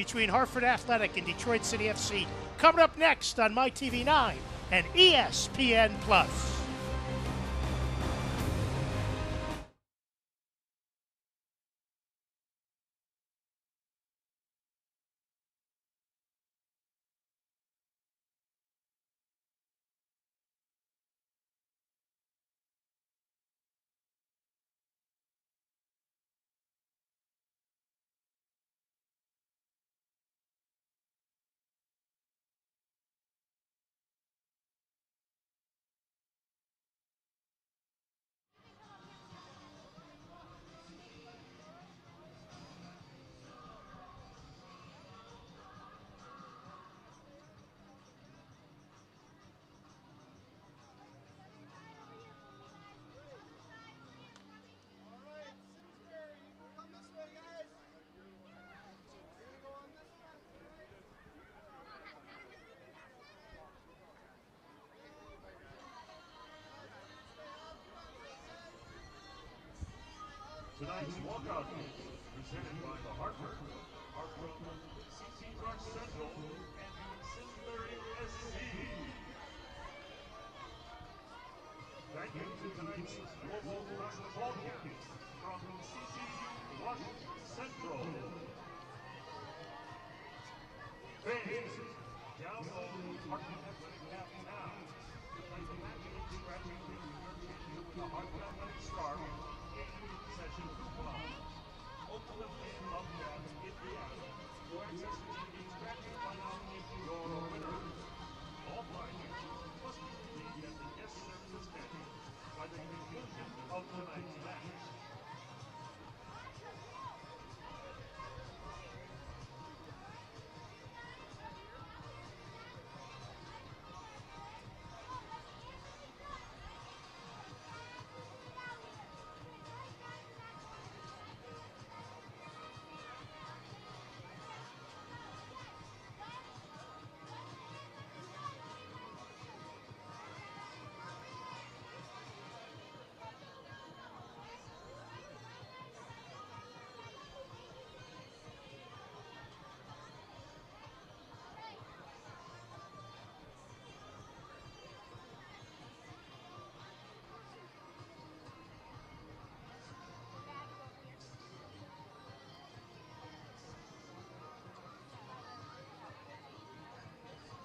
between Hartford Athletic and Detroit City FC. Coming up next on MyTV9 and ESPN+. Tonight's walkout game presented by the Hartford are from CC Rock Central and Cincinnati SC. Thank you to tonight's local basketball game from CC Rock Central. Fans, download the Hartford Athletic app now to play the matching and scratching with the Hartford Athletic Scarf session coupon. Open the fan love tab in the app to access the TV scratching by nominating your winner. All prizes must be received at the guest services menu by the conclusion of tonight's match.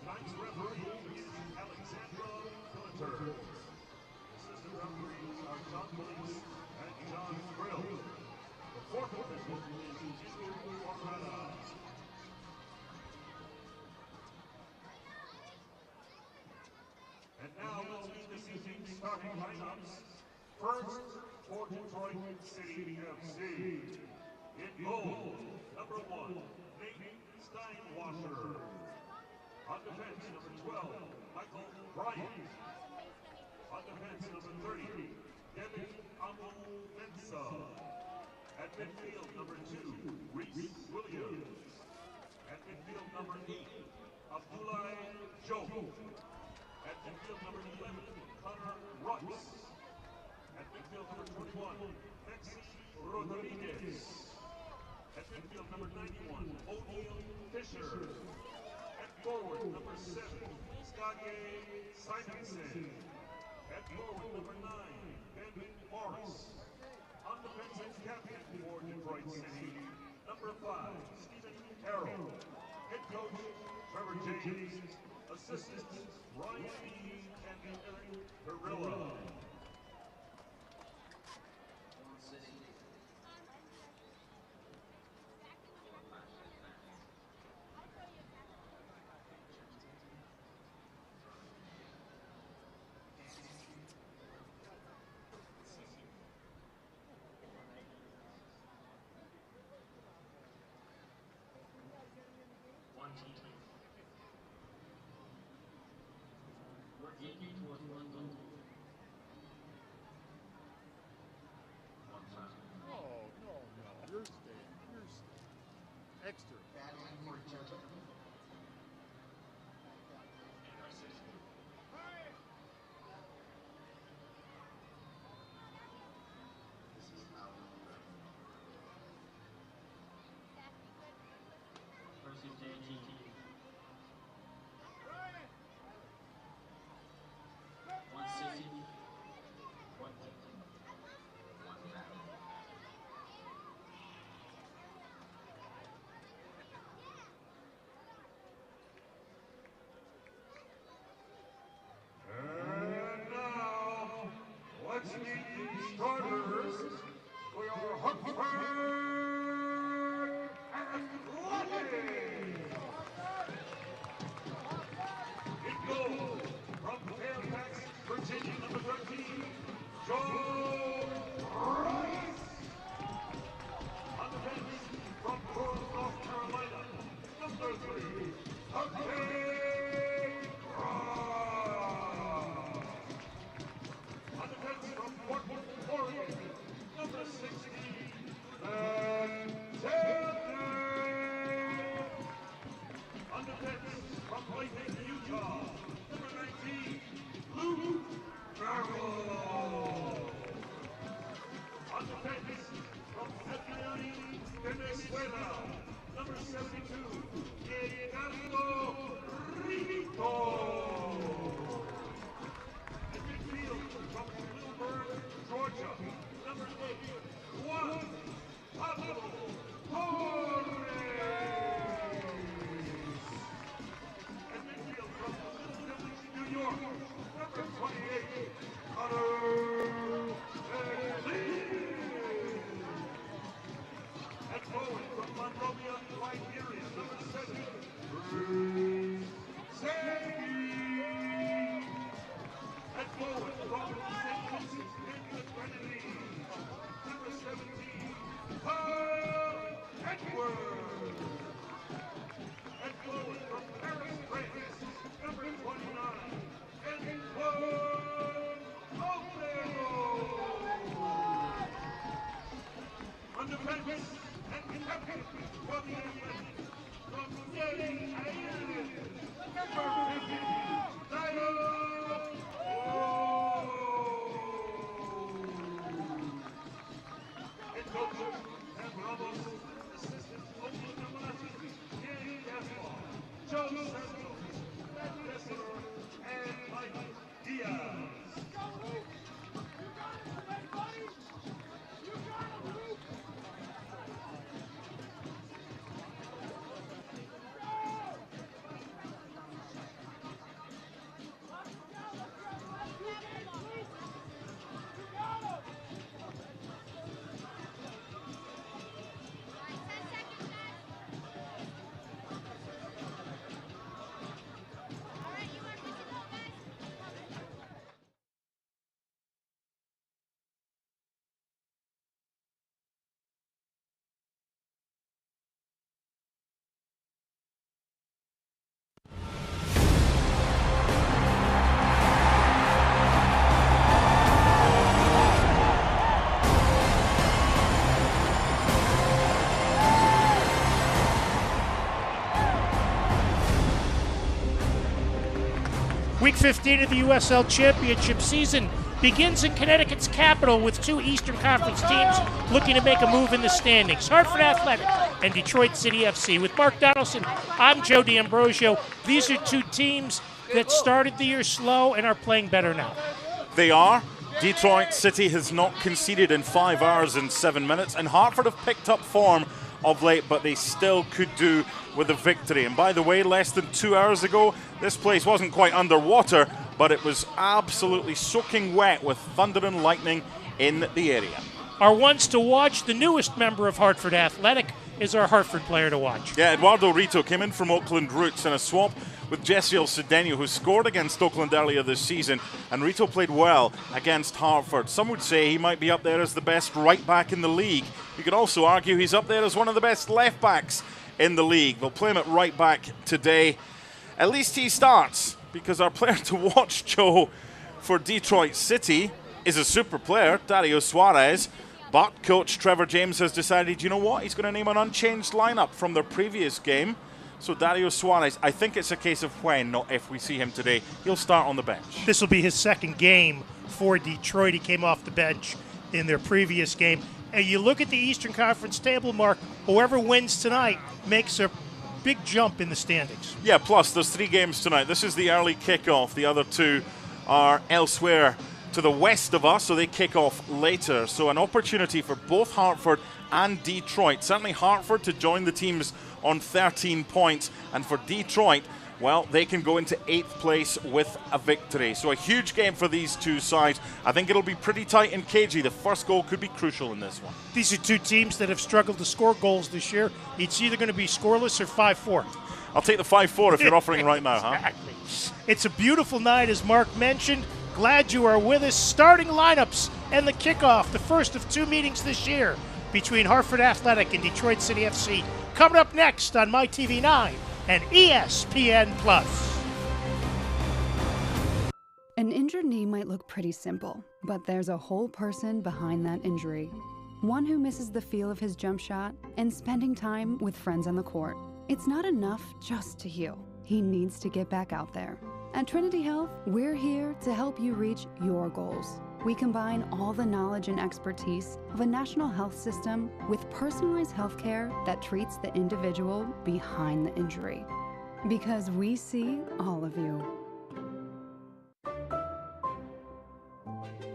Tonight's referee is Alexandra Filter. Assistant referees are John Police and John Brill. The fourth official is Ginger Ormana. And now let's meet this evening's starting lineups. First, for Detroit City FC. In goal, number 1, Nate Steinwasser. On defense, number 12, Michael Bryant. On defense, number 30, Devin Amu-Mensa. At midfield, number 2, Reese Williams. At midfield, number 8, Abdullah Joe. At midfield, number 11, Connor Rutz. At midfield, number 21, Maxi Rodriguez. At midfield, number 91, O'Neal Fisher. Forward, number 7, Skage Simonson. At forward, number 9, Ben Morris. On defense and captain for Detroit City, number 5, Stephen Carroll. Head coach, Trevor James. Assistants, Ryan B. and Eric Perilla. Extra. First Venezuela, number 72, midfield from Wilburn, Georgia, number 8, Juan Pablo Torres. And midfield from Little Village, New York, number 28, Connor Lee. And forward from Monrovia, Liberia, number 7, and forward from St. Lucie and the Grenadines, number 17, Paul Edwards. And forward from Paris, France, number 29, Edward Otero. On defense and captain for the Athletics, from Yale, number 50, Dio. Head coach Sam Ramos, assistant Oklahoma Masters, Danny Gaspar, Joe Santos, Matt Dessler, and Mike Diaz. Week 15 of the USL Championship season begins in Connecticut's capital with two Eastern Conference teams looking to make a move in the standings, Hartford Athletic and Detroit City FC. With Mark Donaldson, I'm Joe D'Ambrosio. These are two teams that started the year slow and are playing better now. They are. Detroit City has not conceded in 5 hours and 7 minutes, and Hartford have picked up form of late, but they still could do with a victory. And by the way, less than 2 hours ago, this place wasn't quite underwater, but it was absolutely soaking wet with thunder and lightning in the area. Our ones to watch, the newest member of Hartford Athletic is our Hartford player to watch. Yeah, Eduardo Rito came in from Oakland Roots in a swap with Jessiel Cedeno, who scored against Oakland earlier this season, and Rito played well against Hartford. Some would say he might be up there as the best right back in the league. You could also argue he's up there as one of the best left backs in the league. They'll play him at right back today. At least he starts, because our player to watch, Joe, for Detroit City is a super player, Dario Suarez. But coach Trevor James has decided, you know what, he's going to name an unchanged lineup from their previous game. So Dario Suarez, I think it's a case of when, not if we see him today. He'll start on the bench. This will be his second game for Detroit. He came off the bench in their previous game. And you look at the Eastern Conference table, Mark, whoever wins tonight makes a big jump in the standings. Yeah, plus there's 3 games tonight. This is the early kickoff. The other 2 are elsewhere to the west of us, so they kick off later. So an opportunity for both Hartford and Detroit. Certainly Hartford to join the teams on 13 points, and for Detroit, well, they can go into 8th place with a victory. So a huge game for these two sides. I think it'll be pretty tight and cagey. The first goal could be crucial in this one. These are two teams that have struggled to score goals this year. It's either going to be scoreless or 5-4. I'll take the 5-4 if you're offering right now, huh? Exactly. It's a beautiful night, as Mark mentioned. Glad you are with us. Starting lineups and the kickoff, the first of 2 meetings this year between Hartford Athletic and Detroit City FC. Coming up next on MyTV9 and ESPN+. An injured knee might look pretty simple, but there's a whole person behind that injury. One who misses the feel of his jump shot and spending time with friends on the court. It's not enough just to heal. He needs to get back out there. At Trinity Health, we're here to help you reach your goals. We combine all the knowledge and expertise of a national health system with personalized healthcare that treats the individual behind the injury. Because we see all of you.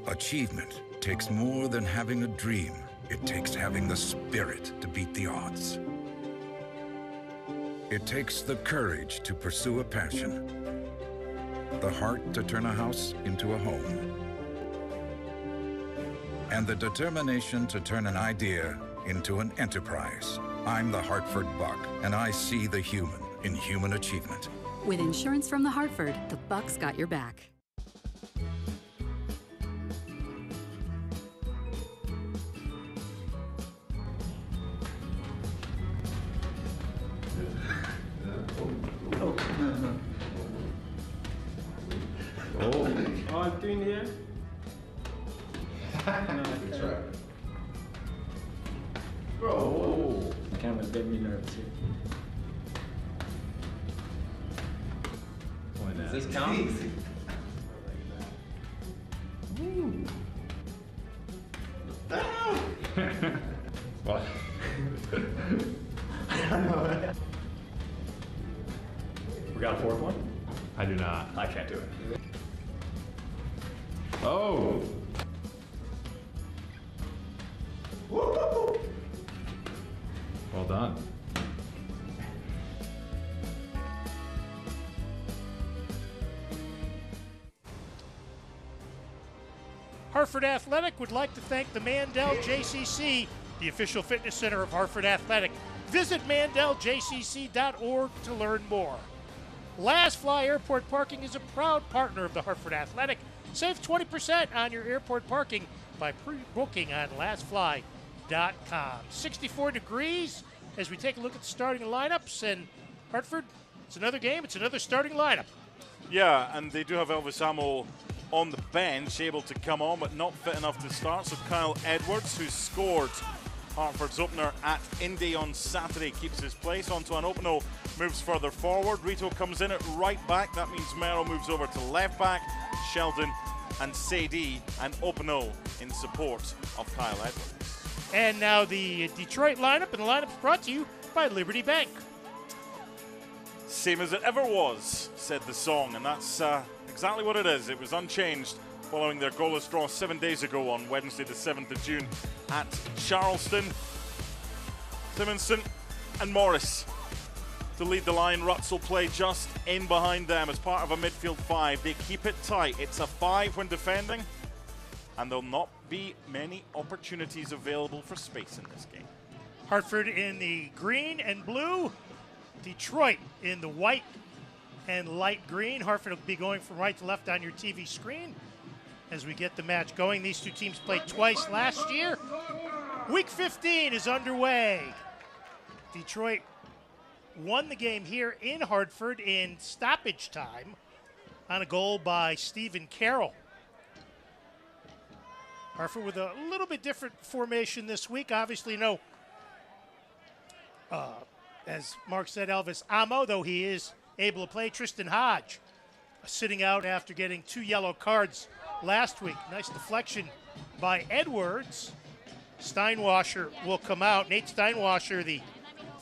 Achievement takes more than having a dream. It takes having the spirit to beat the odds. It takes the courage to pursue a passion, the heart to turn a house into a home, and the determination to turn an idea into an enterprise. I'm the Hartford Buck, and I see the human in human achievement. With insurance from the Hartford, the Buck's got your back. Oh, I'm doing here. That's right. Bro, the camera's getting me nervous here. Does this count? What? I don't know. We got a fourth one? I do not. I can't do it. Oh! Well done. Hartford Athletic would like to thank the Mandel JCC, the official fitness center of Hartford Athletic. Visit mandeljcc.org to learn more. Last Fly Airport Parking is a proud partner of the Hartford Athletic. Save 20% on your airport parking by pre-booking on lastfly.com. 64 degrees as we take a look at the starting lineups. And Hartford, it's another game. It's another starting lineup. Yeah, and they do have Elvis Amo on the bench, able to come on, but not fit enough to start. So Kyle Edwards, who scored Hartford's opener at Indy on Saturday, keeps his place. Antoine Openo moves further forward. Rito comes in at right back. That means Merrill moves over to left back. Sheldon and Sadie and Openo in support of Kyle Edwards. And now the Detroit lineup, and the lineup's brought to you by Liberty Bank. Same as it ever was, said the song, and that's exactly what it is. It was unchanged following their goalless draw 7 days ago on Wednesday the 7th of June at Charleston. Simonson and Morris to lead the line. Rutz will play just in behind them as part of a midfield five. They keep it tight. It's a five when defending, and there'll not be many opportunities available for space in this game. Hartford in the green and blue. Detroit in the white and light green. Hartford will be going from right to left on your TV screen as we get the match going. These two teams played twice last year. Week 15 is underway. Detroit won the game here in Hartford in stoppage time on a goal by Stephen Carroll. Hartford with a little bit different formation this week. Obviously, no, as Mark said, Elvis Amo, though he is able to play. Tristan Hodge sitting out after getting 2 yellow cards last week. Nice deflection by Edwards. Steinwasser will come out. Nate Steinwasser, the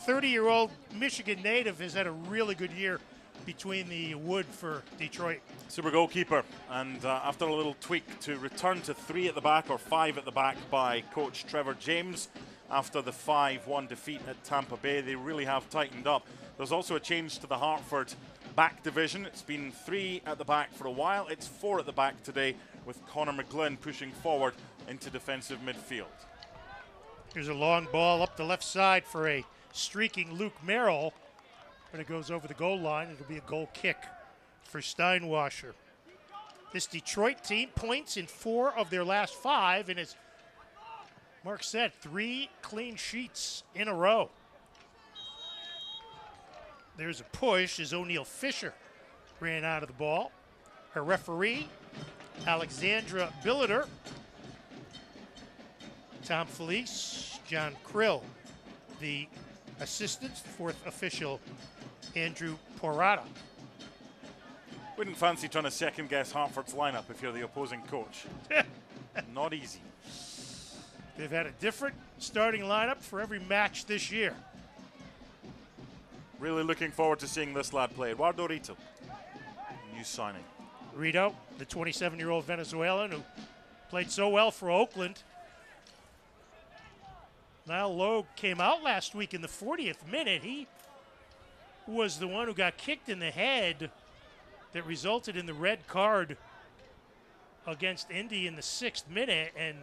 30-year-old Michigan native, has had a really good year between the wood for Detroit. Super goalkeeper, and after a little tweak to return to 3 at the back or 5 at the back by coach Trevor James after the 5-1 defeat at Tampa Bay, they really have tightened up. There's also a change to the Hartford back division. It's been 3 at the back for a while. It's 4 at the back today, with Connor McGlynn pushing forward into defensive midfield. Here's a long ball up the left side for a streaking Luke Merrill, but it goes over the goal line. It'll be a goal kick for Steinwasser. This Detroit team points in 4 of their last 5, and as Mark said, 3 clean sheets in a row. There's a push as O'Neill Fisher ran out of the ball. Her referee, Alexandra Billiter. Tom Felice, John Krill, the assistant, 4th official, Andrew Porrata. Wouldn't fancy trying to second guess Hartford's lineup if you're the opposing coach. Not easy. They've had a different starting lineup for every match this year. Really looking forward to seeing this lad play. Eduardo Rito, new signing. Rito, the 27-year-old Venezuelan who played so well for Oakland. Niall Logue came out last week in the 40th minute. He was the one who got kicked in the head that resulted in the red card against Indy in the 6th minute, and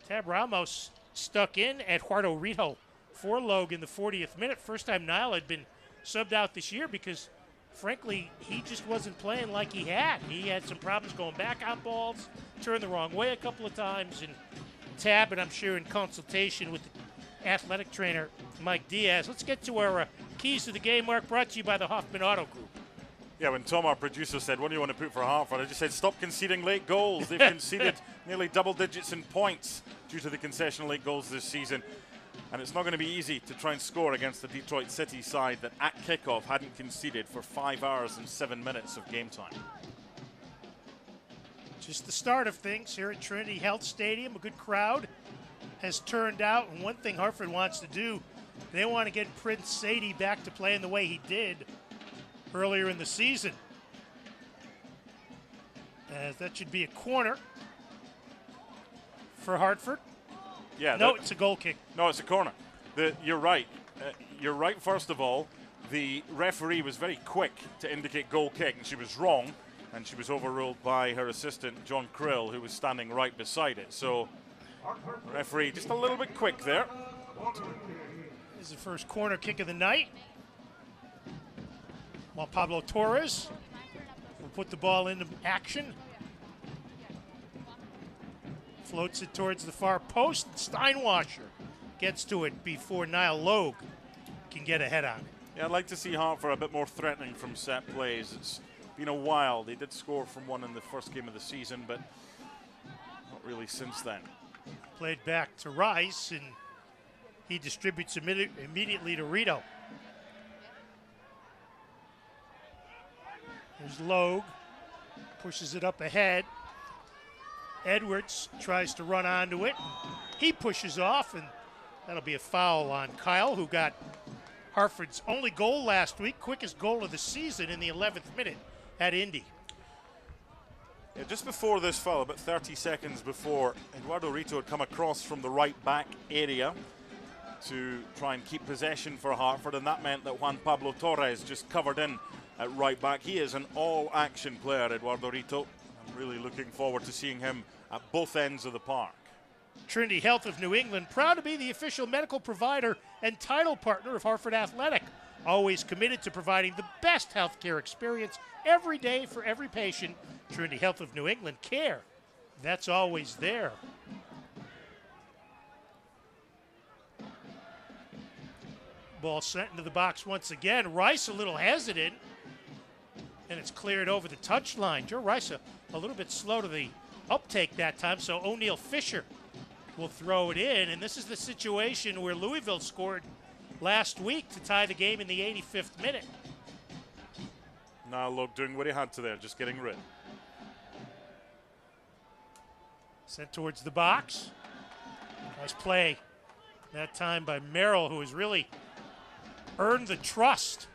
Tab Ramos stuck in Eduardo Rito for Logue in the 40th minute. First time Niall had been subbed out this year because, frankly, he just wasn't playing like he had. He had some problems going back on balls, turned the wrong way a couple of times, and Tab, and I'm sure in consultation with the athletic trainer Mike Diaz. Let's get to our keys to the game, Mark, brought to you by the Hoffman Auto Group. Yeah, when Tom, our producer, said, what do you want to put for Hartford? I just said, stop conceding late goals. They've conceded nearly double digits in points due to the concession late goals this season. And it's not going to be easy to try and score against the Detroit City side that at kickoff hadn't conceded for 5 hours and 7 minutes of game time. Just the start of things here at Trinity Health Stadium. A good crowd has turned out. And one thing Hartford wants to do, they want to get Prince Sadie back to playing the way he did earlier in the season. As that should be a corner for Hartford. Yeah, no, it's a goal kick. No, it's a corner. You're right. You're right, first of all. The referee was very quick to indicate goal kick, and she was wrong, and she was overruled by her assistant, John Krill, who was standing right beside it. So, referee just a little bit quick there. This is the first corner kick of the night. Juan Pablo Torres will put the ball into action. Floats it towards the far post. Steinwasser gets to it before Niall Logue can get ahead on it. Yeah, I'd like to see Hartford a bit more threatening from set plays. It's been a while. They did score from one in the first game of the season, but not really since then. Played back to Rice, and he distributes immediately to Rito. There's Logue, pushes it up ahead. Edwards tries to run onto it. He pushes off, and that'll be a foul on Kyle, who got Hartford's only goal last week, quickest goal of the season in the 11th minute at Indy. Yeah, just before this foul, about 30 seconds before, Eduardo Rito had come across from the right back area to try and keep possession for Hartford, and that meant that Juan Pablo Torres just covered in at right back. He is an all-action player, Eduardo Rito. I'm really looking forward to seeing him at both ends of the park. Trinity Health of New England, proud to be the official medical provider and title partner of Hartford Athletic. Always committed to providing the best healthcare experience every day for every patient. Trinity Health of New England, care that's always there. Ball sent into the box once again. Rice a little hesitant, and it's cleared over the touchline. Joe Rice a little bit slow to the uptake that time, so O'Neal Fisher will throw it in. And this is the situation where Louisville scored last week to tie the game in the 85th minute. Now Logue doing what he had to there, just getting rid. Sent towards the box. Nice play that time by Merrill, who has really earned the trust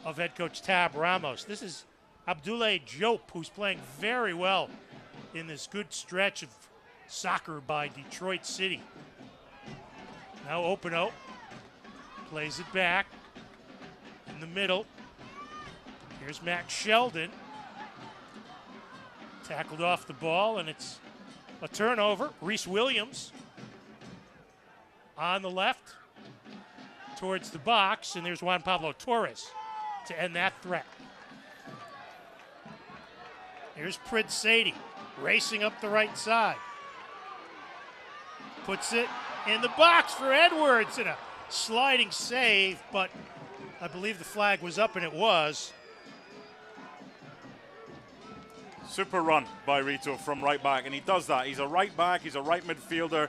of head coach Tab Ramos. This is Abdoulaye Diop, who's playing very well in this good stretch of soccer by Detroit City. Now Openo plays it back in the middle. Here's Max Sheldon. Tackled off the ball, and it's a turnover. Reese Williams on the left towards the box, and there's Juan Pablo Torres to end that threat. Here's Prince Sadie racing up the right side. Puts it in the box for Edwards, and a sliding save, but I believe the flag was up, and it was. Super run by Rito from right back, and he does that. He's a right back, he's a right midfielder,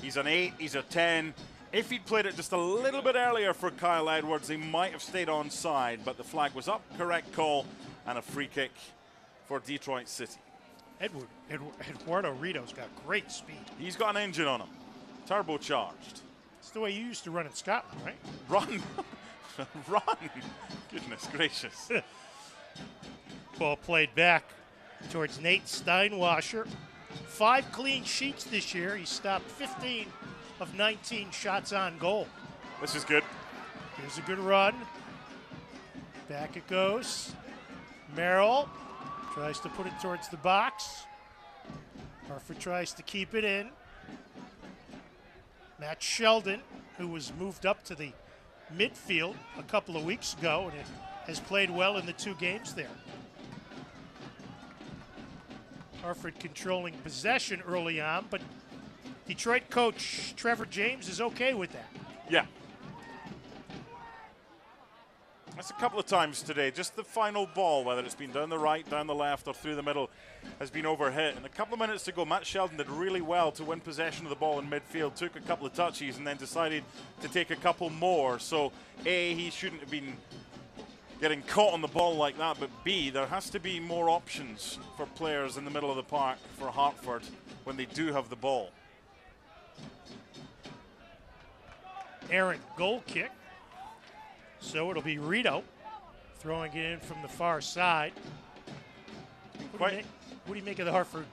he's an 8, he's a 10. If he'd played it just a little bit earlier for Kyle Edwards, he might have stayed on side, but the flag was up, correct call, and a free kick for Detroit City. Eduardo Rito's got great speed. He's got an engine on him, turbocharged. It's the way you used to run in Scotland, right? Run, run! Goodness gracious. Ball played back towards Nate Steinwasser. 5 clean sheets this year. He stopped 15 of 19 shots on goal. This is good. Here's a good run. Back it goes. Merrill tries to put it towards the box. Hartford tries to keep it in. Matt Sheldon, who was moved up to the midfield a couple of weeks ago and has played well in the 2 games there. Hartford controlling possession early on, but Detroit coach Trevor James is okay with that. Yeah. That's a couple of times today. Just the final ball, whether it's been down the right, down the left, or through the middle, has been overhit. And a couple of minutes ago, Matt Sheldon did really well to win possession of the ball in midfield, took a couple of touches, and then decided to take a couple more. So, A, he shouldn't have been getting caught on the ball like that, but B, there has to be more options for players in the middle of the park for Hartford when they do have the ball. Errant goal kick. So it'll be Rito throwing it in from the far side. What do you make of the Hartford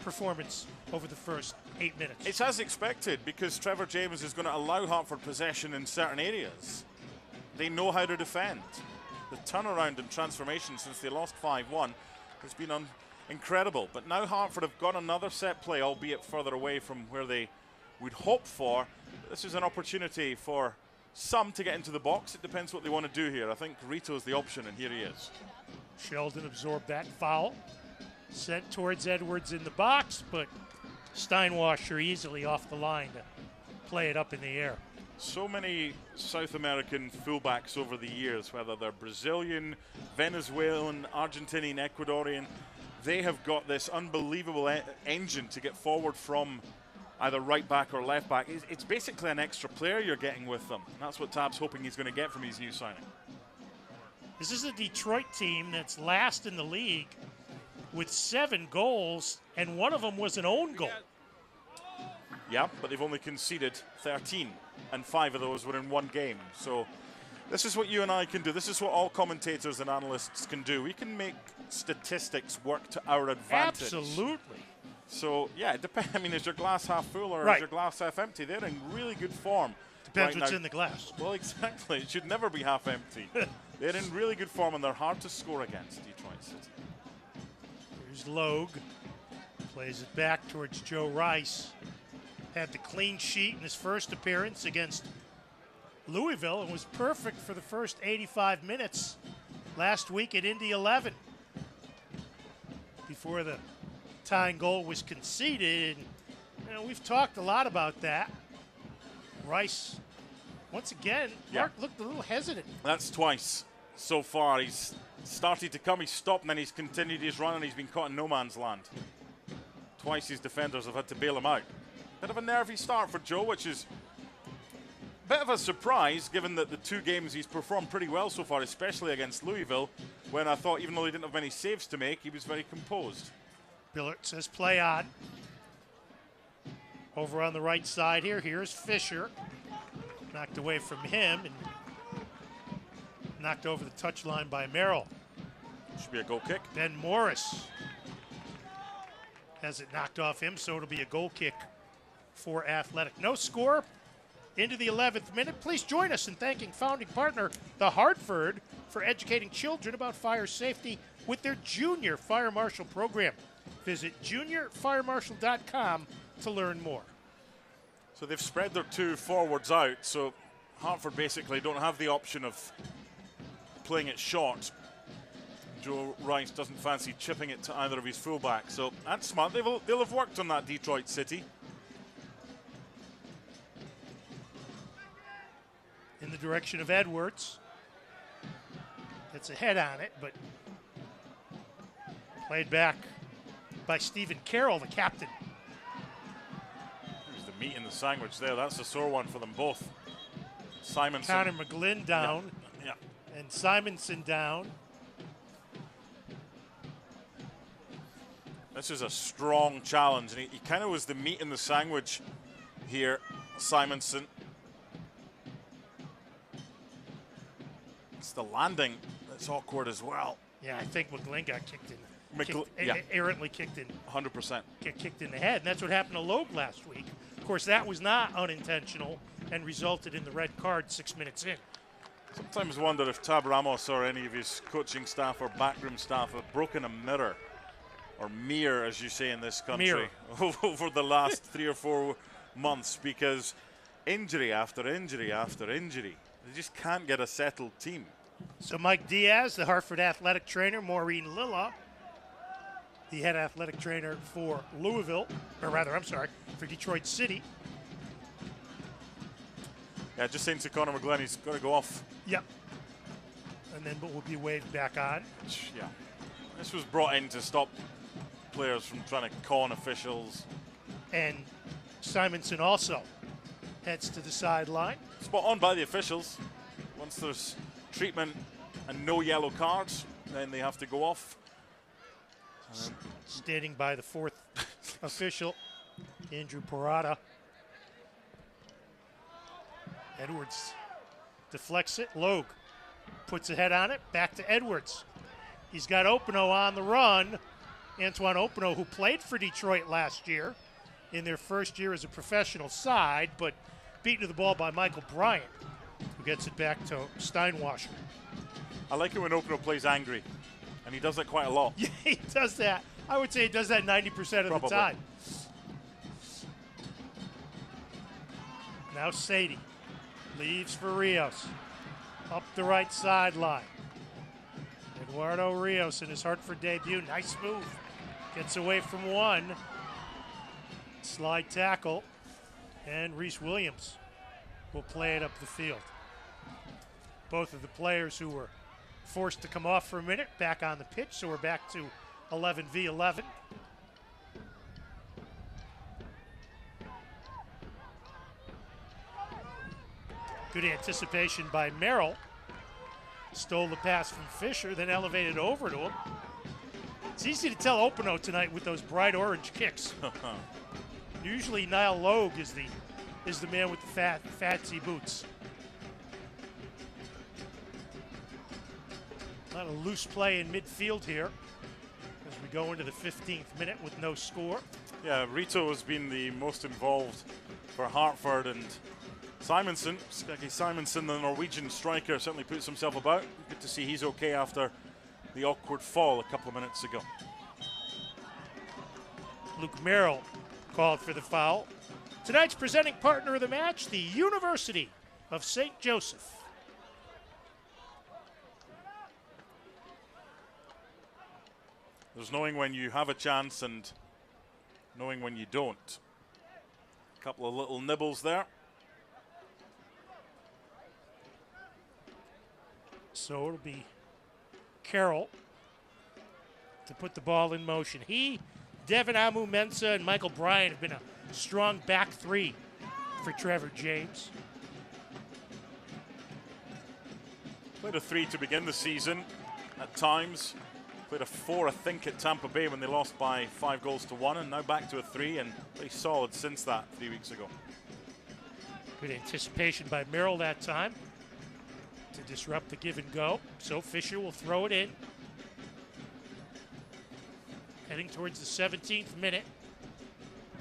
performance over the first 8 minutes? It's as expected because Trevor James is going to allow Hartford possession in certain areas. They know how to defend. The turnaround and transformation since they lost 5-1 has been incredible. But now Hartford have got another set play, albeit further away from where they would hope for. This is an opportunity for some to get into the box. It depends what they want to do here. I think Rito's the option, and here he is. Sheldon absorbed that foul. Sent towards Edwards in the box, but Steinwasser easily off the line to play it up in the air. So many South American fullbacks over the years, whether they're Brazilian, Venezuelan, Argentinian, Ecuadorian, they have got this unbelievable engine to get forward from either right back or left back. It's basically an extra player you're getting with them. And that's what Tab's hoping he's going to get from his new signing. This is a Detroit team that's last in the league with 7 goals, and one of them was an own goal. Yeah, but they've only conceded 13, and 5 of those were in one game. So this is what you and I can do. This is what all commentators and analysts can do. We can make statistics work to our advantage. Absolutely. So, yeah, it depends. I mean, is your glass half full or is your glass half empty? They're in really good form. Depends right what's now. in the glass. Well, exactly. It should never be half empty. They're in really good form, and they're hard to score against, Detroit City. Here's Logue. Plays it back towards Joe Rice. Had the clean sheet in his first appearance against Louisville and was perfect for the first 85 minutes last week at Indy 11. Before the tying goal was conceded. And, we've talked a lot about that. Rice, once again, Mark looked a little hesitant. That's twice so far. He's started to come, he's stopped, and then he's continued his run, and he's been caught in no man's land. Twice his defenders have had to bail him out. Bit of a nervy start for Joe, which is a bit of a surprise, given that the 2 games he's performed pretty well so far, especially against Louisville, when I thought even though he didn't have many saves to make, he was very composed. Billert says play on. Over on the right side here. Here's Fisher. Knocked away from him and knocked over the touchline by Merrill. Should be a goal kick. Ben Morris has it knocked off him, so it'll be a goal kick for Athletic. No score into the 11th minute. Please join us in thanking founding partner, the Hartford, for educating children about fire safety with their Junior Fire Marshal program. Visit juniorfiremarshal.com to learn more. So they've spread their 2 forwards out, so Hartford basically don't have the option of playing it short. Joe Rice doesn't fancy chipping it to either of his fullbacks, so that's smart. They'll have worked on that, Detroit City. In the direction of Edwards. Gets a head on it, but played back by Stephen Carroll, the captain. Here's the meat in the sandwich there. That's a sore one for them both. Simonson. Connor McGlynn down. Yeah. And Simonson down. This is a strong challenge, and he kind of was the meat in the sandwich here, Simonson. It's the landing that's awkward as well. Yeah, I think McGlynn got kicked in. Yeah. Errantly kicked in. 100%. Kicked in the head, and that's what happened to Loeb last week. Of course, that was not unintentional and resulted in the red card 6 minutes in. Sometimes wonder if Tab Ramos or any of his coaching staff or backroom staff have broken a mirror, or mirror as you say in this country, over the last 3 or 4 months, because injury after injury after injury, they just can't get a settled team. So Mike Diaz, the Hartford athletic trainer, Maureen Lilla, the head athletic trainer for Louisville, or rather, I'm sorry, for Detroit City. Yeah, just saying to Conor McGlynn, he's got to go off. Yep. And then will be waved back on. Yeah. This was brought in to stop players from trying to con officials. And Simonson also heads to the sideline. Spot on by the officials. Once there's treatment and no yellow cards, then they have to go off. Standing by the fourth official, Andrew Parada. Edwards deflects it. Logue puts a head on it. Back to Edwards. He's got Opino on the run. Antoine Opino, who played for Detroit last year in their first year as a professional side, but beaten to the ball by Michael Bryant, who gets it back to Steinwasser. I like it when Opino plays angry, and he does that quite a lot. Yeah, he does that. I would say he does that 90% of the time. Now Sadie leaves for Rios. Up the right sideline. Eduardo Rios in his Hartford debut. Nice move. Gets away from one. Slide tackle. And Reese Williams will play it up the field. Both of the players who were forced to come off for a minute back on the pitch, so we're back to 11v11. Good anticipation by Merrill. Stole the pass from Fisher, then elevated over to him. It's easy to tell Opino tonight with those bright orange kicks. Usually Niall Logue is the man with the fancy boots. A lot of loose play in midfield here as we go into the 15th minute with no score. Yeah, Rito has been the most involved for Hartford, and Simonson, the Norwegian striker, certainly puts himself about. Good to see he's okay after the awkward fall a couple of minutes ago. Luke Merrill called for the foul. Tonight's presenting partner of the match, the University of St. Joseph. There's knowing when you have a chance and knowing when you don't. A couple of little nibbles there. So it'll be Carroll to put the ball in motion. He, Devin Amu-Mensah, and Michael Bryant have been a strong back three for Trevor James. Played a 3 to begin the season at times. Played a 4, I think, at Tampa Bay when they lost by 5-1, and now back to a 3, and pretty solid since that 3 weeks ago. Good anticipation by Merrill that time to disrupt the give and go. So Fisher will throw it in. Heading towards the 17th minute.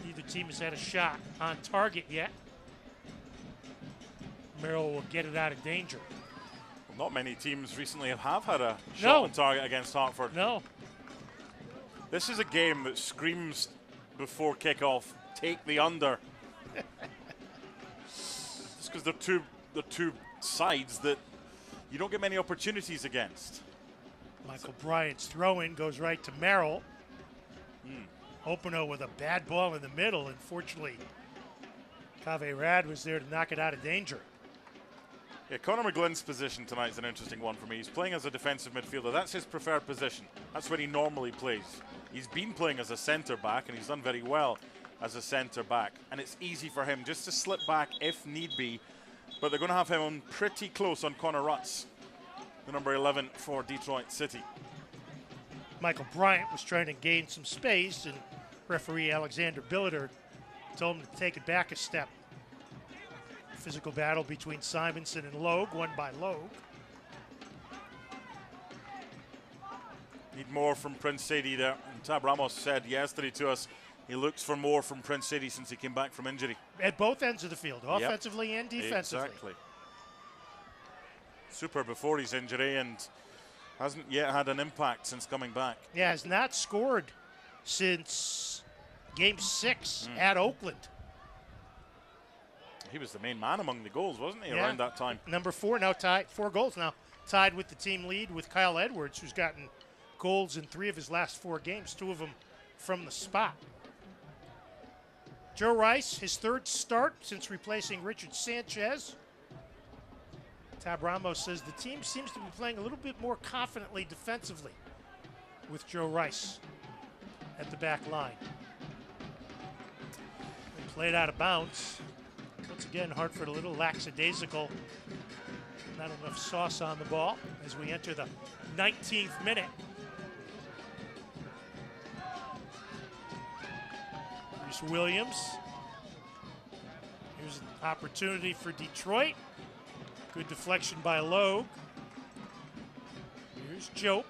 Neither team has had a shot on target yet. Merrill will get it out of danger. Not many teams recently have had a shot on target against Hartford. No. This is a game that screams before kickoff, take the under. Just because they're two sides that you don't get many opportunities against. Michael Bryant's throw-in goes right to Merrill. Opino with a bad ball in the middle. Unfortunately, Kave Rad was there to knock it out of danger. Yeah, Conor McGlynn's position tonight is an interesting one for me. He's playing as a defensive midfielder. That's his preferred position. That's where he normally plays. He's been playing as a centre back, and he's done very well as a centre back. And it's easy for him just to slip back if need be. But they're going to have him on pretty close on Connor Rutz, the number 11 for Detroit City. Michael Bryant was trying to gain some space, and referee Alexander Billiter told him to take it back a step. Physical battle between Simonson and Logue, won by Logue. Need more from Prince Sadie there. And Tab Ramos said yesterday to us he looks for more from Prince Sadie since he came back from injury. At both ends of the field, offensively and defensively. Exactly. Super before his injury and hasn't yet had an impact since coming back. Yeah, has not scored since Game 6 at Oakland. He was the main man among the goals, wasn't he, around that time? Number 4, now tied, 4 goals now. Tied with the team lead with Kyle Edwards, who's gotten goals in 3 of his last 4 games, 2 of them from the spot. Joe Rice, his 3rd start since replacing Richard Sanchez. Tab Ramos says the team seems to be playing a little bit more confidently defensively with Joe Rice at the back line. They played out of bounds. Once again, Hartford a little lackadaisical. Not enough sauce on the ball as we enter the 19th minute. Reese Williams. Here's an opportunity for Detroit. Good deflection by Logue. Here's Joe.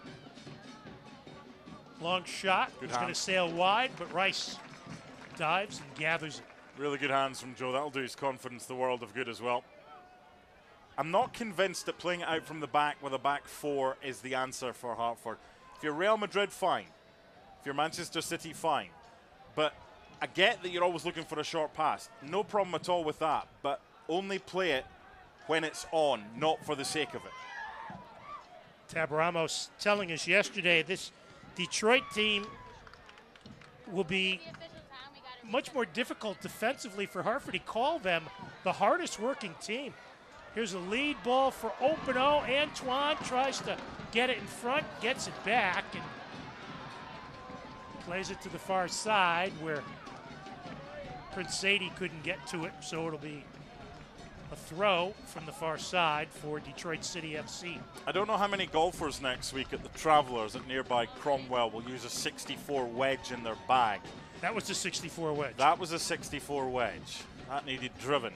Long shot. It's going to sail wide, but Rice dives and gathers it. Really good hands from Joe. That'll do his confidence the world of good as well. I'm not convinced that playing it out from the back with a back 4 is the answer for Hartford. If you're Real Madrid, fine. If you're Manchester City, fine. But I get that you're always looking for a short pass. No problem at all with that. But only play it when it's on, not for the sake of it. Tab Ramos telling us yesterday this Detroit team will be much more difficult defensively for Hartford. He called them the hardest working team. Here's a lead ball for Openo. Antoine tries to get it in front, gets it back, and plays it to the far side where Prince Sadie couldn't get to it, so it'll be a throw from the far side for Detroit City FC. I don't know how many golfers next week at the Travelers at nearby Cromwell will use a 64 wedge in their bag. That was the 64 wedge. That was a 64 wedge. That needed driven,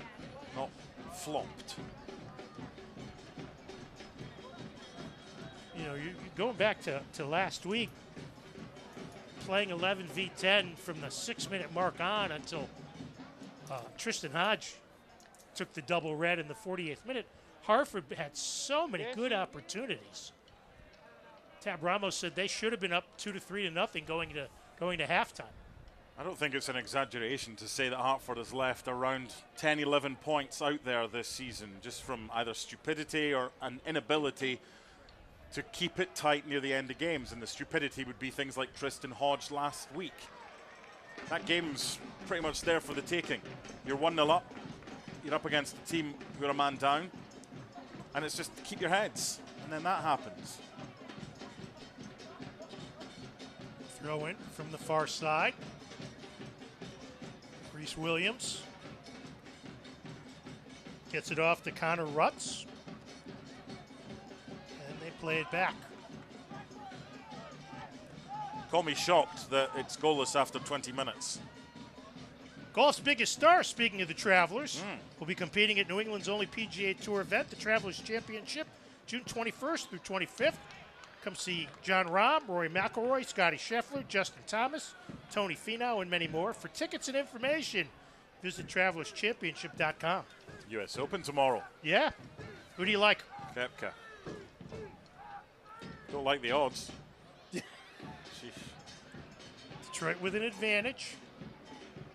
not flopped. You know, you're going back to last week, playing 11v10 from the 6-minute mark on until Tristan Hodge took the double red in the 48th minute. Hartford had so many good opportunities. Tab Ramos said they should have been up 2-3-0 going to halftime. I don't think it's an exaggeration to say that Hartford has left around 10, 11 points out there this season, just from either stupidity or an inability to keep it tight near the end of games. And the stupidity would be things like Tristan Hodge last week. That game's pretty much there for the taking. You're 1-0 up. You're up against a team who are a man down. And it's just keep your heads. And then that happens. Throw in from the far side. Reese Williams gets it off to Connor Rutz. And they play it back. Call me shocked that it's goalless after 20 minutes. Golf's biggest star, speaking of the Travelers, will be competing at New England's only PGA Tour event, the Travelers Championship, June 21st through 25th. Come see John Rahm, Rory McIlroy, Scotty Scheffler, Justin Thomas, Tony Finau, and many more. For tickets and information, visit TravelersChampionship.com. US Open tomorrow. Yeah. Who do you like? Koepka. Don't like the odds. Detroit with an advantage.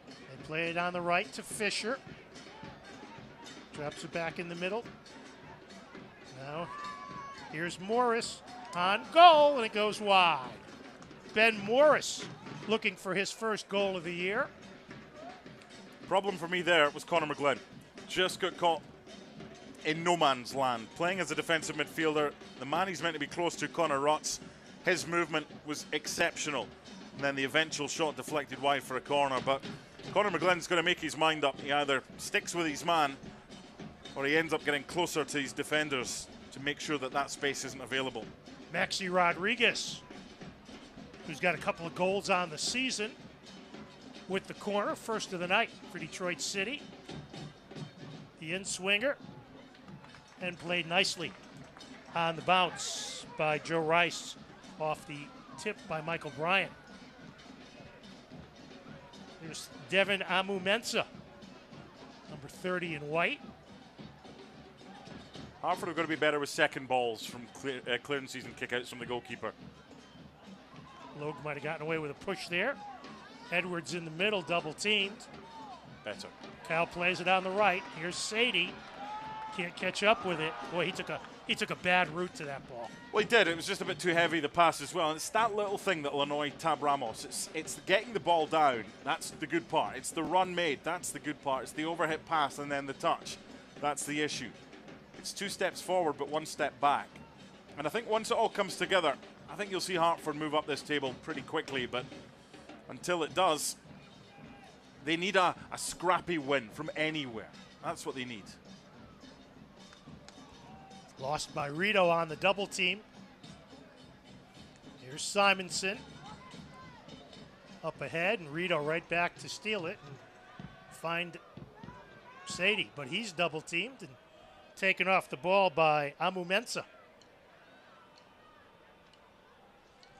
They play it on the right to Fisher. Drops it back in the middle. Now, here's Morris on goal, and it goes wide. Ben Morris looking for his first goal of the year. Problem for me there was Conor McGlenn. Just got caught in no man's land. Playing as a defensive midfielder, the man he's meant to be close to, Connor Rutz, his movement was exceptional. And then the eventual shot deflected wide for a corner. But Conor McGlenn's going to make his mind up. He either sticks with his man or he ends up getting closer to his defenders to make sure that that space isn't available. Maxi Rodriguez who's got a couple of goals on the season with the corner, first of the night for Detroit City. The in-swinger, and played nicely on the bounce by Joe Rice off the tip by Michael Bryant. There's Devin Amumensa, number 30 in white. Hartford are going to be better with second balls from clearances and kickouts from the goalkeeper. Logue might have gotten away with a push there. Edwards in the middle, double teamed. Better. Cal plays it on the right. Here's Sadie. Can't catch up with it. Boy, he took a bad route to that ball. Well, he did. It was just a bit too heavy, the pass as well. And it's that little thing that'll annoy Tab Ramos. It's getting the ball down. That's the good part. It's the run made. That's the good part. It's the overhit pass and then the touch. That's the issue. It's 2 steps forward, but 1 step back. And I think once it all comes together, I think you'll see Hartford move up this table pretty quickly. But until it does, they need a scrappy win from anywhere. That's what they need. Lost by Rito on the double team. Here's Simonson. Up ahead, and Rito right back to steal it and find Sadie. But he's double teamed and taken off the ball by Amumensa.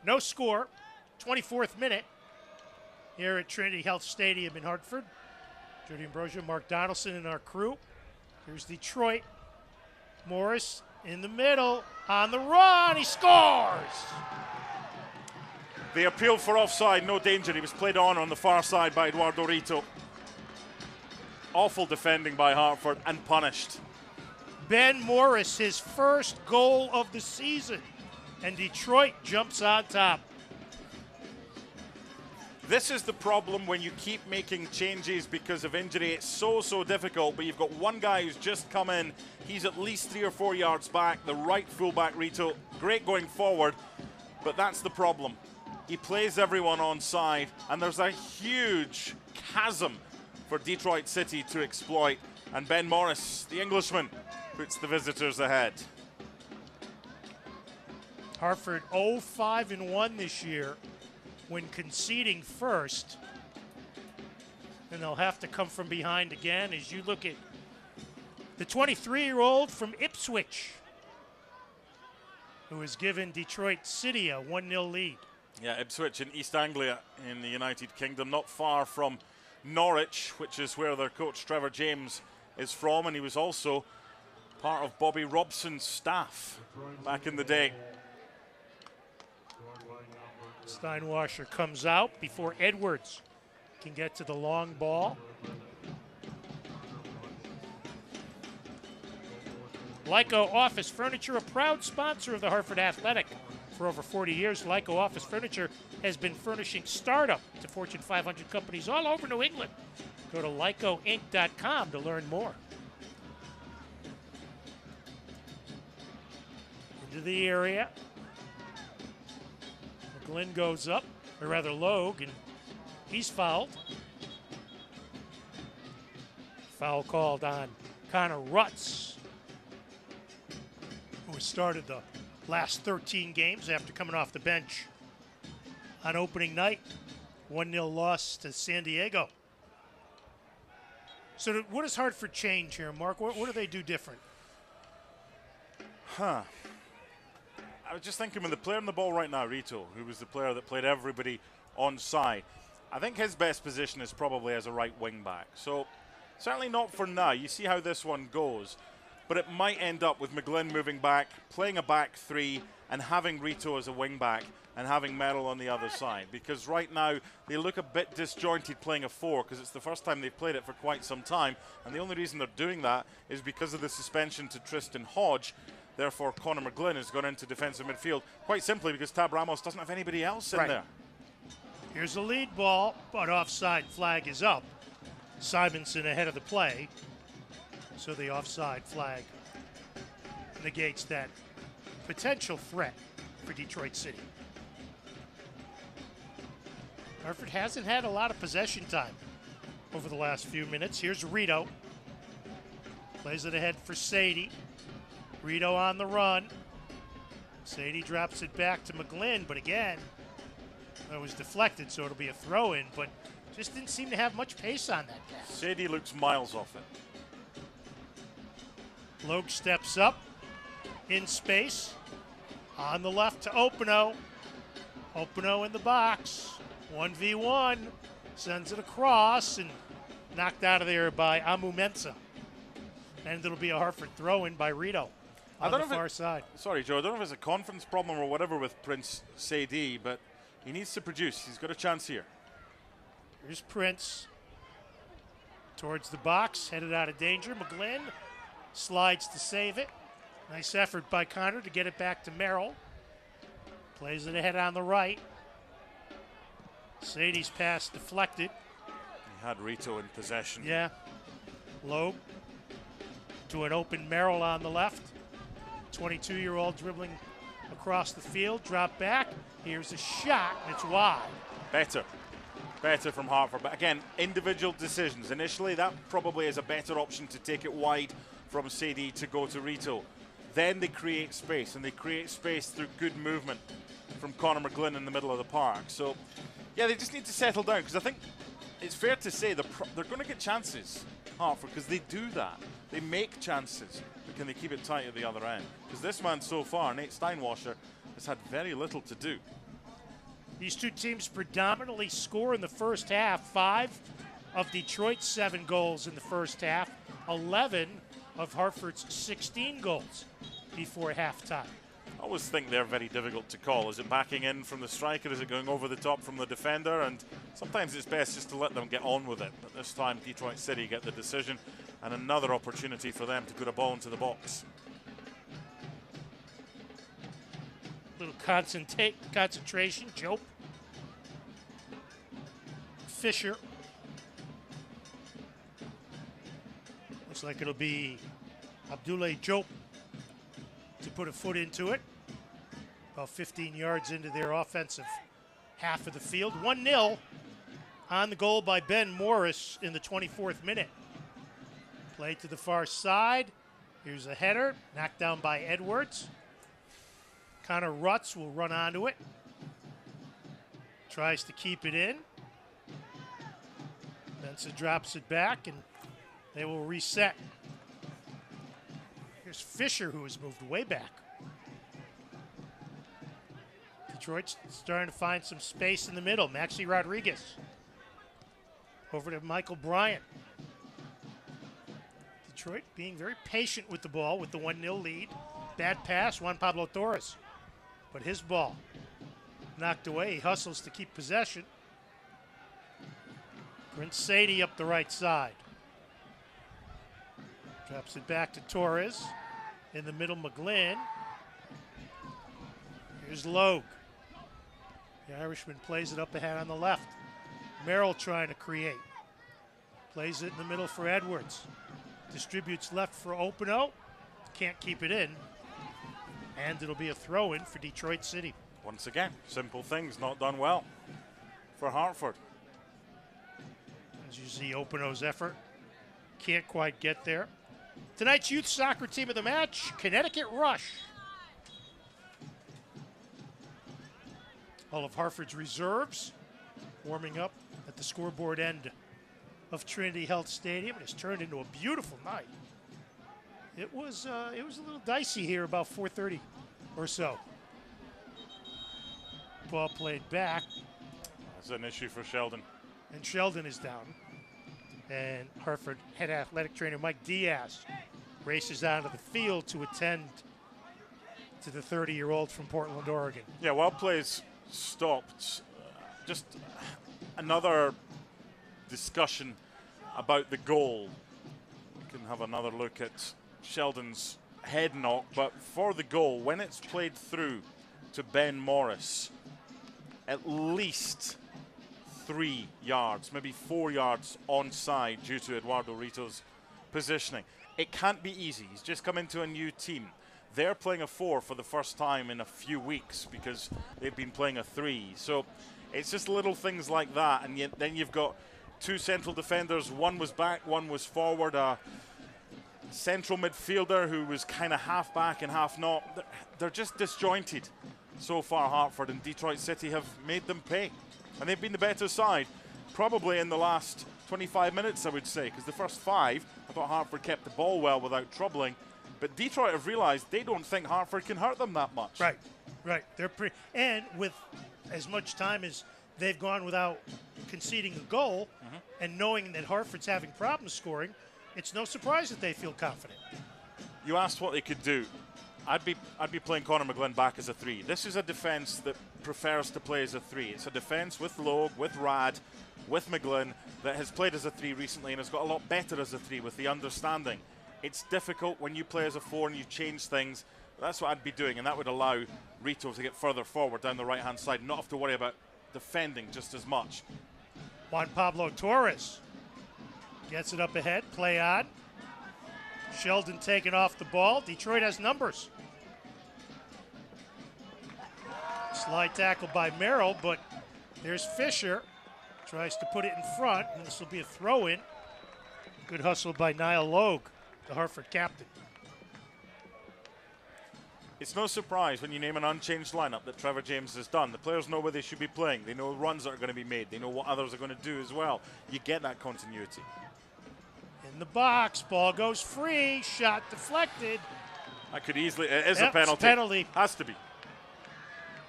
No score. 24th minute here at Trinity Health Stadium in Hartford. Jody Ambrosio, Mark Donaldson, and our crew. Here's Detroit. Morris in the middle, on the run, he scores! They appealed for offside, no danger. He was played on the far side by Eduardo Rito. Awful defending by Hartford and punished. Ben Morris, his first goal of the season, and Detroit jumps on top. This is the problem when you keep making changes because of injury. It's so difficult, but you've got one guy who's just come in. He's at least 3 or 4 yards back, the right fullback Rito. Great going forward, but that's the problem. He plays everyone on side, and there's a huge chasm for Detroit City to exploit. And Ben Morris, the Englishman, puts the visitors ahead. Hartford 0-5-1 this year when conceding first. And they'll have to come from behind again as you look at the 23-year-old from Ipswich, who has given Detroit City a 1-0 lead. Yeah, Ipswich in East Anglia in the United Kingdom, not far from Norwich, which is where their coach Trevor James is from, and he was also part of Bobby Robson's staff back in the day. Steinwasser comes out before Edwards can get to the long ball. Lyco Office Furniture, a proud sponsor of the Hartford Athletic. For over 40 years, Lyco Office Furniture has been furnishing startup to Fortune 500 companies all over New England. Go to lycoinc.com to learn more. Into the area. McGlynn goes up, or rather Logue, and he's fouled. Foul called on Connor Rutz, who has started the last 13 games after coming off the bench on opening night. 1-0 loss to San Diego. So what does Hartford change here, Mark? What do they do different? I was just thinking, when the player on the ball right now, Rito, who was the player that played everybody on side, I think his best position is probably as a right wing back. So certainly not for now. You see how this one goes. But it might end up with McGlynn moving back, playing a back three, and having Rito as a wing back, and having Merrill on the other side. Because right now, they look a bit disjointed playing a 4, because it's the first time they've played it for quite some time. And the only reason they're doing that is because of the suspension to Tristan Hodge. Therefore, Conor McGlynn has gone into defensive midfield, quite simply because Tab Ramos doesn't have anybody else in there. Here's the lead ball, but offside flag is up. Simonson ahead of the play. So the offside flag negates that potential threat for Detroit City. Hartford hasn't had a lot of possession time over the last few minutes. Here's Rito. Plays it ahead for Sadie. Rito on the run. Sadie drops it back to McGlynn, but again, It was deflected, so it'll be a throw-in, but just didn't seem to have much pace on that pass. Sadie looks miles off it. Logue steps up in space. On the left to Opino. Opino in the box. 1v1. Sends it across and knocked out of there by Amu Mensah. And it'll be a Hartford throw-in by Rito on the far side. Sorry, Joe. I don't know if it's a confidence problem or whatever with Prince Sadie, but he needs to produce. He's got a chance here. Here's Prince. Towards the box, headed out of danger. McGlynn slides to save it. Nice effort by Connor to get it back to Merrill. Plays it ahead on the right. Sadie's pass deflected. He had Rito in possession. Yeah. Logue to an open Merrill on the left. 22-year-old dribbling across the field. Drop back. Here's a shot, and it's wide. Better from Hartford. But again, individual decisions. Initially, that probably is a better option to take it wide from Sadie to go to Rito. Then they create space, and they create space through good movement from Conor McGlynn in the middle of the park. So, yeah, they just need to settle down, because I think it's fair to say they're going to get chances, Hartford, because they do that. They make chances, but can they keep it tight at the other end? Because this man so far, Nate Steinwasser, has had very little to do. These two teams predominantly score in the first half. 5 of Detroit's 7 goals in the first half. 11 of Hartford's 16 goals before halftime. I always think they're very difficult to call. Is it backing in from the striker? Is it going over the top from the defender? And sometimes it's best just to let them get on with it. But this time, Detroit City get the decision, and another opportunity for them to put a ball into the box. Little concentration. Jope. Fisher. Looks like it'll be Abdoulaye Jope to put a foot into it. About 15 yards into their offensive half of the field. 1-0 on the goal by Ben Morris in the 24th minute. Play to the far side. Here's a header, knocked down by Edwards. Connor Rutz will run onto it. Tries to keep it in. Benson drops it back, and they will reset. Here's Fisher, who has moved way back. Detroit's starting to find some space in the middle. Maxi Rodriguez. Over to Michael Bryant. Detroit being very patient with the ball with the 1-0 lead. Bad pass, Juan Pablo Torres. But his ball knocked away. He hustles to keep possession. Prince Sadie up the right side. Drops it back to Torres. In the middle, McGlynn. Here's Logue. The Irishman plays it up ahead on the left. Merrill trying to create. Plays it in the middle for Edwards. Distributes left for Opino. Can't keep it in. And it'll be a throw-in for Detroit City. Once again, simple things not done well for Hartford. As you see Opino's effort. Can't quite get there. Tonight's youth soccer team of the match, Connecticut Rush. All of Hartford's reserves warming up at the scoreboard end of Trinity Health Stadium. It has turned into a beautiful night. It was a little dicey here about 4:30 or so. Ball played back. That's an issue for Sheldon. And Sheldon is down. And Hartford head athletic trainer Mike Diaz races onto the field to attend to the 30-year-old from Portland, Oregon. Yeah, while play's stopped, just another discussion about the goal. We can have another look at Sheldon's head knock, but for the goal, when it's played through to Ben Morris, at least 3 yards, maybe 4 yards onside due to Eduardo Rito's positioning. It can't be easy. He's just come into a new team. They're playing a 4 for the first time in a few weeks because they've been playing a 3. So it's just little things like that. And then you've got 2 central defenders. One was back, one was forward. A central midfielder who was kind of half back and half not. They're just disjointed so far, Hartford and Detroit City have made them pay. And they've been the better side, probably in the last 25 minutes, I would say, because the first 5, I thought Hartford kept the ball well without troubling. But Detroit have realized they don't think Hartford can hurt them that much. Right, right. They're and with as much time as they've gone without conceding a goal, and knowing that Hartford's having problems scoring, it's no surprise that they feel confident. You asked what they could do. I'd be playing Conor McGlynn back as a 3. This is a defense that prefers to play as a 3. It's a defense with Logue, with Rad, with McGlynn that has played as a 3 recently and has got a lot better as a 3 with the understanding. It's difficult when you play as a 4 and you change things. That's what I'd be doing, and that would allow Rito to get further forward down the right-hand side and not have to worry about defending just as much. Juan Pablo Torres gets it up ahead, play on. Sheldon taking off the ball. Detroit has numbers. Slide tackle by Merrill, but there's Fisher. Tries to put it in front, and this will be a throw-in. Good hustle by Niall Logue, the Hartford captain. It's no surprise when you name an unchanged lineup that Trevor James has done. The players know where they should be playing. They know runs that are going to be made. They know what others are going to do as well. You get that continuity. In the box, ball goes free, shot deflected. That could easily, it is Yep, a penalty. it's a penalty. Has to be.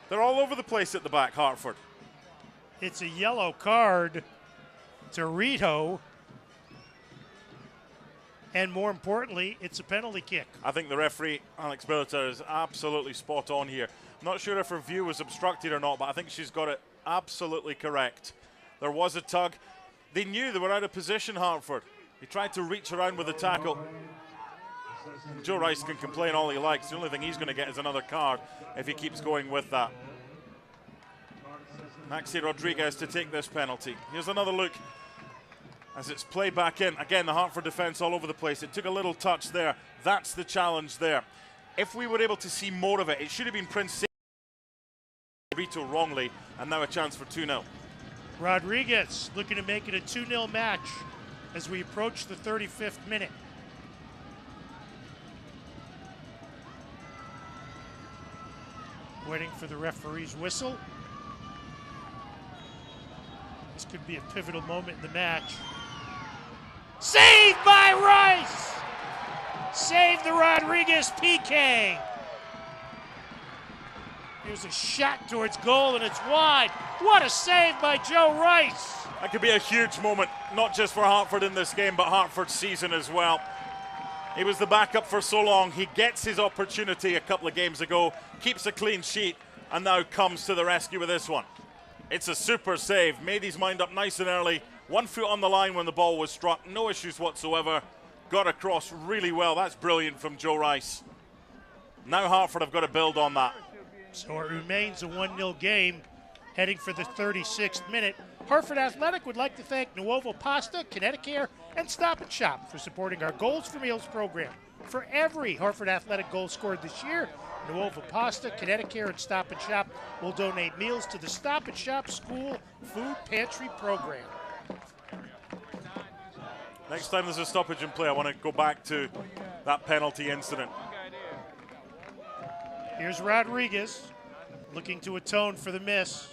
They're all over the place at the back, Hartford. It's a yellow card to Rito. And more importantly, it's a penalty kick. I think the referee, Alex Billiter, is absolutely spot on here. I'm not sure if her view was obstructed or not, but I think she's got it absolutely correct. There was a tug. They knew they were out of position, Hartford. He tried to reach around with the tackle. Joe Rice can complain all he likes. The only thing he's going to get is another card if he keeps going with that. Maxi Rodriguez to take this penalty. Here's another look as it's played back in. Again, the Hartford defense all over the place. It took a little touch there. That's the challenge there. If we were able to see more of it, it should have been Prince Rito wrongly, and now a chance for 2-0. Rodriguez looking to make it a 2-0 match as we approach the 35th minute. Waiting for the referee's whistle. This could be a pivotal moment in the match. Saved by Rice! Saved the Rodriguez PK. Here's a shot towards goal, and it's wide. What a save by Joe Rice. That could be a huge moment, not just for Hartford in this game, but Hartford's season as well. He was the backup for so long. He gets his opportunity a couple of games ago, keeps a clean sheet, and now comes to the rescue with this one. It's a super save. Made his mind up nice and early. 1 foot on the line when the ball was struck. No issues whatsoever. Got across really well. That's brilliant from Joe Rice. Now Hartford have got to build on that. So it remains a 1-0 game heading for the 36th minute. Hartford Athletic would like to thank Nuovo Pasta, Connecticut, and Stop and Shop for supporting our Goals for Meals program. For every Hartford Athletic goal scored this year, Nuovo Pasta, Connecticut, and Stop and Shop will donate meals to the Stop and Shop School Food Pantry program. Next time there's a stoppage in play, I want to go back to that penalty incident. Here's Rodriguez looking to atone for the miss.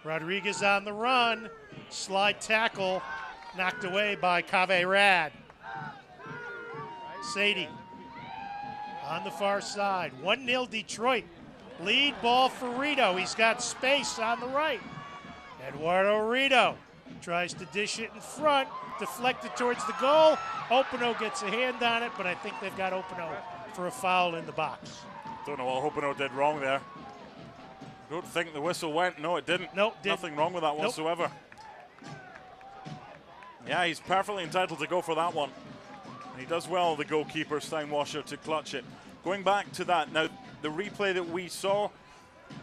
Rodriguez on the run. Slide tackle knocked away by Cave Rad. Sadie on the far side. 1-0 Detroit. Lead ball for Rito. He's got space on the right. Eduardo Rito tries to dish it in front. Deflected towards the goal. Openo gets a hand on it, but I think they've got Openo for a foul in the box. Don't know what Openo did wrong there. I don't think the whistle went. No, it didn't. Nope, Nothing wrong with that whatsoever. Yeah, he's perfectly entitled to go for that one. And he does well, the goalkeeper, Steinwasser, to clutch it. Going back to that, now, the replay that we saw,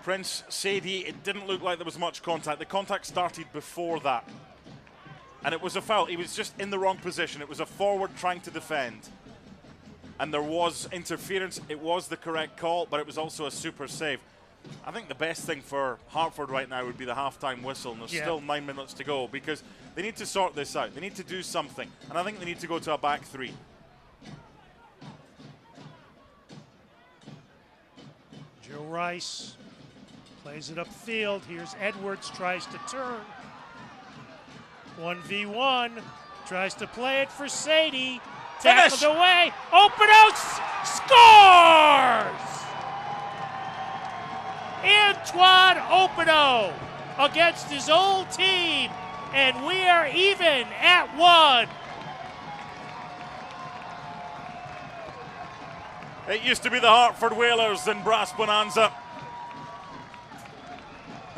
Prince Sadie, it didn't look like there was much contact. The contact started before that. And it was a foul. He was just in the wrong position. It was a forward trying to defend. And there was interference. It was the correct call, but it was also a super save. I think the best thing for Hartford right now would be the halftime whistle, and there's still 9 minutes to go because they need to sort this out. They need to do something, and I think they need to go to a back 3. Joe Rice Plays it upfield. Here's Edwards, tries to turn. 1v1. Tries to play it for Sadie. Tackled away. Openo scores! Antoine Openo against his old team. And we are even at 1. It used to be the Hartford Whalers in Brass Bonanza.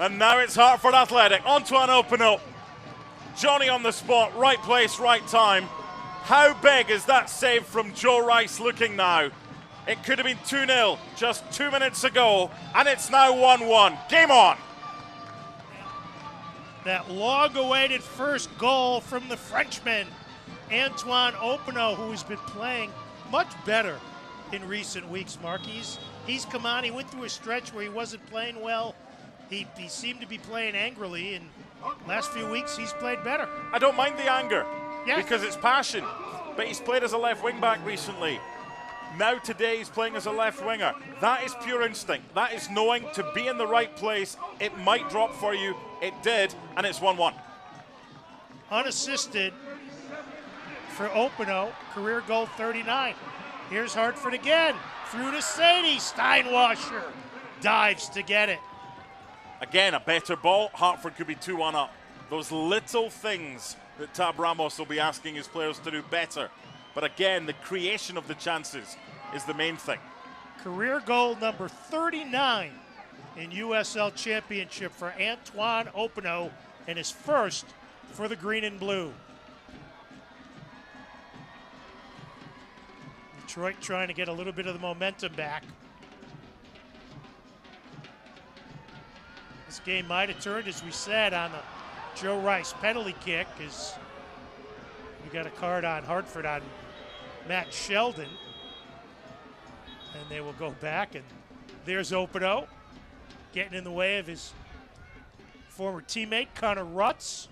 And now it's Hartford Athletic. Antoine Openo. Johnny on the spot, right place, right time. How big is that save from Joe Rice looking now? It could have been 2-0 just 2 minutes ago, and it's now 1-1. Game on. That long-awaited first goal from the Frenchman, Antoine Openo, who has been playing much better in recent weeks, Mark. He's come on. He went through a stretch where he wasn't playing well. He seemed to be playing angrily, and last few weeks he's played better. I don't mind the anger, Yeah. because it's passion. But he's played as a left wing back recently. Now today he's playing as a left winger. That is pure instinct. That is knowing to be in the right place. It might drop for you. It did, and it's 1-1. Unassisted for Openo, career goal 39. Here's Hartford again, through to Sadie. Steinwasser dives to get it. Again, a better ball. Hartford could be 2-1 up. Those little things that Tab Ramos will be asking his players to do better. But again, the creation of the chances is the main thing. Career goal number 39 in USL Championship for Antoine Openo, and his first for the green and blue. Detroit trying to get a little bit of the momentum back. This game might have turned, as we said, on the Joe Rice penalty kick, as we got a card on Hartford on Matt Sheldon. And they will go back, and there's Openo getting in the way of his former teammate, Connor Rutz.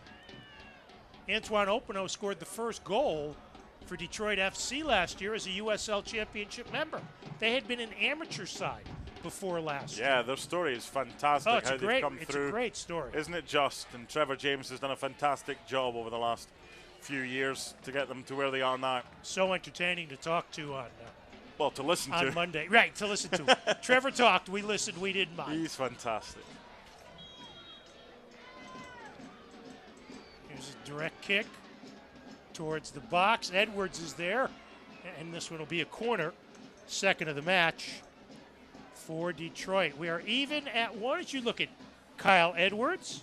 Antoine Openo scored the first goal for Detroit FC last year as a USL Championship member. They had been an amateur side before last year. Yeah, their story is fantastic. Oh, it's how they've come it's through. a great story. Isn't it just? And Trevor James has done a fantastic job over the last few years to get them to where they are now. So entertaining to talk to on Well, to listen to. Monday. Right, to listen to. Trevor talked, we listened, we didn't mind. He's fantastic. Here's a direct kick towards the box. Edwards is there, and this one will be a corner. Second of the match for Detroit. We are even at 1 as you look at Kyle Edwards.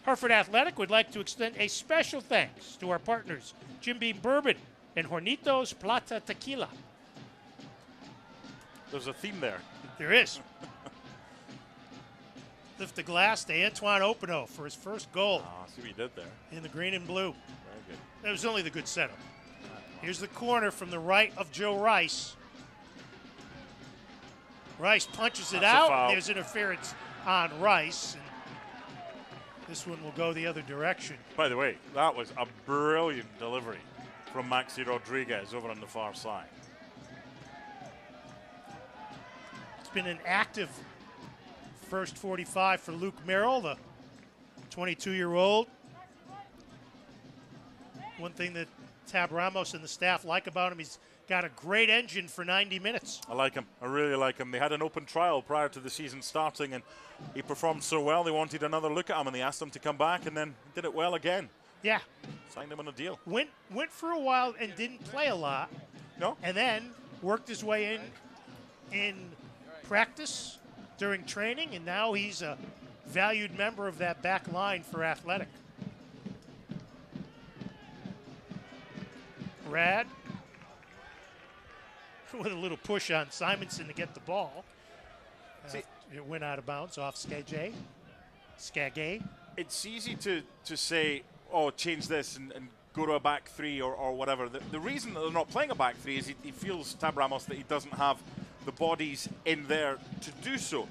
Hartford Athletic would like to extend a special thanks to our partners, Jim Beam Bourbon and Hornitos Plata Tequila. There's a theme there. There is. Lift the glass to Antoine Openo for his first goal. Ah, see what he did there. In the green and blue. Very good. That was only the good setup. Here's the corner from the right of Joe Rice. Rice punches it That's a out. foul. There's interference on Rice. And this one will go the other direction. By the way, that was a brilliant delivery from Maxi Rodriguez over on the far side. It's been an active first 45 for Luke Merrill, the 22-year-old. One thing that Tab Ramos and the staff like about him, he's got a great engine for 90 minutes. I like him. I really like him. They had an open trial prior to the season starting, and he performed so well they wanted another look at him, and they asked him to come back, and then did it well again. Yeah. Signed him on a deal. Went for a while and didn't play a lot. No? And then worked his way in practice during training, and now he's a valued member of that back line for Athletic. Rad with a little push on Simonson to get the ball. It went out of bounds off Skagay. It's easy to say, oh, change this and go to a back three or whatever. The reason that they're not playing a back three is he feels, Tab Ramos, that he doesn't have the bodies in there to do so.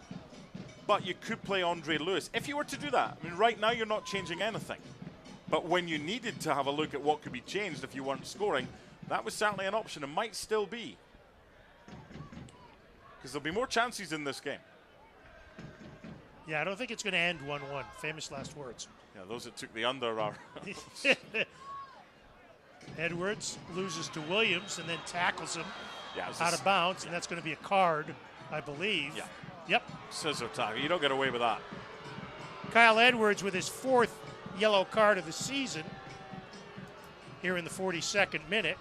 But you could play Andre Lewis. If you were to do that, I mean, right now you're not changing anything. But when you needed to have a look at what could be changed if you weren't scoring, that was certainly an option and might still be. Because there'll be more chances in this game. Yeah, I don't think it's going to end 1-1. Famous last words. Yeah, those that took the under are. Edwards loses to Williams and then tackles him Yeah, it's out of bounds, and that's going to be a card, I believe. Yeah. Yep. Scissor tackle. You don't get away with that. Kyle Edwards with his 4th yellow card of the season here in the 42nd minute.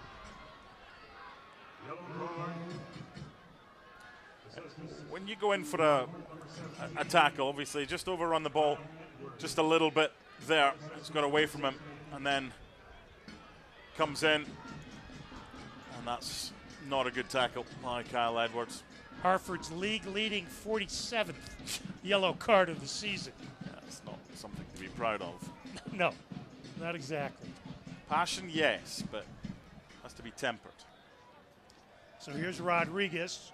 When you go in for a tackle, obviously, just overrun the ball just a little bit there. It's got away from him and then comes in. And that's not a good tackle by Kyle Edwards. Hartford's league-leading 47th yellow card of the season. Yeah, it's not something to be proud of. No, not exactly. Passion, yes, but has to be tempered. So here's Rodriguez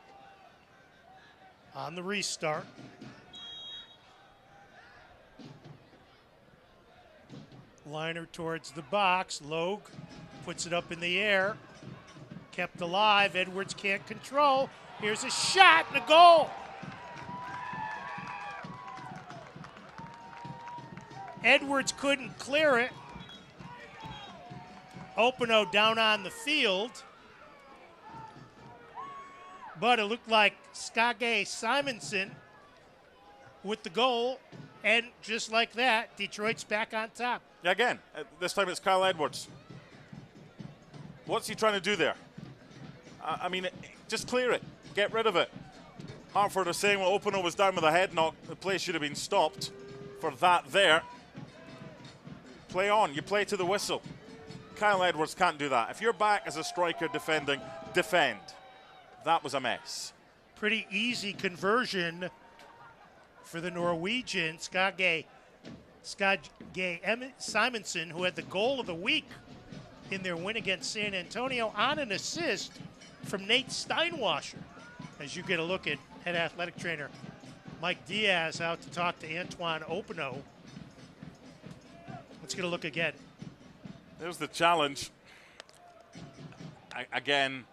on the restart. Liner towards the box. Logue puts it up in the air. Kept alive. Edwards can't control. Here's a shot and a goal. Edwards couldn't clear it. Openo down on the field. But it looked like Skage Simonson with the goal. And just like that, Detroit's back on top. Yeah, again, this time it's Kyle Edwards. What's he trying to do there? I mean, just clear it. Get rid of it. Hartford are saying, well, Openo was down with a head knock. The play should have been stopped for that there. Play on. You play to the whistle. Kyle Edwards can't do that. If you're back as a striker defending, defend. That was a mess. Pretty easy conversion for the Norwegian, Skage Simonson, who had the goal of the week in their win against San Antonio on an assist from Nate Steinwasser. As you get a look at head athletic trainer Mike Diaz out to talk to Antoine Openo. Let's get a look again. There's the challenge. Again,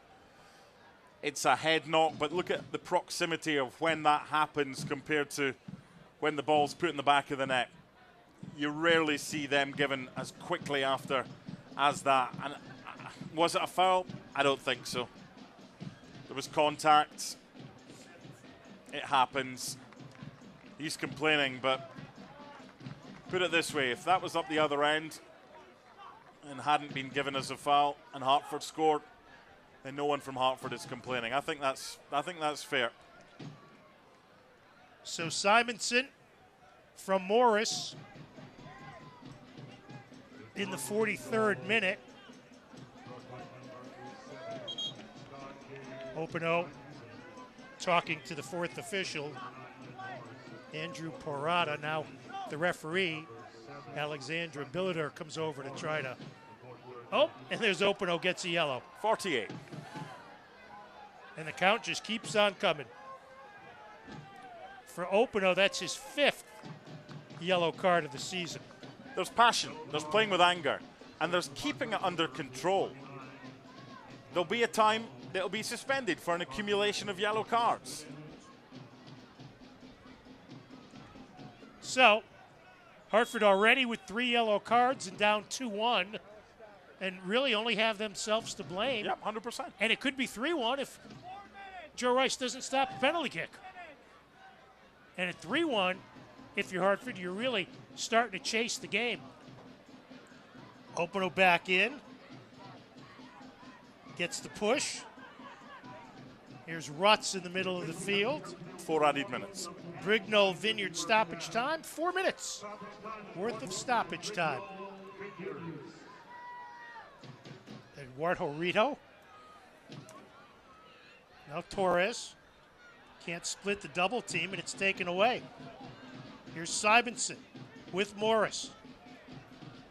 it's a head knock, but look at the proximity of when that happens compared to when the ball's put in the back of the net. You rarely see them given as quickly after as that. And was it a foul? I don't think so. There was contact. It happens. He's complaining, but put it this way, if that was up the other end and hadn't been given as a foul and Hartford scored, then no one from Hartford is complaining. I think that's fair. So Simonson from Morris in the 43rd minute. Openo talking to the 4th official, Andrew Porrata. Now the referee, Alexandra Billiter, comes over to try to... Oh, and there's Openo, gets a yellow. 48. And the count just keeps on coming. For Openo, that's his 5th yellow card of the season. There's passion, there's playing with anger, and there's keeping it under control. There'll be a time that it'll be suspended for an accumulation of yellow cards. So, Hartford already with 3 yellow cards and down 2-1, and really only have themselves to blame. Yep, 100%. And it could be 3-1 if Joe Rice doesn't stop the penalty kick. And at 3-1, if you're Hartford, you're really starting to chase the game. Openo back in. Gets the push. Here's Rutz in the middle of the field. 4 added minutes. Brignall Vineyard stoppage time. 4 minutes worth of stoppage time. Eduardo Rito. Now Torres. Can't split the double team, and it's taken away. Here's Simonson with Morris.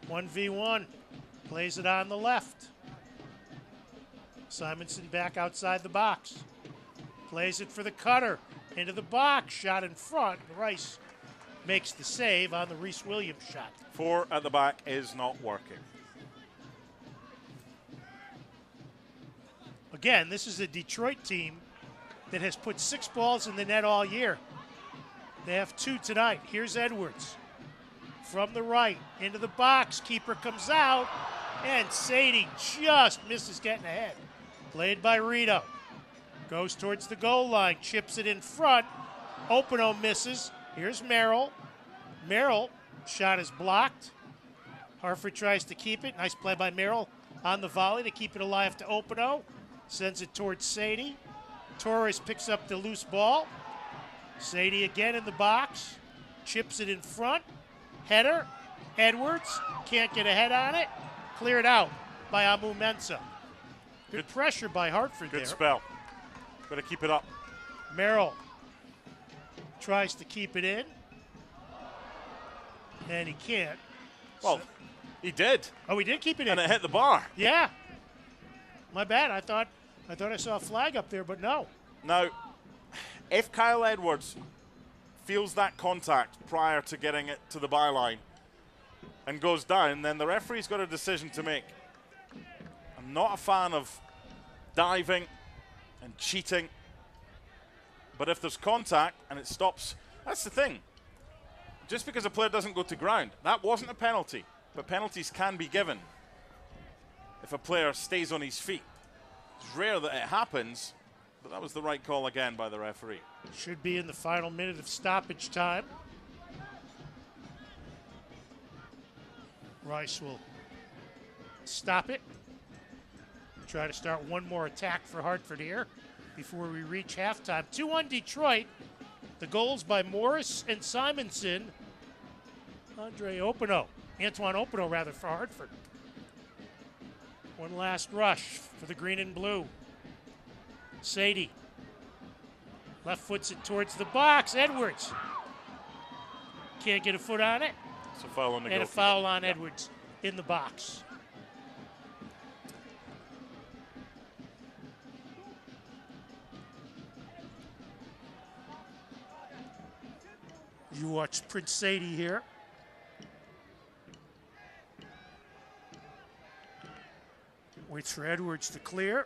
1v1. Plays it on the left. Simonson back outside the box. Plays it for the cutter. Into the box. Shot in front. Rice makes the save on the Reese Williams shot. 4 at the back is not working. Again, this is a Detroit team that has put 6 balls in the net all year. They have 2 tonight. Here's Edwards. From the right, into the box. Keeper comes out, and Sadie just misses getting ahead. Played by Rito. Goes towards the goal line, chips it in front. Openo misses. Here's Merrill. Merrill, shot is blocked. Hartford tries to keep it. Nice play by Merrill on the volley to keep it alive to Openo. Sends it towards Sadie. Torres picks up the loose ball. Sadie again in the box. Chips it in front. Header. Edwards can't get a head on it. Cleared out by Amu Mensah. Good pressure by Hartford there. Good spell. Got to keep it up. Merrill tries to keep it in. And he can't. Well, he did. Oh, he did keep it in. And it hit the bar. Yeah. My bad. I thought I saw a flag up there, but no. Now, if Kyle Edwards feels that contact prior to getting it to the byline and goes down, then the referee's got a decision to make. I'm not a fan of diving and cheating, but if there's contact and it stops, that's the thing. Just because a player doesn't go to ground, that wasn't a penalty, but penalties can be given if a player stays on his feet. It's rare that it happens, but that was the right call again by the referee. Should be in the final minute of stoppage time. Rice will stop it. Try to start one more attack for Hartford here before we reach halftime. 2-1 Detroit. The goals by Morris and Simonson. Antoine Openo rather, for Hartford. One last rush for the green and blue. Sadie. Left foots it towards the box. Edwards. Can't get a foot on it. It's a foul on the And a foul on Edwards in the box. You watch Prince Sadie here. Waits for Edwards to clear.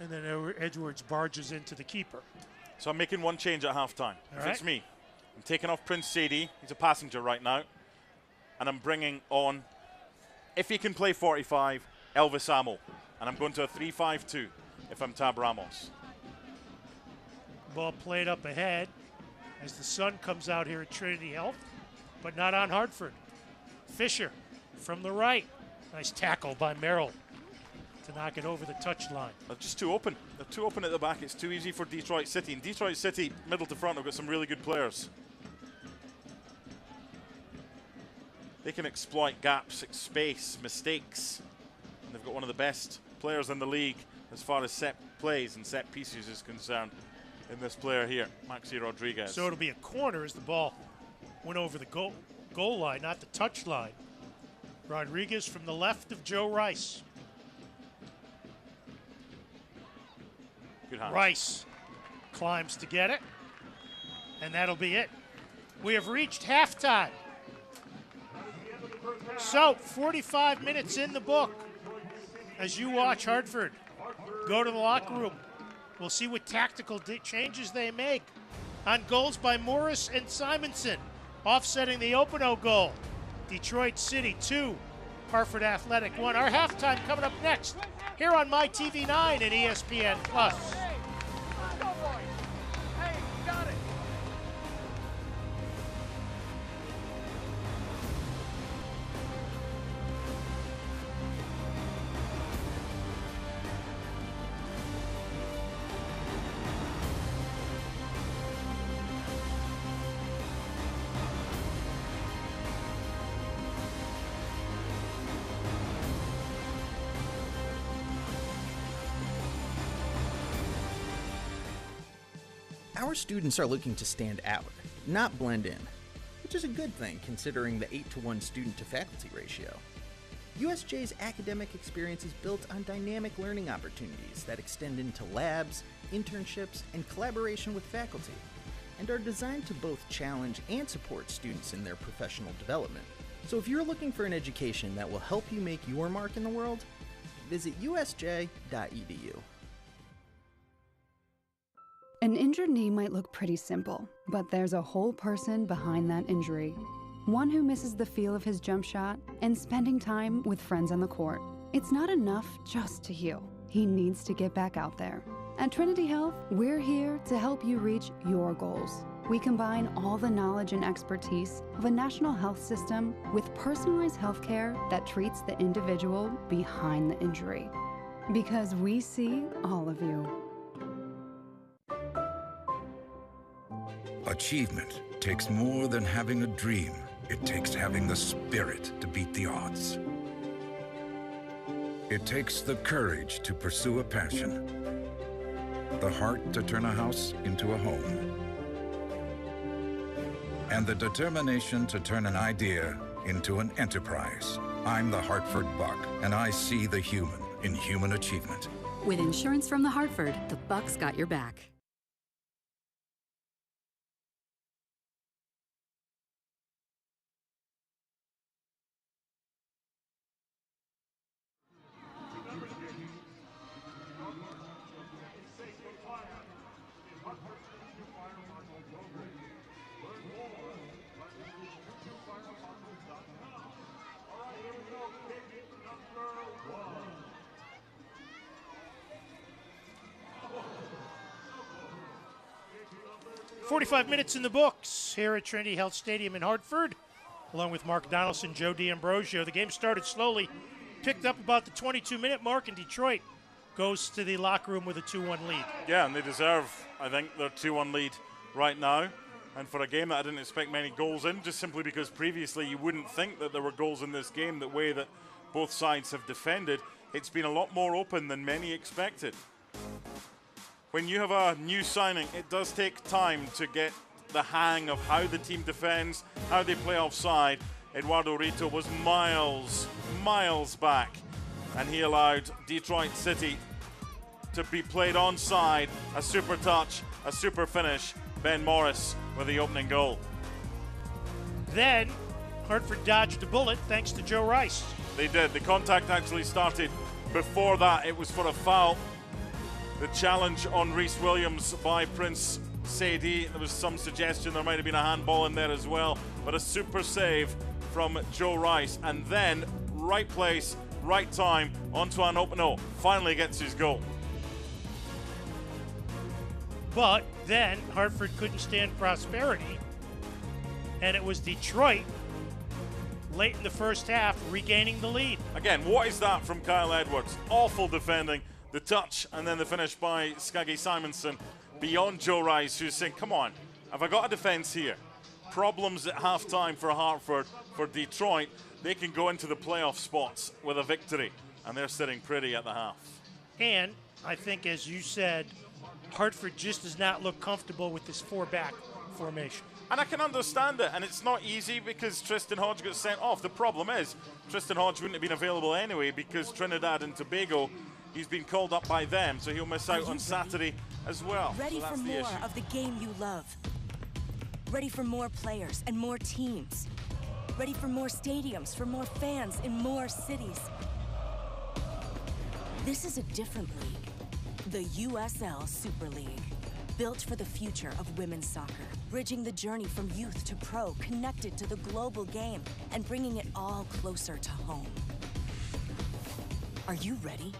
And then Edwards barges into the keeper. So I'm making one change at halftime. If right. it's me, I'm taking off Prince Sadie. He's a passenger right now. And I'm bringing on, if he can play 45, Elvis Amo. And I'm going to a 3-5-2 if I'm Tab Ramos. Ball played up ahead as the sun comes out here at Trinity Health, but not on Hartford. Fisher from the right. Nice tackle by Merrill to knock it over the touchline. They're just too open. They're too open at the back. It's too easy for Detroit City. And Detroit City, middle to front, have got some really good players. They can exploit gaps, space, mistakes. And they've got one of the best players in the league as far as set plays and set pieces is concerned in this player here, Maxi Rodriguez. So it'll be a corner as the ball went over the goal line, not the touch line. Rodriguez from the left of Joe Rice. Good hands. Rice climbs to get it, and that'll be it. We have reached halftime. So, 45 minutes in the book as you watch Hartford go to the locker room. We'll see what tactical changes they make on goals by Morris and Simonson, offsetting the Openo goal. Detroit City 2, Hartford Athletic 1. Our halftime coming up next here on MyTV9 and ESPN+. Our students are looking to stand out, not blend in, which is a good thing considering the 8-to-1 student-to-faculty ratio. USJ's academic experience is built on dynamic learning opportunities that extend into labs, internships, and collaboration with faculty, and are designed to both challenge and support students in their professional development. So if you're looking for an education that will help you make your mark in the world, visit usj.edu. An injured knee might look pretty simple, but there's a whole person behind that injury. One who misses the feel of his jump shot and spending time with friends on the court. It's not enough just to heal. He needs to get back out there. At Trinity Health, we're here to help you reach your goals. We combine all the knowledge and expertise of a national health system with personalized healthcare that treats the individual behind the injury. Because we see all of you. Achievement takes more than having a dream. It takes having the spirit to beat the odds. It takes the courage to pursue a passion, the heart to turn a house into a home, and the determination to turn an idea into an enterprise. I'm the Hartford Buck, and I see the human in human achievement. With insurance from the Hartford, the Buck's got your back. Number 1. 45 minutes in the books here at Trinity Health Stadium in Hartford, along with Mark Donaldson, Joe D'Ambrosio. The game started slowly, picked up about the 22-minute mark, and Detroit goes to the locker room with a 2-1 lead. Yeah, and they deserve, I think, their 2-1 lead right now. And for a game that I didn't expect many goals in, just simply because previously you wouldn't think that there were goals in this game, the way that both sides have defended, it's been a lot more open than many expected. When you have a new signing, it does take time to get the hang of how the team defends, how they play offside. Eduardo Rito was miles back, and he allowed Detroit City to be played onside. A super touch, a super finish. Ben Morris with the opening goal. Then Hartford dodged a bullet thanks to Joe Rice. They did. The contact actually started before that. It was for a foul. The challenge on Rhys Williams by Prince Sadie. There was some suggestion there might have been a handball in there as well, but a super save from Joe Rice. And then, right place, right time, Antoine Opino finally gets his goal. But then Hartford couldn't stand prosperity, and it was Detroit late in the first half regaining the lead. Again, what is that from Kyle Edwards? Awful defending. The touch and then the finish by Skaggy Simonson beyond Joe Rice, who's saying, come on, have I got a defence here? Problems at half-time for Hartford. For Detroit, they can go into the playoff spots with a victory, and they're sitting pretty at the half. And I think, as you said, Hartford just does not look comfortable with this four-back formation. And I can understand it, and it's not easy because Tristan Hodge got sent off. The problem is, Tristan Hodge wouldn't have been available anyway because Trinidad and Tobago, he's been called up by them, so he'll miss out on Saturday as well. Ready so for more of the game you love. Ready for more players and more teams. Ready for more stadiums, for more fans in more cities. This is a different league. The USL Super League. Built for the future of women's soccer. Bridging the journey from youth to pro, connected to the global game, and bringing it all closer to home. Are you ready?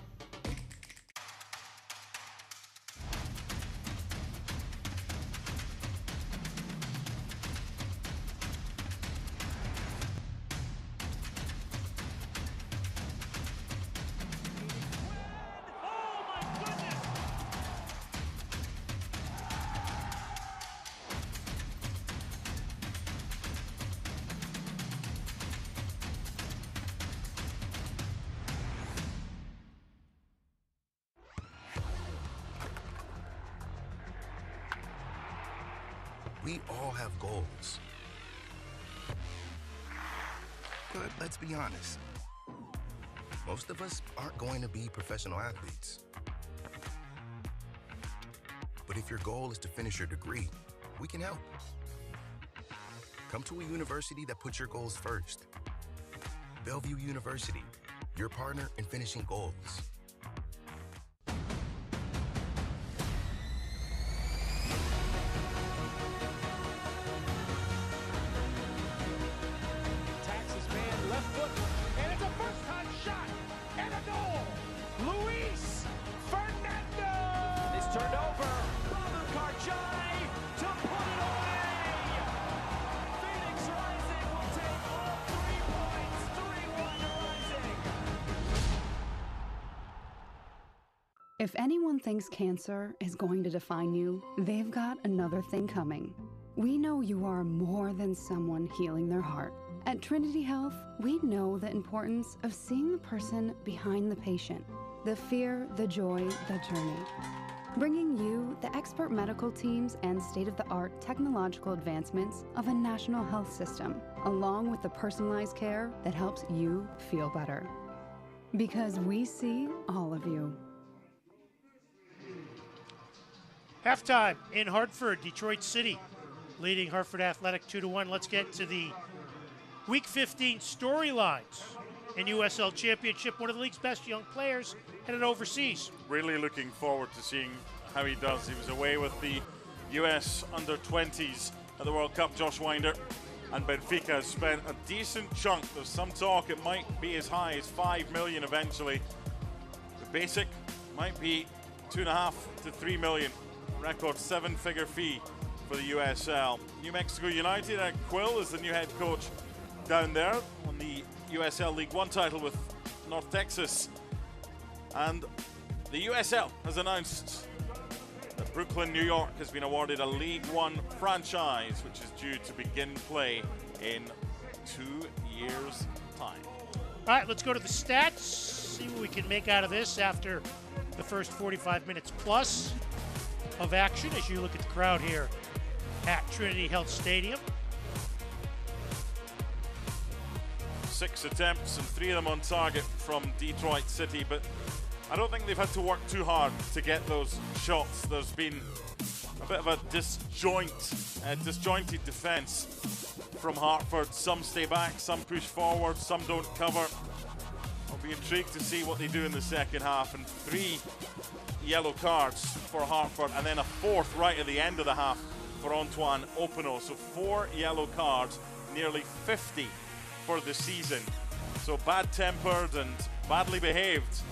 We all have goals. But let's be honest. Most of us aren't going to be professional athletes. But if your goal is to finish your degree, we can help. Come to a university that puts your goals first. Bellevue University, your partner in finishing goals. turned over. Babu Karjai to put it away. Phoenix Rising will take all 3 points. 3-1 Rising. If anyone thinks cancer is going to define you, they've got another thing coming. We know you are more than someone healing their heart. At Trinity Health, we know the importance of seeing the person behind the patient, the fear, the joy, the journey. Bringing you the expert medical teams and state-of-the-art technological advancements of a national health system, along with the personalized care that helps you feel better. Because we see all of you. Halftime in Hartford, Detroit City, leading Hartford Athletic 2-1. Let's get to the Week 15 storylines in USL Championship. One of the league's best young players headed overseas. Really looking forward to seeing how he does. He was away with the US under-20s at the World Cup, Josh Winder, and Benfica has spent a decent chunk. There's some talk it might be as high as $5 million eventually. The basic might be $2.5 to $3 million. Record 7-figure fee for the USL. New Mexico United, Quill is the new head coach down there, on the USL League One title with North Texas. And the USL has announced that Brooklyn, New York has been awarded a League One franchise, which is due to begin play in 2 years' time. All right, let's go to the stats, see what we can make out of this after the first 45 minutes plus of action as you look at the crowd here at Trinity Health Stadium. 6 attempts and 3 of them on target from Detroit City, but I don't think they've had to work too hard to get those shots. There's been a bit of a disjointed defense from Hartford. Some stay back, some push forward, some don't cover. I'll be intrigued to see what they do in the second half. And 3 yellow cards for Hartford, and then a 4th right at the end of the half for Antoine Opino. So 4 yellow cards, nearly 50 for the season. So bad-tempered and badly behaved.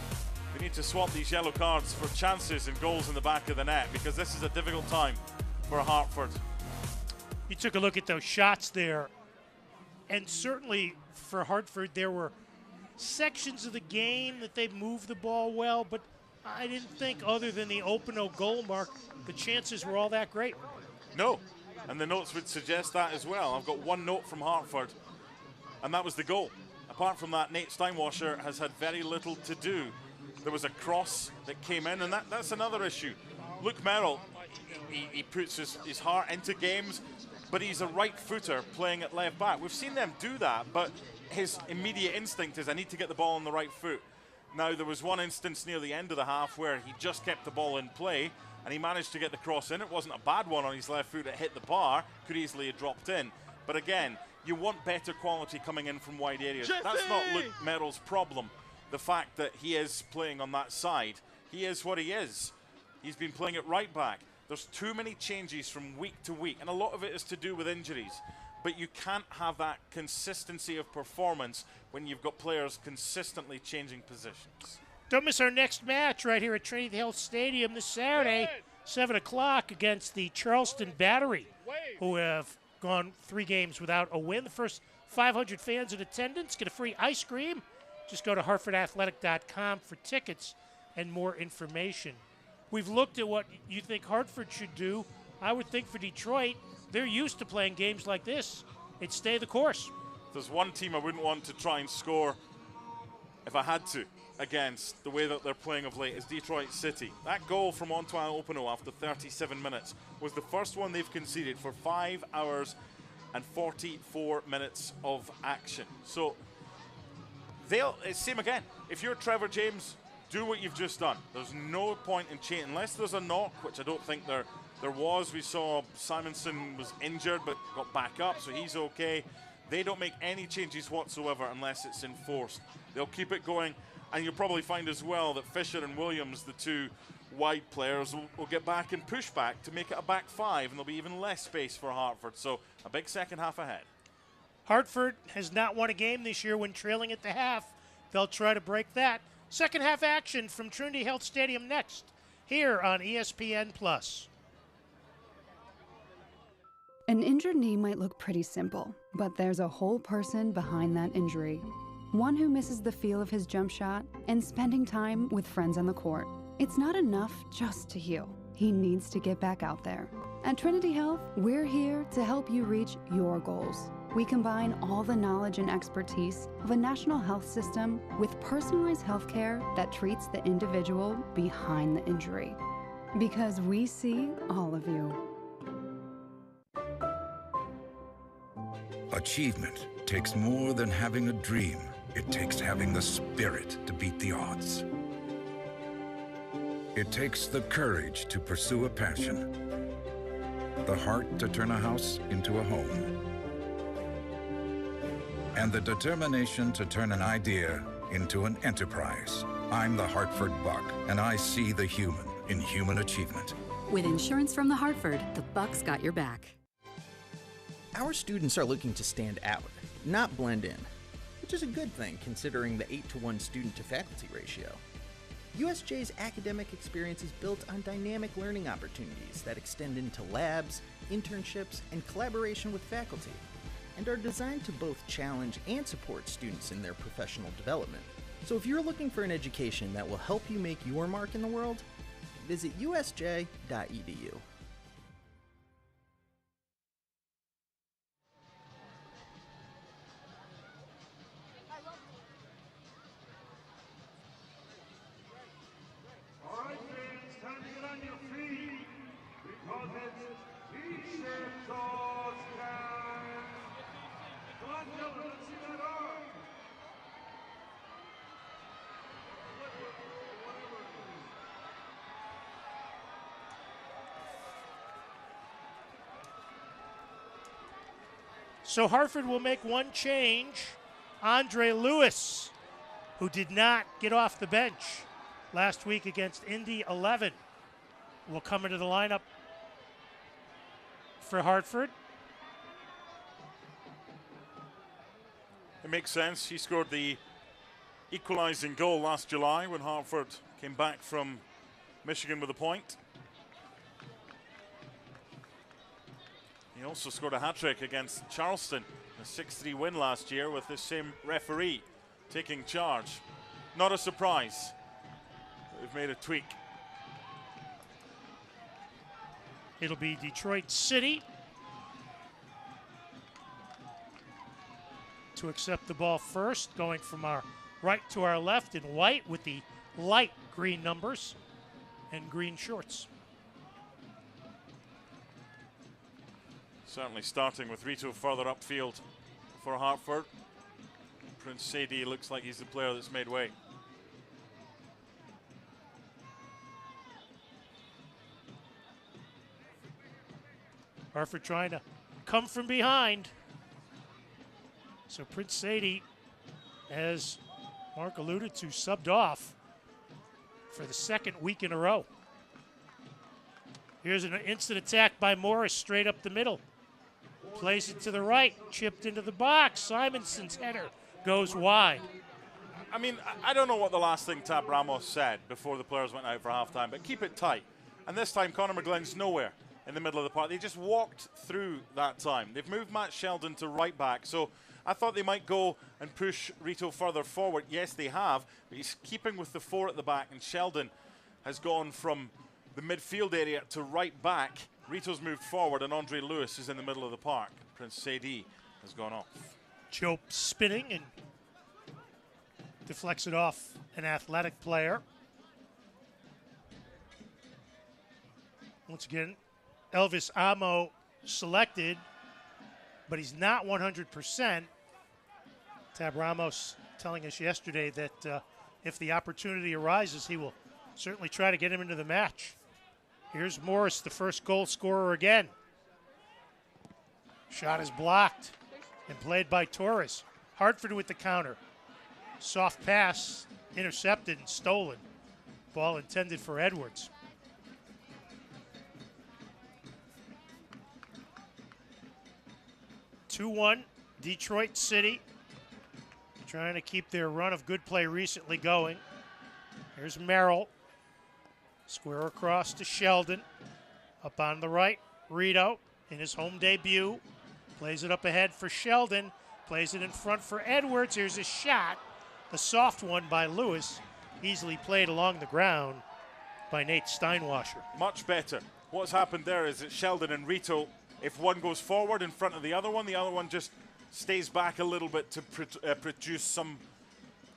We need to swap these yellow cards for chances and goals in the back of the net, because this is a difficult time for Hartford. You took a look at those shots there, and certainly for Hartford there were sections of the game that they moved the ball well, but I didn't think, other than the Opino goal mark, the chances were all that great. No, and the notes would suggest that as well. I've got 1 note from Hartford, and that was the goal. Apart from that, Nate Steinwasser has had very little to do. There was a cross that came in, and that's another issue. Luke Merrill, he puts his heart into games, but he's a right footer playing at left back. We've seen them do that, but his immediate instinct is, I need to get the ball on the right foot. Now, there was one instance near the end of the half where he just kept the ball in play, and he managed to get the cross in. It wasn't a bad one on his left foot. It hit the bar, could easily have dropped in. But again, you want better quality coming in from wide areas. Jesse! That's not Luke Merrill's problem. The fact that he is playing on that side, he is what he is. He's been playing at right back. There's too many changes from week to week, and a lot of it is to do with injuries. But you can't have that consistency of performance when you've got players consistently changing positions. Don't miss our next match right here at Trinity Health Stadium this Saturday, 7 o'clock, against the Charleston Battery, who have gone 3 games without a win. The first 500 fans in attendance get a free ice cream. Just go to hartfordathletic.com for tickets and more information. We've looked at what you think Hartford should do. I would think for Detroit, they're used to playing games like this. It's stay the course. There's one team I wouldn't want to try and score if I had to against the way that they're playing of late is Detroit City. That goal from Antoine Opino after 37 minutes was the first one they've conceded for 5 hours and 44 minutes of action. So it's same again. If you're Trevor James, do what you've just done. There's no point in cheating unless there's a knock, which I don't think there was. We saw Simonson was injured but got back up, so he's okay. They don't make any changes whatsoever unless it's enforced. They'll keep it going, and you'll probably find as well that Fisher and Williams, the 2 wide players, will get back and push back to make it a back 5, and there'll be even less space for Hartford. So a big second half ahead. Hartford has not won a game this year when trailing at the half. They'll try to break that. Second half action from Trinity Health Stadium next here on ESPN+. An injured knee might look pretty simple, but there's a whole person behind that injury. One who misses the feel of his jump shot and spending time with friends on the court. It's not enough just to heal. He needs to get back out there. At Trinity Health, we're here to help you reach your goals. We combine all the knowledge and expertise of a national health system with personalized healthcare that treats the individual behind the injury. Because we see all of you. Achievement takes more than having a dream. It takes having the spirit to beat the odds. It takes the courage to pursue a passion, the heart to turn a house into a home, and the determination to turn an idea into an enterprise. I'm the Hartford Buck, and I see the human in human achievement. With insurance from the Hartford, the Buck's got your back. Our students are looking to stand out, not blend in, which is a good thing considering the 8-to-1 student-to-faculty ratio. USJ's academic experience is built on dynamic learning opportunities that extend into labs, internships, and collaboration with faculty, and are designed to both challenge and support students in their professional development. So if you're looking for an education that will help you make your mark in the world, visit usj.edu. All right, fans, time to get on your feet because it's T-shirt toss time. Come on, Dylan, let's see that arm. So Hartford will make one change. Andre Lewis, who did not get off the bench last week against Indy 11, will come into the lineup for Hartford. It makes sense. He scored the equalizing goal last July when Hartford came back from Michigan with a point. He also scored a hat-trick against Charleston, a 6-3 win last year with this same referee taking charge. Not a surprise. They've made a tweak. It'll be Detroit City to accept the ball first, going from our right to our left in white with the light green numbers and green shorts. Certainly starting with Rito further upfield for Hartford. Prince Sadie looks like he's the player that's made way. Hartford trying to come from behind. So Prince Sadie, as Mark alluded to, subbed off for the second week in a row. Here's an instant attack by Morris straight up the middle. Plays it to the right, chipped into the box. Simonson's header goes wide. I mean, I don't know what the last thing Tab Ramos said before the players went out for halftime, but keep it tight. And this time, Conor McGlynn's nowhere in the middle of the park. They just walked through that time. They've moved Matt Sheldon to right back, so I thought they might go and push Rito further forward. Yes, they have, but he's keeping with the four at the back, and Sheldon has gone from the midfield area to right back. Rito's moved forward, and Andre Lewis is in the middle of the park. Prince Sadie has gone off. Chope spinning and deflects it off an athletic player. Once again, Elvis Amo selected, but he's not 100%. Tab Ramos telling us yesterday that if the opportunity arises, he will certainly try to get him into the match. Here's Morris, the first goal scorer again. Shot is blocked and played by Torres. Hartford with the counter. Soft pass, intercepted and stolen. Ball intended for Edwards. (2-1) Detroit City, trying to keep their run of good play recently going. Here's Merrill. Square across to Sheldon. Up on the right, Rito in his home debut. Plays it up ahead for Sheldon. Plays it in front for Edwards. Here's a shot. A soft one by Lewis. Easily played along the ground by Nate Steinwasser. Much better. What's happened there is that Sheldon and Rito, if one goes forward in front of the other one just stays back a little bit to produce some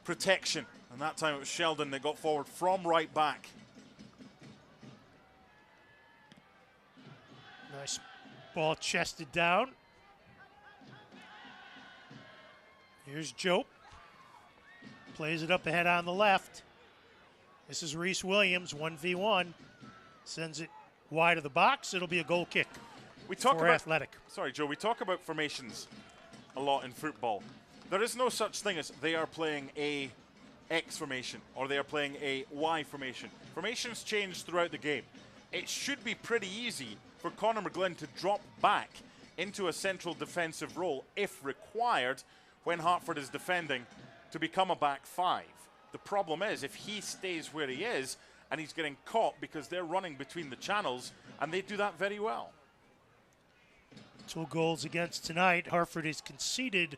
protection. And that time it was Sheldon that got forward from right back. Nice ball chested down. Here's Jope. Plays it up ahead on the left. This is Reese Williams, 1v1. Sends it wide of the box. It'll be a goal kick for Athletic. Sorry, Joe. We talk about formations a lot in football. There is no such thing as they are playing a X formation or they are playing a Y formation. Formations change throughout the game. It should be pretty easy for Conor McGlynn to drop back into a central defensive role if required when Hartford is defending to become a back five. The problem is if he stays where he is and he's getting caught because they're running between the channels, and they do that very well. 2 goals against tonight. Hartford has conceded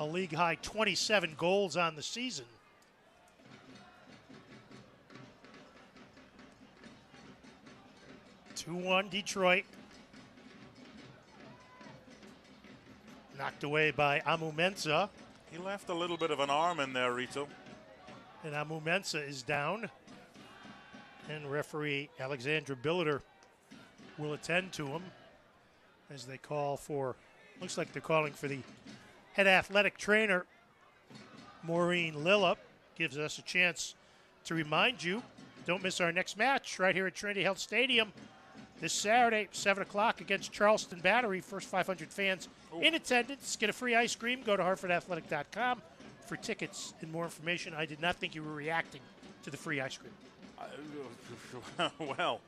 a league-high 27 goals on the season. (2-1) Detroit. Knocked away by Amu Mensah. He left a little bit of an arm in there, Rito. And Amu Mensah is down. And referee Alexandra Billiter will attend to him as they call for, looks like they're calling for the head athletic trainer, Maureen Lillup. Gives us a chance to remind you, don't miss our next match right here at Trinity Health Stadium this Saturday, 7 o'clock against Charleston Battery. First 500 fans in attendance. Get a free ice cream. Go to hartfordathletic.com for tickets and more information. I did not think you were reacting to the free ice cream. Well,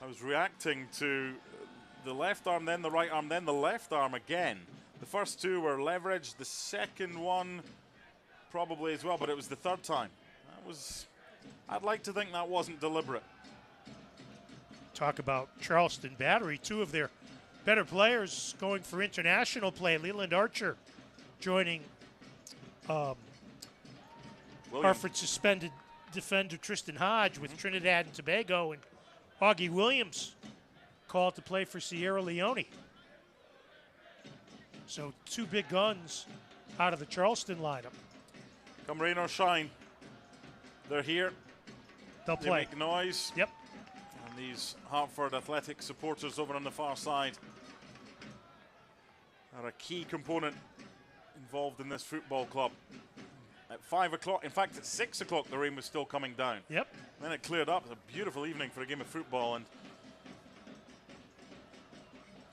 I was reacting to the left arm, then the right arm, then the left arm again. The first 2 were leveraged. The second one probably as well, but it was the third time. I'd like to think that wasn't deliberate. Talk about Charleston Battery. 2 of their better players going for international play. Leland Archer joining Hartford suspended defender Tristan Hodge with Trinidad and Tobago, and Augie Williams called to play for Sierra Leone. So 2 big guns out of the Charleston lineup. Come rain or shine, they're here. They'll play. They make noise. Yep. And these Hartford Athletic supporters over on the far side are a key component involved in this football club. At 5 o'clock, in fact at 6 o'clock, the rain was still coming down. Yep. Then it cleared up. It was a beautiful evening for a game of football, and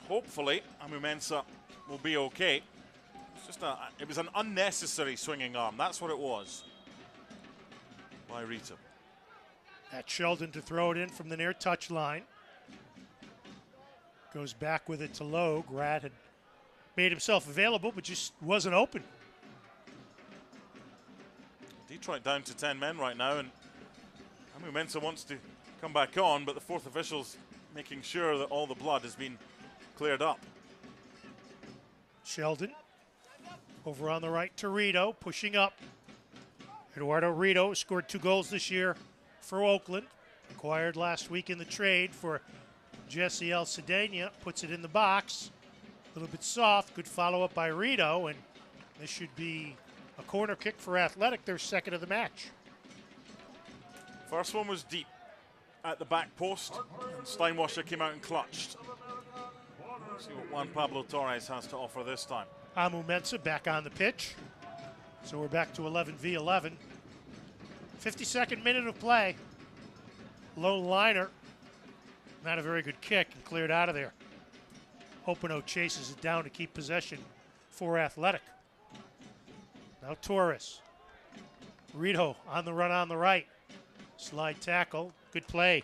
hopefully Amu Mensah will be okay. It was an unnecessary swinging arm. That's what it was by Rito. At Sheldon to throw it in from the near touch line. Goes back with it to Lowe. Grad had made himself available, but just wasn't open. Detroit down to 10 men right now, and Amu Mensah wants to come back on, but the 4th official's making sure that all the blood has been cleared up. Sheldon over on the right to Rito, pushing up. Eduardo Rito scored 2 goals this year for Oakland. Acquired last week in the trade for Jesse L. Cedena. Puts it in the box. A little bit soft. Good follow-up by Rito, and this should be a corner kick for Athletic, their second of the match. First one was deep at the back post, and Steinwasser came out and clutched. Let's see what Juan Pablo Torres has to offer this time. Amu Mensah back on the pitch. So we're back to 11v11. 52nd minute of play. Low liner. Not a very good kick and cleared out of there. Openo chases it down to keep possession for Athletic. Now Torres. Rito on the run on the right. Slide tackle. Good play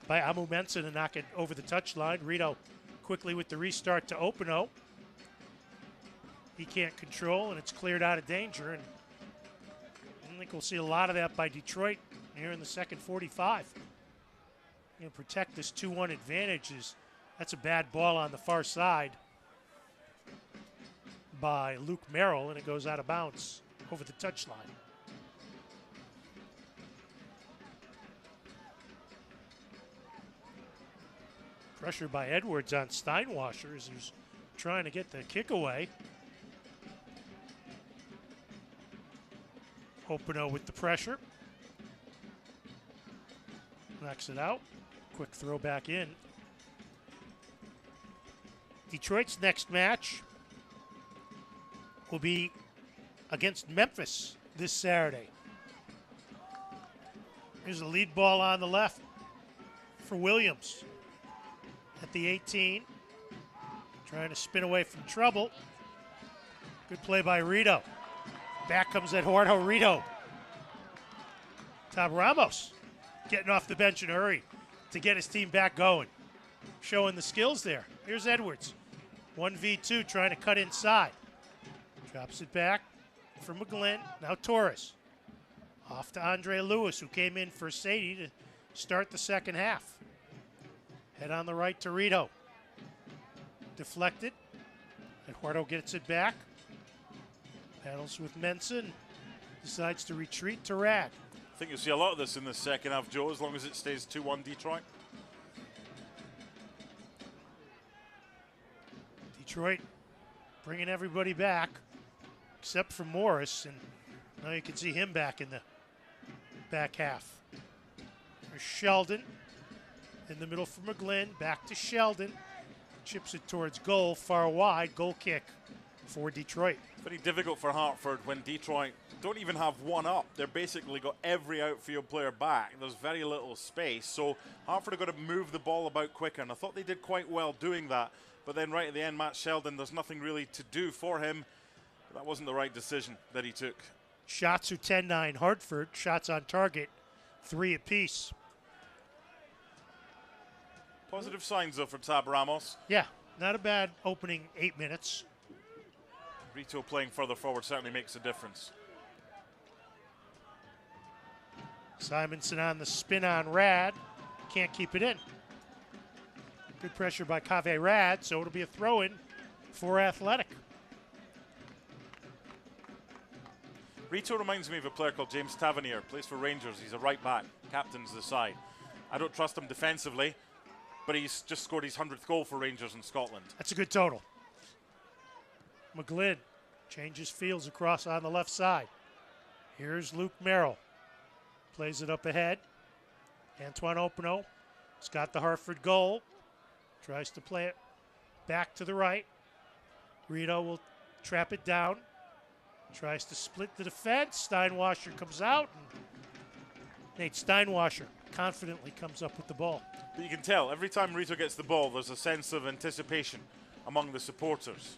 by Amu Mensah to knock it over the touchline. Rito quickly with the restart to Openo. He can't control, and it's cleared out of danger. And I think we'll see a lot of that by Detroit here in the second 45. protect this 2-1 advantage. That's a bad ball on the far side by Luke Merrill, and it goes out of bounds over the touchline. Pressure by Edwards on Steinwasser as he's trying to get the kick away. Openo with the pressure. Knocks it out. Quick throw back in. Detroit's next match will be against Memphis this Saturday. Here's a lead ball on the left for Williams at the 18. Trying to spin away from trouble. Good play by Rito. Back comes Eduardo Rito. Tom Ramos getting off the bench in a hurry to get his team back going. Showing the skills there. Here's Edwards. 1v2 trying to cut inside. Drops it back for McGlynn. Now Torres. Off to Andre Lewis, who came in for Sadie to start the second half. Head on the right to Rito. Deflected. Eduardo gets it back. Battles with Menson. Decides to retreat to Rad. I think you'll see a lot of this in the second half, Joe, as long as it stays 2-1 Detroit. Detroit bringing everybody back except for Morris, and now you can see him back in the back half. There's Sheldon in the middle for McGlynn. Back to Sheldon. Chips it towards goal, far wide. Goal kick for Detroit. Very difficult for Hartford when Detroit don't even have one up. They're basically got every outfield player back. There's very little space, so Hartford have got to move the ball about quicker, and I thought they did quite well doing that. But then right at the end, Matt Sheldon, there's nothing really to do for him. That wasn't the right decision that he took. Shots are 10-9 Hartford. Shots on target, 3 apiece. Positive signs, though, for Tab Ramos. Yeah, not a bad opening 8 minutes. Rito playing further forward certainly makes a difference. Simonson on the spin on Rad. Can't keep it in. Good pressure by Cave Rad, so it'll be a throw-in for Athletic. Rito reminds me of a player called James Tavernier. Plays for Rangers. He's a right back. Captains the side. I don't trust him defensively, but he's just scored his 100th goal for Rangers in Scotland. That's a good total. McGlynn changes fields across on the left side. Here's Luke Merrill. Plays it up ahead. Antoine Openo has got the Hartford goal. Tries to play it back to the right. Rito will trap it down. Tries to split the defense. Steinwasser comes out. And Nate Steinwasser confidently comes up with the ball. But you can tell, every time Rito gets the ball, there's a sense of anticipation among the supporters.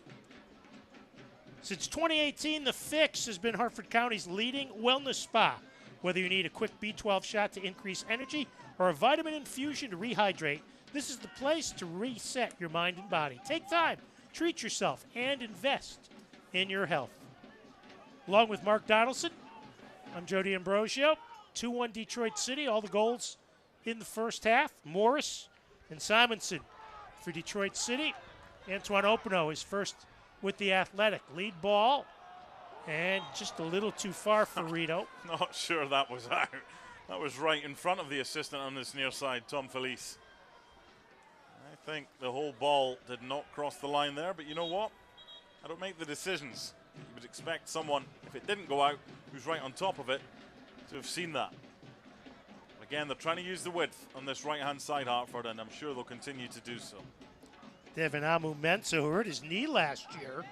Since 2018, the Fix has been Hartford County's leading wellness spa. Whether you need a quick B12 shot to increase energy or a vitamin infusion to rehydrate, this is the place to reset your mind and body. Take time, treat yourself, and invest in your health. Along with Mark Donaldson, I'm Jody Ambrosio. 2-1 Detroit City, all the goals in the first half. Morris and Simonson for Detroit City. Antoine Openo is first with the Athletic. Lead ball, and just a little too far for Rito. Not sure that was out. That was right in front of the assistant on this near side, Tom Felice. I think the whole ball did not cross the line there, but you know what? I don't make the decisions. You would expect someone, if it didn't go out, who's right on top of it, to have seen that. Again, they're trying to use the width on this right-hand side, Hartford, and I'm sure they'll continue to do so. Devin Amu-Mensah, who hurt his knee last year,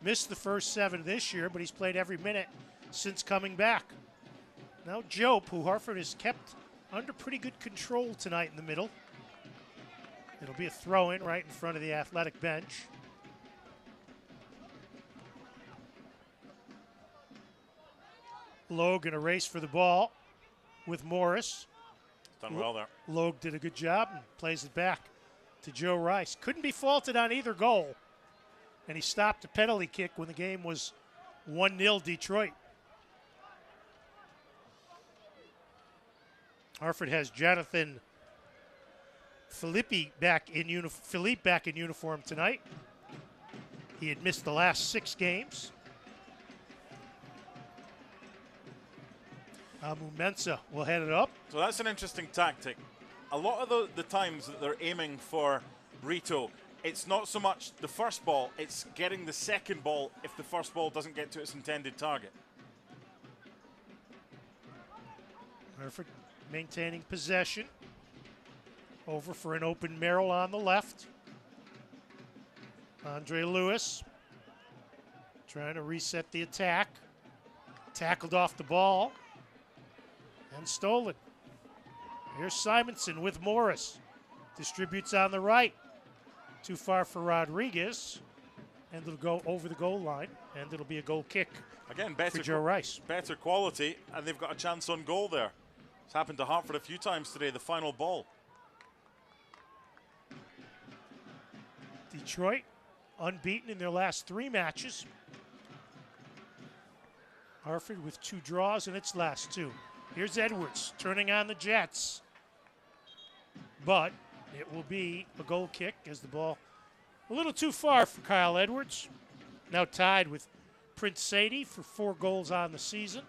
missed the first 7 this year, but he's played every minute since coming back. Now Jope, who Hartford has kept under pretty good control tonight in the middle. It'll be a throw-in right in front of the Athletic bench. Logue in a race for the ball with Morris. Done well there. Logue did a good job and plays it back to Joe Rice. Couldn't be faulted on either goal. And he stopped a penalty kick when the game was 1-0 Detroit. Hartford has Jonathan Philippe back in uniform tonight. He had missed the last 6 games. Amu Mensah will head it up. So that's an interesting tactic. A lot of the times that they're aiming for Rito, it's not so much the first ball, it's getting the second ball if the first ball doesn't get to its intended target. Hartford maintaining possession. Over for an open Merrill on the left. Andre Lewis trying to reset the attack. Tackled off the ball and stolen. Here's Simonson with Morris. Distributes on the right. Too far for Rodriguez. And it'll go over the goal line. And it'll be a goal kick. Again, for Joe Rice. Better quality, and they've got a chance on goal there. It's happened to Hartford a few times today, the final ball. Detroit unbeaten in their last 3 matches. Hartford with 2 draws in its last 2. Here's Edwards turning on the Jets. But it will be a goal kick as the ball a little too far for Kyle Edwards. Now tied with Prince Sadie for 4 goals on the season.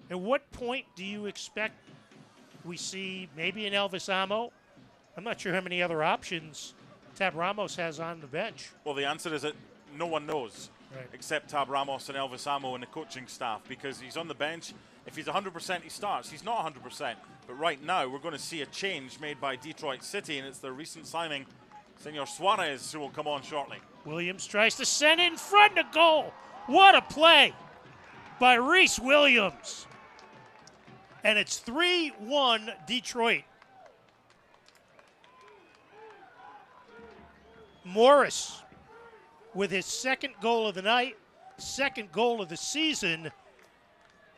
At what point do you expect we see maybe an Elvis Amo? I'm not sure how many other options Tab Ramos has on the bench. Well, the answer is that no one knows, right, except Tab Ramos and Elvis Amo and the coaching staff, because he's on the bench. If he's 100%, he starts. He's not 100%. But right now, we're going to see a change made by Detroit City, and it's their recent signing, Senor Suarez, who will come on shortly. Williams tries to send it in front of goal. What a play by Reese Williams. And it's 3-1 Detroit. Morris with his second goal of the night, second goal of the season.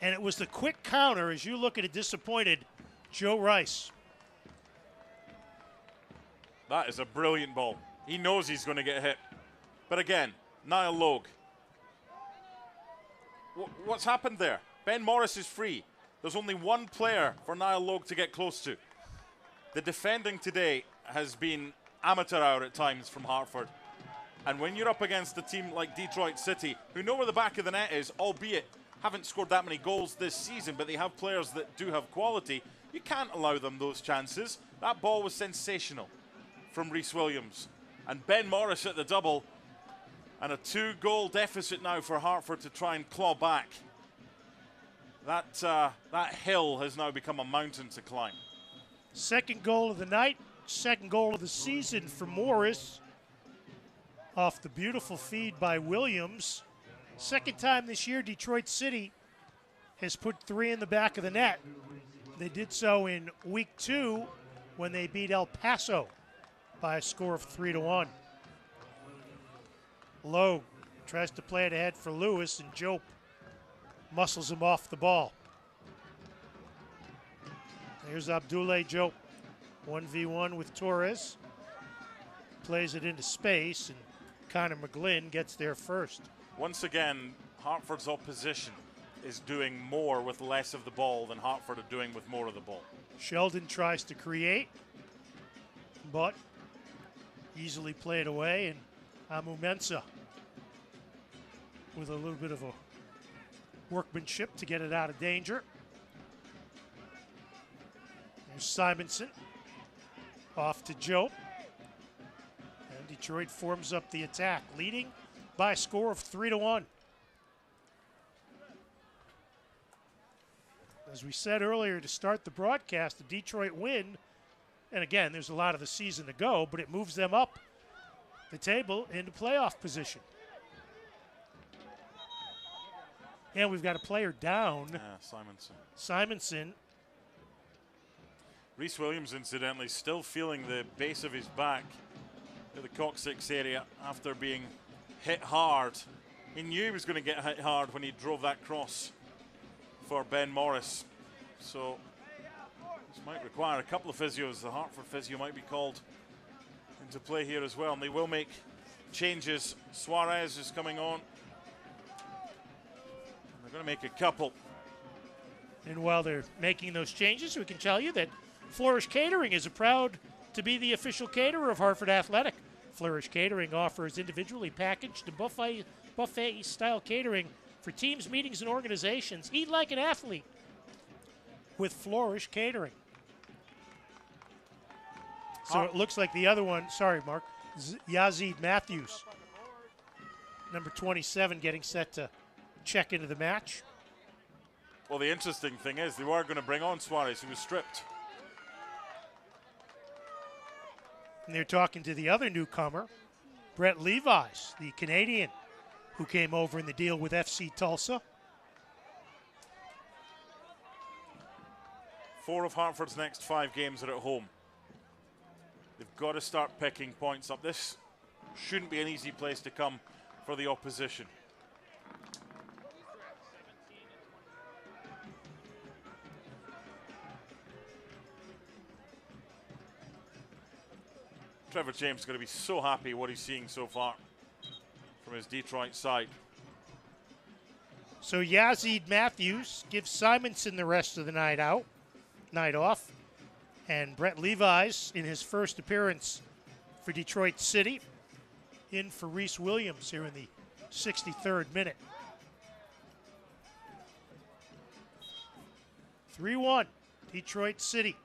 And it was the quick counter as you look at a disappointed Joe Rice. That is a brilliant ball. He knows he's going to get hit. But again, Niall Logue. What's happened there? Ben Morris is free. There's only one player for Niall Logue to get close to. The defending today has been amateur hour at times from Hartford. And when you're up against a team like Detroit City, who know where the back of the net is, albeit haven't scored that many goals this season, but they have players that do have quality, you can't allow them those chances. That ball was sensational from Reese Williams. And Ben Morris at the double. And a 2-goal deficit now for Hartford to try and claw back. That hill has now become a mountain to climb. Second goal of the night, second goal of the season for Morris. Off the beautiful feed by Williams. Second time this year, Detroit City has put 3 in the back of the net. They did so in week 2 when they beat El Paso by a score of 3-1. Lowe tries to play it ahead for Lewis, and Jope muscles him off the ball. Here's Abdoulaye Jope, 1v1 with Torres. Plays it into space, and Connor McGlynn gets there first. Once again, Hartford's opposition is doing more with less of the ball than Hartford are doing with more of the ball. Sheldon tries to create, but easily played away, and Amu Mensah with a little bit of a workmanship to get it out of danger. There's Simonson off to Joe. And Detroit forms up the attack, leading by a score of 3-1. As we said earlier to start the broadcast, the Detroit win, and again, there's a lot of the season to go, but it moves them up the table into playoff position. And we've got a player down. Yeah, Simonson. Simonson. Reese Williams, incidentally, still feeling the base of his back in the coccyx area after being hit hard. He knew he was going to get hit hard when he drove that cross for Ben Morris. So this might require a couple of physios. The Hartford physio might be called into play here as well. And they will make changes. Suarez is coming on. And they're going to make a couple. And while they're making those changes, we can tell you that Flourish Catering is proud to be the official caterer of Hartford Athletic. Flourish Catering offers individually packaged buffet-style catering for teams, meetings, and organizations. Eat like an athlete with Flourish Catering. So it looks like the other one, sorry, Mark, Yazid Matthews, number 27, getting set to check into the match. Well, the interesting thing is they were going to bring on Suarez, who was stripped. And they're talking to the other newcomer, Brett Levis, the Canadian, who came over in the deal with FC Tulsa. 4 of Hartford's next 5 games are at home. They've got to start picking points up. This shouldn't be an easy place to come for the opposition. Trevor James is going to be so happy what he's seeing so far from his Detroit side. So Yazid Matthews gives Simonson the rest of the night off. And Brett Levis, in his first appearance for Detroit City, in for Reese Williams here in the 63rd minute. 3-1, Detroit City.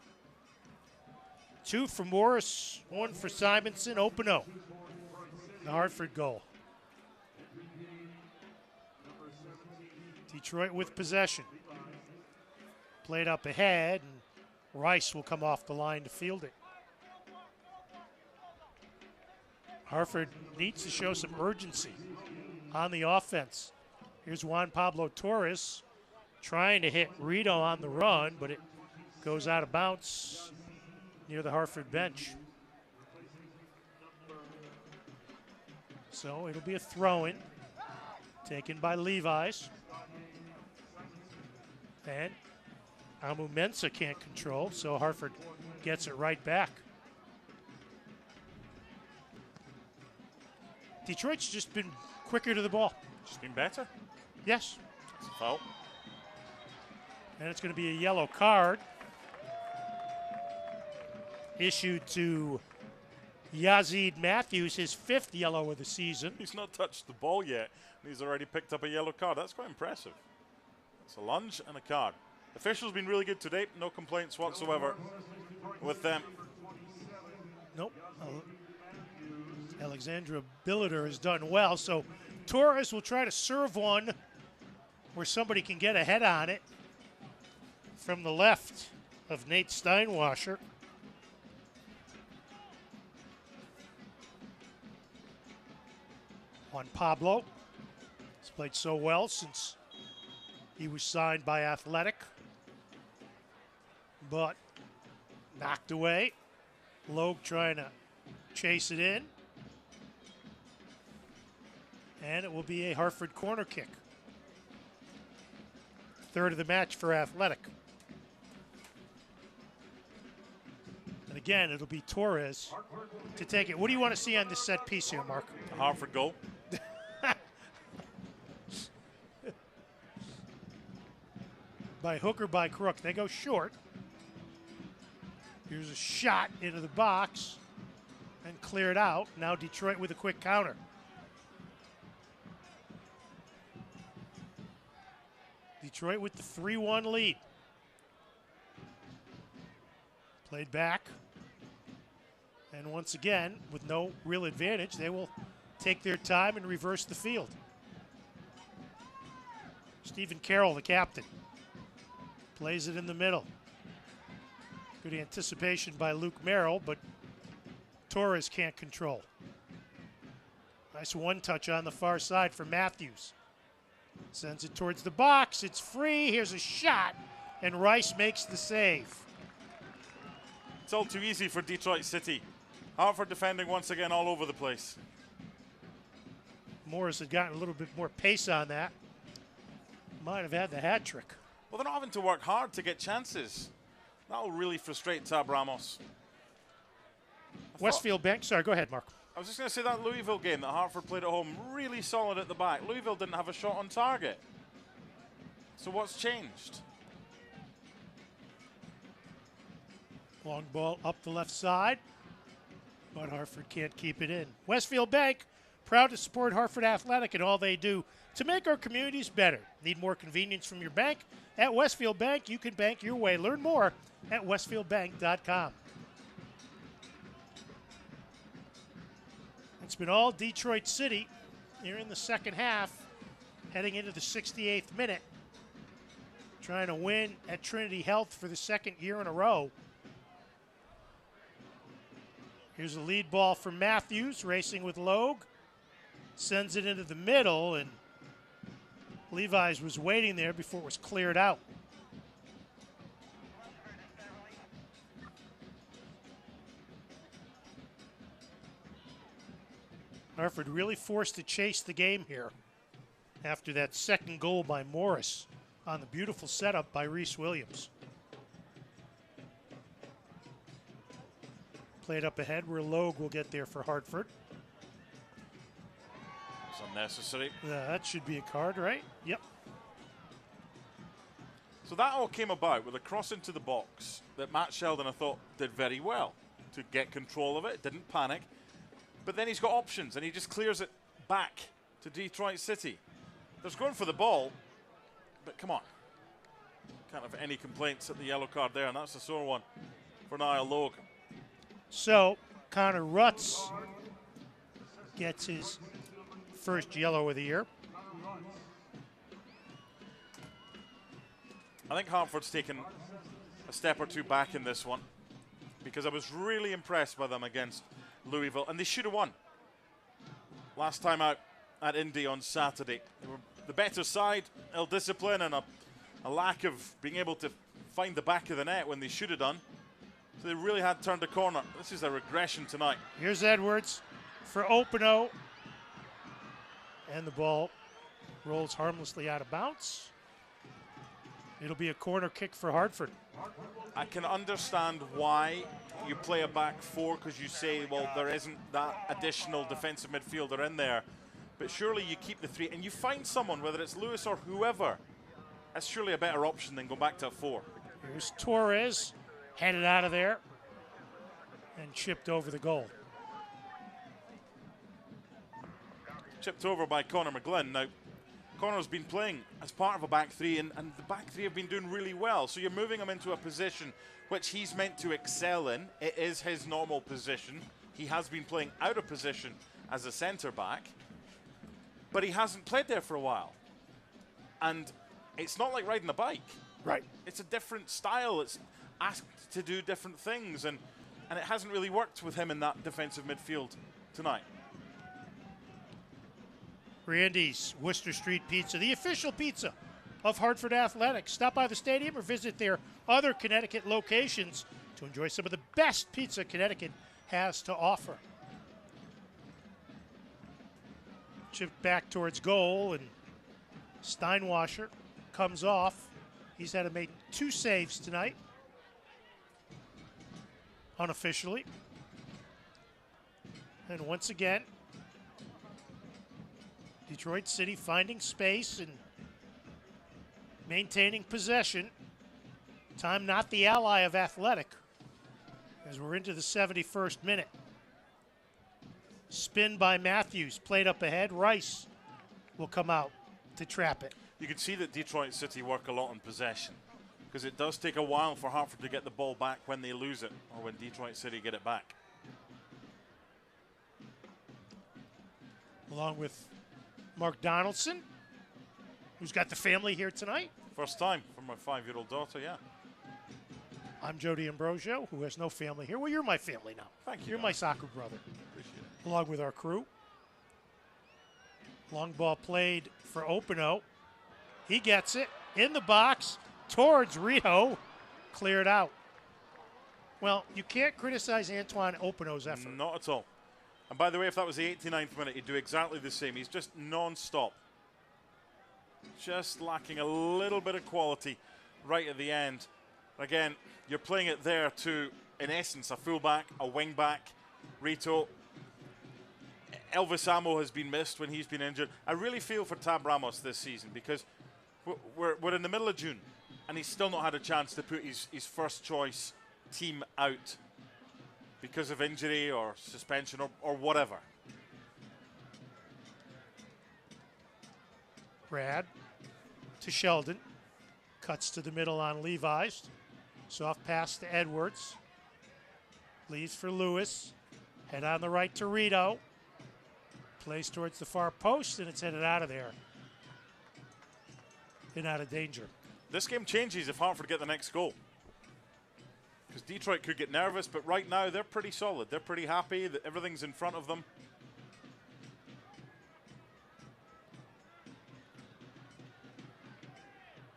2 for Morris, 1 for Simonson. Openo, the Hartford goal. Detroit with possession. Played up ahead, and Rice will come off the line to field it. Hartford needs to show some urgency on the offense. Here's Juan Pablo Torres trying to hit Rito on the run, but it goes out of bounds near the Hartford bench. So it'll be a throw-in taken by Levi's. And Amu Mensah can't control, so Hartford gets it right back. Detroit's just been quicker to the ball. Just been better. Yes. It's a foul. And it's going to be a yellow card issued to Yazid Matthews, his 5th yellow of the season. He's not touched the ball yet, and he's already picked up a yellow card. That's quite impressive. It's a lunge and a card. Officials been really good today. No complaints whatsoever with them. Nope. Alexandra Billiter has done well. So Torres will try to serve one where somebody can get a head on it from the left of Nate Steinwasser. Juan Pablo has played so well since he was signed by Athletic, but knocked away. Logue trying to chase it in. And it will be a Hartford corner kick. 3rd of the match for Athletic. And again, it'll be Torres to take it. What do you want to see on this set piece here, Mark? A Hartford goal. By hook or by crook. They go short. Here's a shot into the box and cleared out. Now Detroit with a quick counter. Detroit with the 3-1 lead. Played back. And once again, with no real advantage, they will take their time and reverse the field. Stephen Carroll, the captain, plays it in the middle. Good anticipation by Luke Merrill, but Torres can't control. Nice one-touch on the far side for Matthews. Sends it towards the box. It's free. Here's a shot, and Rice makes the save. It's all too easy for Detroit City. Hartford defending once again all over the place. Morris had gotten a little bit more pace on that. Might have had the hat trick. Well, they're not having to work hard to get chances. That'll really frustrate Tab Ramos. Westfield Bank. Sorry, go ahead, Mark. I was just going to say that Louisville game that Hartford played at home, really solid at the back. Louisville didn't have a shot on target. So what's changed? Long ball up the left side, but Hartford can't keep it in. Westfield Bank, proud to support Hartford Athletic and all they do to make our communities better. Need more convenience from your bank? At Westfield Bank, you can bank your way. Learn more at westfieldbank.com. It's been all Detroit City here in the second half, heading into the 68th minute, trying to win at Trinity Health for the second year in a row. Here's a lead ball from Matthews, racing with Logue. Sends it into the middle, and Levi's was waiting there before it was cleared out. Hartford really forced to chase the game here after that second goal by Morris on the beautiful setup by Reese Williams. Played up ahead where Logue will get there for Hartford. It's unnecessary. That should be a card, right? Yep. So that all came about with a cross into the box that Matt Sheldon, I thought, did very well to get control of it, didn't panic. But then he's got options, and he just clears it back to Detroit City. There's going for the ball, but come on. Can't have any complaints at the yellow card there, and that's a sore one for Niall Logue. So, Connor Rutz gets his first yellow of the year. I think Hartford's taken a step or two back in this one because I was really impressed by them against Louisville, and they should have won. Last time out at Indy on Saturday. They were the better side, ill-discipline, and a lack of being able to find the back of the net when they should have done. So they really had turned a corner. This is a regression tonight. Here's Edwards for Openo. And the ball rolls harmlessly out of bounds. It'll be a corner kick for Hartford. I can understand why you play a back four, because you say, well, there isn't that additional defensive midfielder in there. But surely you keep the three, and you find someone, whether it's Lewis or whoever, that's surely a better option than go back to a four. Here's Torres, headed out of there, and chipped over the goal. Chipped over by Conor McGlynn. Now, Conor's been playing as part of a back three, and the back three have been doing really well. So you're moving him into a position which he's meant to excel in. It is his normal position. He has been playing out of position as a centre back, but he hasn't played there for a while. And it's not like riding a bike. Right. It's a different style. It's asked to do different things, and it hasn't really worked with him in that defensive midfield tonight. Randy's Worcester Street Pizza, the official pizza of Hartford Athletics. Stop by the stadium or visit their other Connecticut locations to enjoy some of the best pizza Connecticut has to offer. Chipped back towards goal, and Steinwasser comes off. He's had to make 2 saves tonight, unofficially. And once again, Detroit City finding space and maintaining possession. Time not the ally of Athletic, as we're into the 71st minute. Spin by Matthews, played up ahead. Rice will come out to trap it. You can see that Detroit City work a lot on possession, because it does take a while for Hartford to get the ball back when they lose it, or when Detroit City get it back. Along with Mark Donaldson, who's got the family here tonight. First time for my 5-year-old daughter, yeah. I'm Jody Ambrosio, who has no family here. Well, you're my family now. Thank you. You're my soccer brother. Appreciate it. Along with our crew. Long ball played for Openo. He gets it in the box towards Rio. Cleared out. Well, you can't criticize Antoine Openo's effort. Not at all. And by the way, if that was the 89th minute, he'd do exactly the same. He's just non-stop. Just lacking a little bit of quality right at the end. Again, you're playing it there to, in essence, a fullback, a wing-back. Rito. Elvis Amo has been missed when he's been injured. I really feel for Tab Ramos this season, because we're in the middle of June, and he's still not had a chance to put his first choice team out because of injury or suspension or whatever. Brad to Sheldon. Cuts to the middle on Levi's. Soft pass to Edwards. Leaves for Lewis. Head on the right to Rito. Plays towards the far post, and it's headed out of there. And out of danger. This game changes if Hartford get the next goal. Because Detroit could get nervous, but right now they're pretty solid. They're pretty happy that everything's in front of them.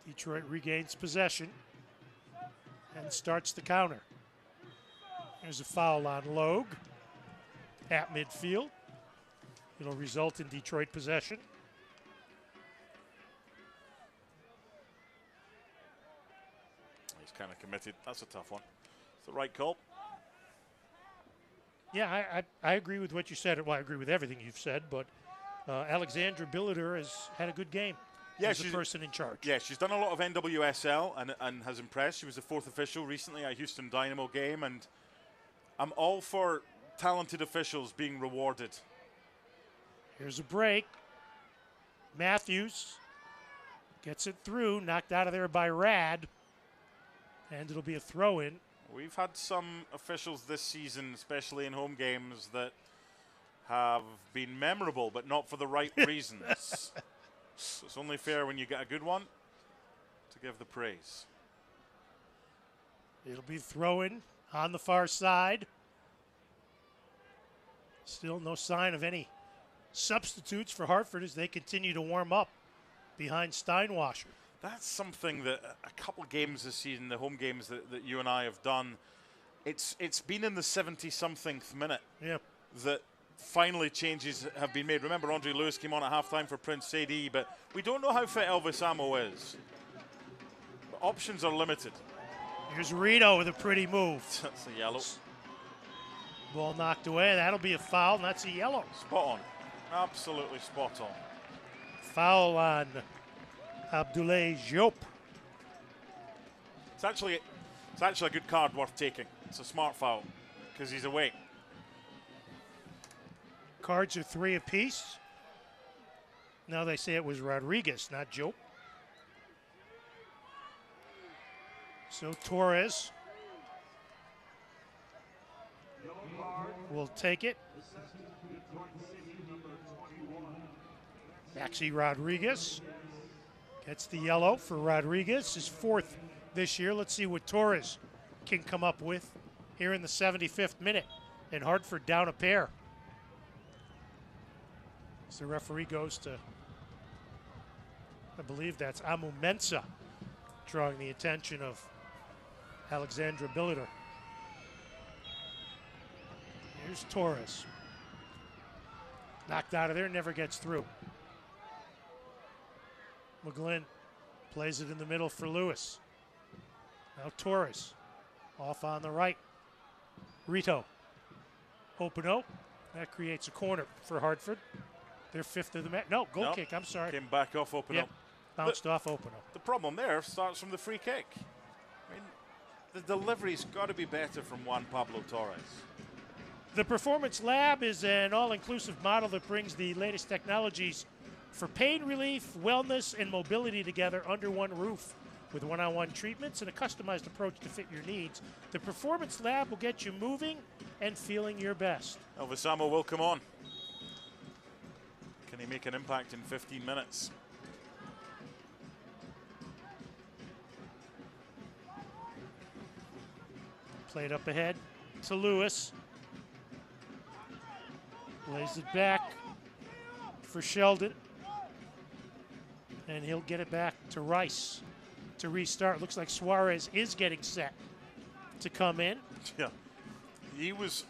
Detroit regains possession and starts the counter. There's a foul on Logue at midfield. It'll result in Detroit possession. He's kind of committed. That's a tough one. It's the right call. Yeah, I agree with what you said. Well, I agree with everything you've said, but Alexandra Billiter has had a good game. Yeah, she's the person in charge. Yeah, she's done a lot of NWSL and has impressed. She was the fourth official recently at a Houston Dynamo game, and I'm all for talented officials being rewarded. Here's a break. Matthews gets it through, knocked out of there by Rad, and it'll be a throw-in. We've had some officials this season, especially in home games, that have been memorable, but not for the right reasons. So it's only fair when you get a good one to give the praise. It'll be throw-in on the far side. Still no sign of any substitutes for Hartford as they continue to warm up behind Steinwasser. That's something that a couple of games this season, the home games that you and I have done, it's been in the 70-something minute that finally changes have been made. Remember, Andre Lewis came on at halftime for Prince Sadie, but we don't know how fit Elvis Amo is. But options are limited. Here's Rito with a pretty move. That's a yellow. Ball knocked away. That'll be a foul, and that's a yellow. Spot on. Absolutely spot on. Foul on Abdoulaye Diop. It's actually a good card worth taking. It's a smart foul because he's away. Cards are 3 apiece. Now they say it was Rodriguez, not Diop. So Torres will take it. Maxi Rodriguez gets the yellow for Rodriguez, his 4th this year. Let's see what Torres can come up with here in the 75th minute. And Hartford down a pair. So the referee goes to, I believe that's Amu Mensah, drawing the attention of Alexandra Billiter. Here's Torres. Knocked out of there, never gets through. McGlynn plays it in the middle for Lewis. Now Torres off on the right. Rito. Openo. That creates a corner for Hartford. They're 5th of the match. No, goal kick, I'm sorry. Came back off Openo. Yep. Bounced off Openo. The problem there starts from the free kick. I mean, the delivery's got to be better from Juan Pablo Torres. The Performance Lab is an all-inclusive model that brings the latest technologies for pain relief, wellness, and mobility together under one roof. With one-on-one treatments and a customized approach to fit your needs, the Performance Lab will get you moving and feeling your best. Elvis Amo will come on. Can he make an impact in 15 minutes? Played up ahead to Lewis. Lays it back for Sheldon. And he'll get it back to Rice to restart. Looks like Suarez is getting set to come in. Yeah. He was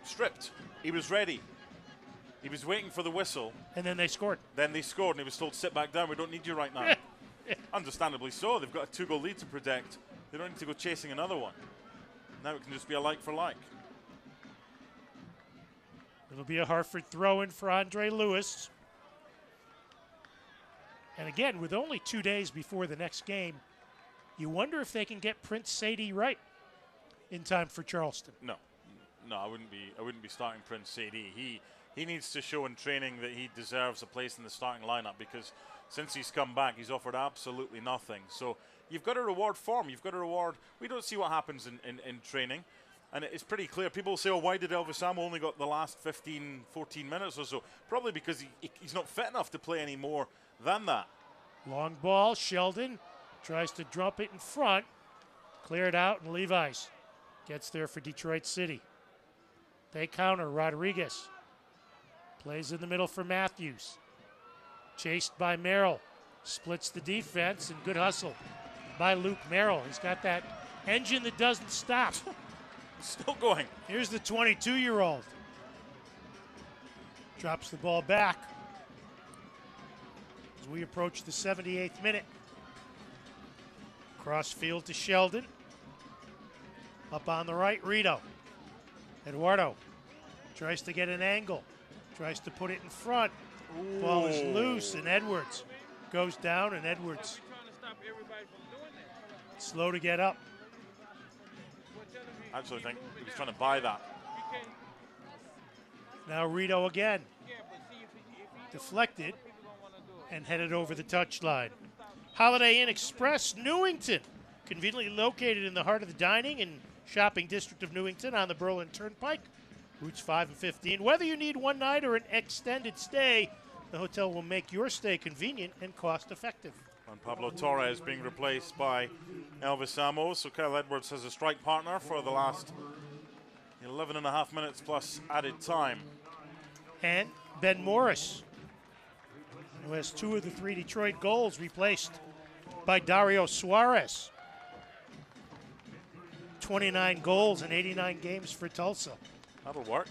stripped. He was ready. He was waiting for the whistle. And then they scored. Then they scored, and he was told, sit back down. We don't need you right now. Understandably so. They've got a 2-goal lead to protect. They don't need to go chasing another one. Now it can just be a like for like. It'll be a Hartford throw-in for Andre Lewis. And again, with only 2 days before the next game, you wonder if they can get Prince Sadie right. in time for Charleston. No, I wouldn't be starting Prince Sadie. He needs to show in training that he deserves a place in the starting lineup, because since he's come back, he's offered absolutely nothing. So you've got to reward form. You've got to reward. We don't see what happens in training, and it's pretty clear. People say, "Oh, why did Elvis Samo only got the last 15, 14 minutes or so?" Probably because he's not fit enough to play any more than that. Long ball. Sheldon tries to drop it in front. Cleared out, and Levi's gets there for Detroit City. They counter. Rodriguez plays in the middle for Matthews. Chased by Merrill. Splits the defense, and good hustle by Luke Merrill. He's got that engine that doesn't stop. Still going. Here's the 22-year-old. Drops the ball back as we approach the 78th minute. Cross field to Sheldon. Up on the right, Rito. Eduardo tries to get an angle. Tries to put it in front. Ooh. Ball is loose, and Edwards goes down, and Edwards slow to get up. I actually think he was trying to buy that. Now Rito again. Deflected and headed over the touchline. Holiday Inn Express, Newington. Conveniently located in the heart of the dining and shopping district of Newington on the Berlin Turnpike. Routes 5 and 15. Whether you need one night or an extended stay, the hotel will make your stay convenient and cost-effective. And Pablo Torres being replaced by Elvis Samo. So Kyle Edwards has a strike partner for the last 11 and a half minutes plus added time. And Ben Morris, who has 2 of the 3 Detroit goals, replaced by Dario Suarez. 29 goals in 89 games for Tulsa. That'll work.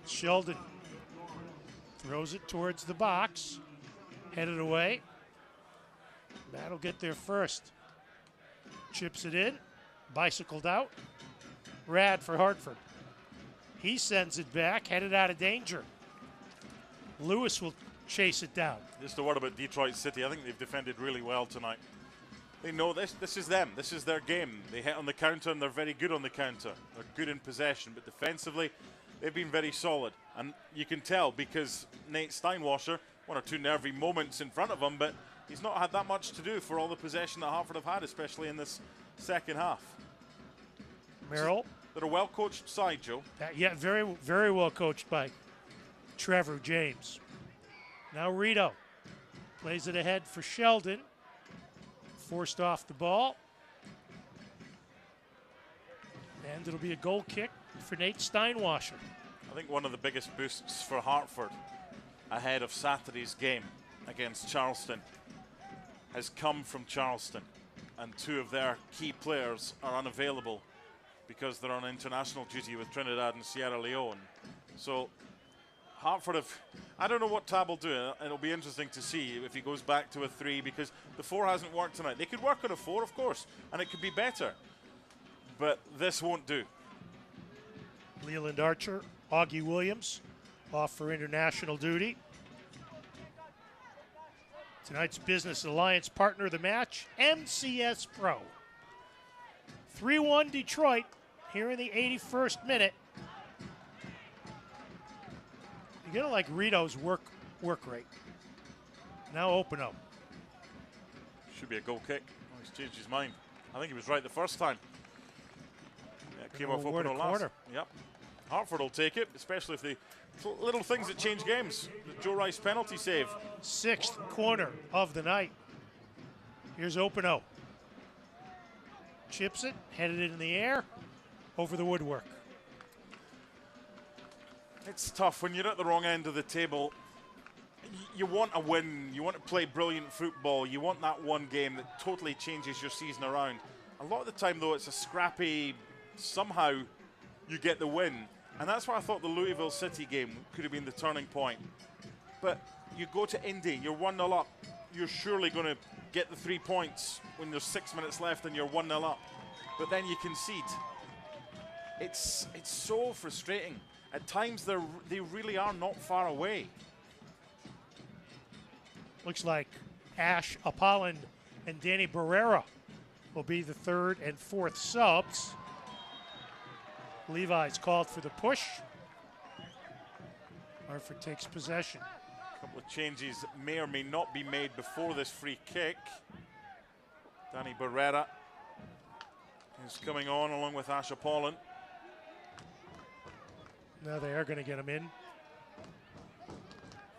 Sheldon throws it towards the box, headed away. That'll get there first. Chips it in, bicycled out. Rad for Hartford. He sends it back, headed out of danger. Lewis will chase it down. Just a word about Detroit City. I think they've defended really well tonight. They know this is them. This is their game. They hit on the counter, and they're very good on the counter. They're good in possession, but defensively, they've been very solid. And you can tell because Nate Steinwasser, 1 or 2 nervy moments in front of him, but he's not had that much to do for all the possession that Hartford have had, especially in this second half. Merrill. They're a well-coached side, Joe. Yeah, very, very well coached by Trevor James. Now Rito plays it ahead for Sheldon. Forced off the ball. And it'll be a goal kick for Nate Steinwasser. I think one of the biggest boosts for Hartford ahead of Saturday's game against Charleston has come from Charleston. And 2 of their key players are unavailable because they're on international duty with Trinidad and Sierra Leone. So Hartford have, I don't know what Tab will do. It'll be interesting to see if he goes back to a 3, because the 4 hasn't worked tonight. They could work on a 4, of course, and it could be better. But this won't do. Leland Archer, Augie Williams, off for international duty. Tonight's Business Alliance partner of the match, MCS Pro. 3-1 Detroit here in the 81st minute. You're going to like Rito's work rate. Now Openo. Should be a goal kick. Oh, he's changed his mind. I think he was right the first time. Yeah, came off Openo last. Corner. Yep. Hartford will take it, especially if the little things that change games. The Joe Rice penalty save. 6th corner of the night. Here's Openo. Chips it, headed it in the air, over the woodwork. It's tough when you're at the wrong end of the table. You want a win. You want to play brilliant football. You want that one game that totally changes your season around. A lot of the time, though, it's a scrappy, somehow you get the win. And that's why I thought the Louisville City game could have been the turning point. But you go to Indy, you're 1-0 up. You're surely going to get the 3 points when there's 6 minutes left and you're 1-0 up. But then you concede. It's so frustrating. At times, they really are not far away. Looks like Ash Apolland and Danny Barrera will be the third and fourth subs. Levi's called for the push. Hartford takes possession. A couple of changes may or may not be made before this free kick. Danny Barrera is coming on along with Ash Apolland. Now they are going to get him in.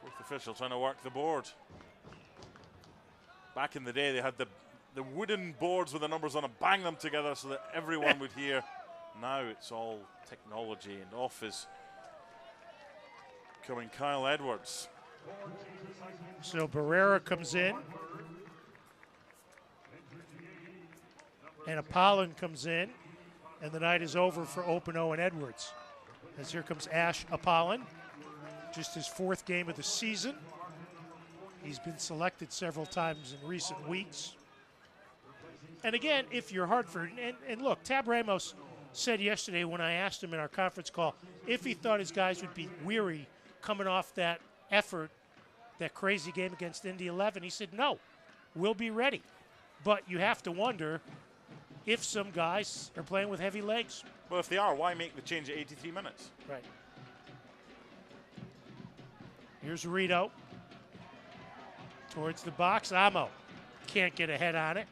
Fourth official trying to work the board. Back in the day, they had the wooden boards with the numbers on them, bang them together so that everyone would hear. Now it's all technology, and off is coming Kyle Edwards. So Barrera comes in. And Apolland comes in. And the night is over for Openo and Edwards. As here comes Ash Apolland. Just his fourth game of the season. He's been selected several times in recent weeks. And again, if you're Hartford, and look, Tab Ramos said yesterday when I asked him in our conference call if he thought his guys would be weary coming off that effort, that crazy game against Indy 11, he said, no, we'll be ready. But you have to wonder if some guys are playing with heavy legs. Well, if they are, why make the change at 83 minutes? Right. Here's Rito. Towards the box, Amo can't get a head on it.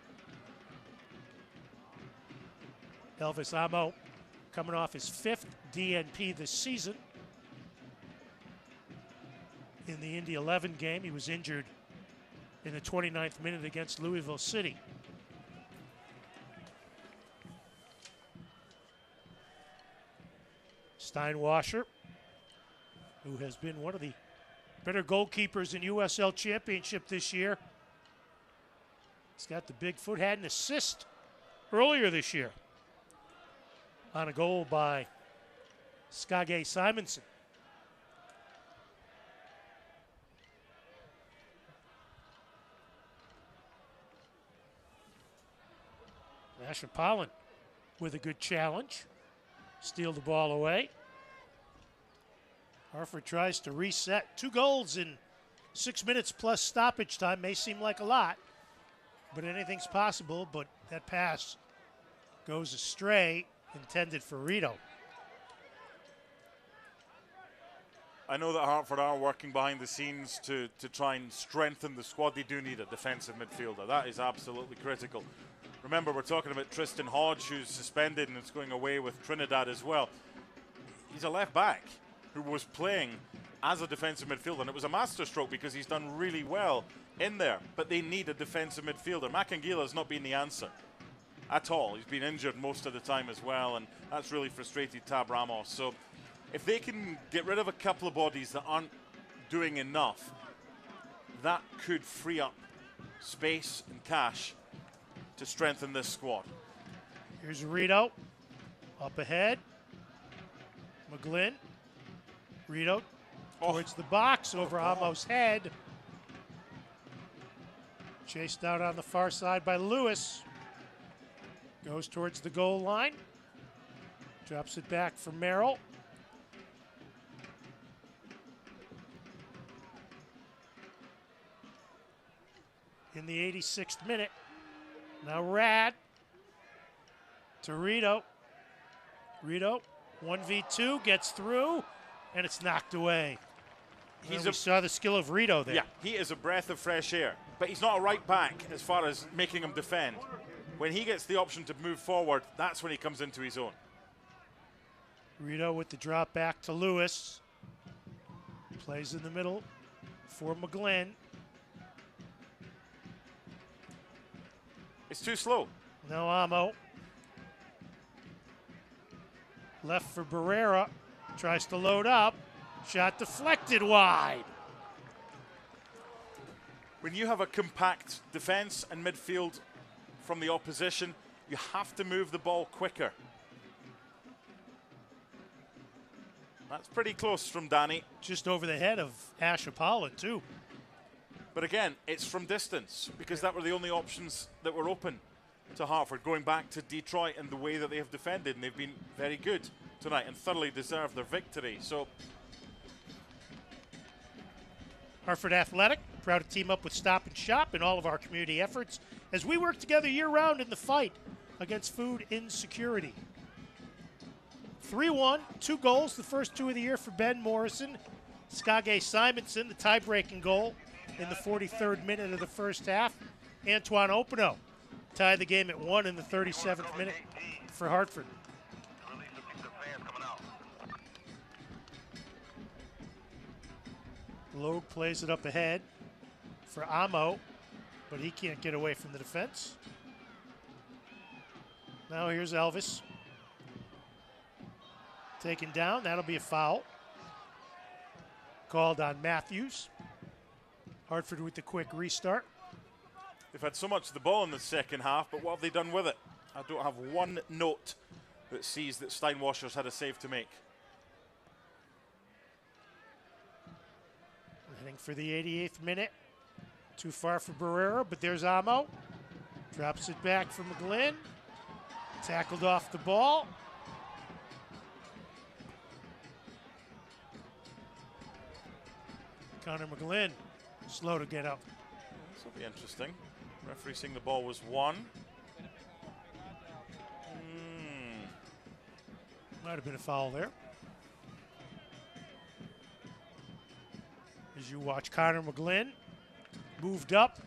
Elvis Amo coming off his 5th DNP this season. In the Indy 11 game, he was injured in the 29th minute against Louisville City. Steinwasser, who has been one of the better goalkeepers in USL Championship this year. He's got the big foot, had an assist earlier this year on a goal by Skage Simonson. Ash Apolland with a good challenge. Steal the ball away. Hartford tries to reset. 2 goals in 6 minutes plus stoppage time may seem like a lot, but anything's possible. But that pass goes astray, intended for Rito. I know that Hartford are working behind the scenes to try and strengthen the squad. They do need a defensive midfielder. That is absolutely critical. Remember, we're talking about Tristan Hodge, who's suspended and is going away with Trinidad as well. He's a left back who was playing as a defensive midfielder, and it was a masterstroke because he's done really well in there. But they need a defensive midfielder. Makangila has not been the answer at all. He's been injured most of the time as well, and that's really frustrated Tab Ramos. So if they can get rid of a couple of bodies that aren't doing enough, that could free up space and cash to strengthen this squad. Here's Rito up ahead. McGlynn. Rito towards the box, over Amo's head. Chased down on the far side by Lewis. Goes towards the goal line. Drops it back for Merrill. In the 86th minute. Now Rad to Rito. Rito, 1v2, gets through, and it's knocked away. We saw the skill of Rito there. Yeah, he is a breath of fresh air, but he's not a right back as far as making him defend. When he gets the option to move forward, that's when he comes into his own. Rito with the drop back to Lewis. Plays in the middle for McGlynn. It's too slow. No Amo. Left for Barrera. Tries to load up. Shot deflected wide. When you have a compact defense and midfield from the opposition, you have to move the ball quicker. That's pretty close from Danny. Just over the head of Ash Apolland, too. But again, it's from distance because that were the only options that were open to Hartford, going back to Detroit and the way that they have defended, and they've been very good tonight and thoroughly deserved their victory. So Hartford Athletic Proud to team up with Stop and Shop in all of our community efforts as we work together year-round in the fight against food insecurity. 3-1, 2 goals, the first 2 of the year for Ben Morrison. Skage Simonson, the tie-breaking goal in the 43rd minute of the first half. Antoine Opino tied the game at 1 in the 37th minute for Hartford. Logue plays it up ahead for Amo, but he can't get away from the defense. Now here's Elvis. Taken down, that'll be a foul. Called on Matthews. Hartford with the quick restart. They've had so much of the ball in the second half, but what have they done with it? I don't have one note that sees that Steinwasser's had a save to make. Heading for the 88th minute. Too far for Barrera, but there's Amo. Drops it back for McGlynn. Tackled off the ball. Connor McGlynn, slow to get up. This will be interesting. Referee saying the ball was 1. Might have been a foul there. As you watch Connor McGlynn moved up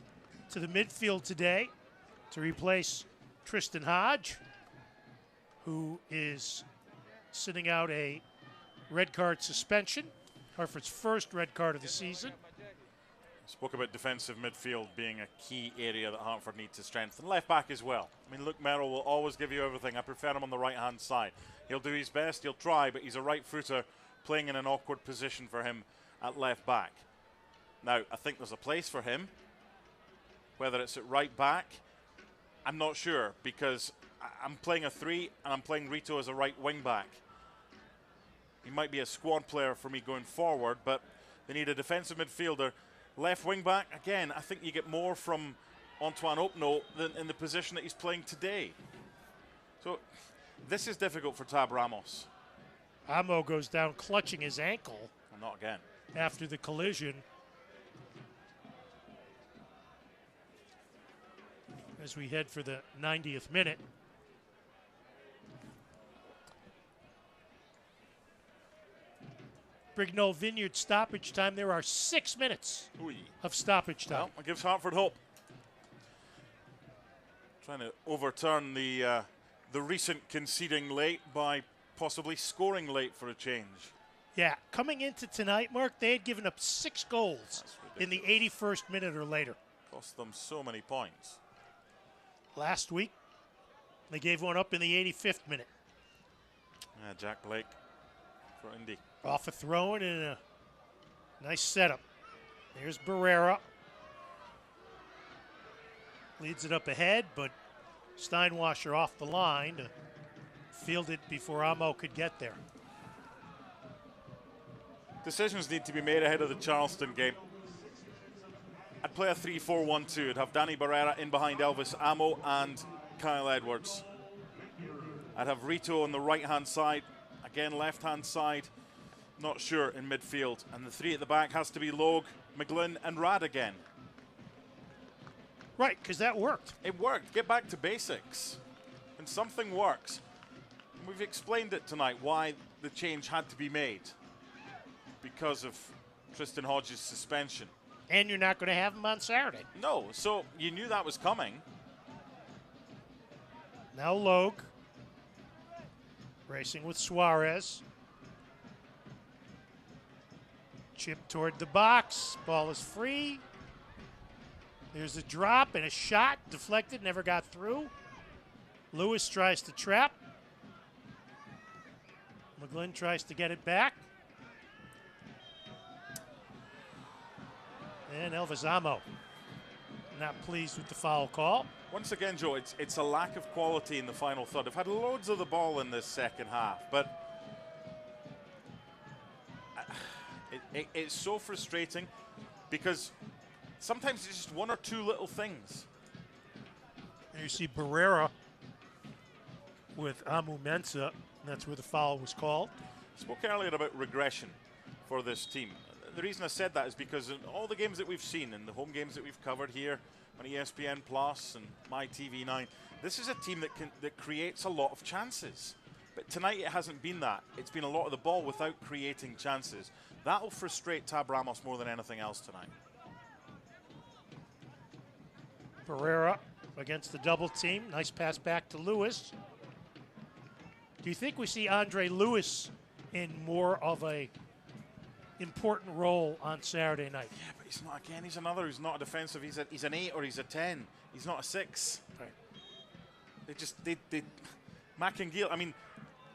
to the midfield today to replace Tristan Hodge, who is sitting out a red card suspension. Hartford's first red card of the season. Spoke about defensive midfield being a key area that Hartford needs to strengthen. Left back as well. I mean, Luke Merrill will always give you everything. I prefer him on the right-hand side. He'll do his best, he'll try, but he's a right footer playing in an awkward position for him at left back. Now, I think there's a place for him. Whether it's at right back, I'm not sure, because I'm playing a 3 and I'm playing Rito as a right wing back. He might be a squad player for me going forward, but they need a defensive midfielder. Left wing back, again, I think you get more from Antoine Opino than in the position that he's playing today. So this is difficult for Tab Ramos. Amo goes down clutching his ankle. And not again. After the collision. As we head for the 90th minute. Brignall Vineyard stoppage time. There are 6 minutes of stoppage time. Well, it gives Hartford hope. Trying to overturn the recent conceding late by possibly scoring late for a change. Yeah, coming into tonight, Mark, they had given up 6 goals in the 81st minute or later. Cost them so many points. Last week, they gave one up in the 85th minute. Yeah, Jack Blake for Indy. Off a throw-in and a nice setup. There's Barrera. Leads it up ahead, but Steinwasser off the line to field it before Amo could get there. Decisions need to be made ahead of the Charleston game. I'd play a 3-4-1-2. I'd have Danny Barrera in behind Elvis Amo and Kyle Edwards. I'd have Rito on the right-hand side. Again, left-hand side. Not sure in midfield. And the 3 at the back has to be Logue, McGlynn, and Rad again. Right, because that worked. It worked. Get back to basics. And something works. And we've explained it tonight, why the change had to be made. Because of Tristan Hodges' suspension. And you're not going to have him on Saturday. No, so you knew that was coming. Now Logue. Racing with Suarez. Chip toward the box. Ball is free. There's a drop and a shot. Deflected, never got through. Lewis tries to trap. McGlynn tries to get it back. And Elvis Amo not pleased with the foul call. Once again, Joe, it's a lack of quality in the final third. They've had loads of the ball in this second half, but it's so frustrating because sometimes it's just 1 or 2 little things. And you see Barrera with Amu Mensah, and that's where the foul was called. Spoke earlier about regression for this team. the reason I said that is because in all the games that we've seen, and the home games that we've covered here on ESPN Plus and MyTV9, this is a team that creates a lot of chances. But tonight it hasn't been that. It's been a lot of the ball without creating chances. That will frustrate Tab Ramos more than anything else tonight. Pereira against the double team. Nice pass back to Lewis. Do you think we see Andre Lewis in more of a important role on Saturday night? Yeah, but he's not. Again, he's another who's not a defensive. He's an 8 or he's a 10. He's not a 6. Right. They Mackengill. I mean,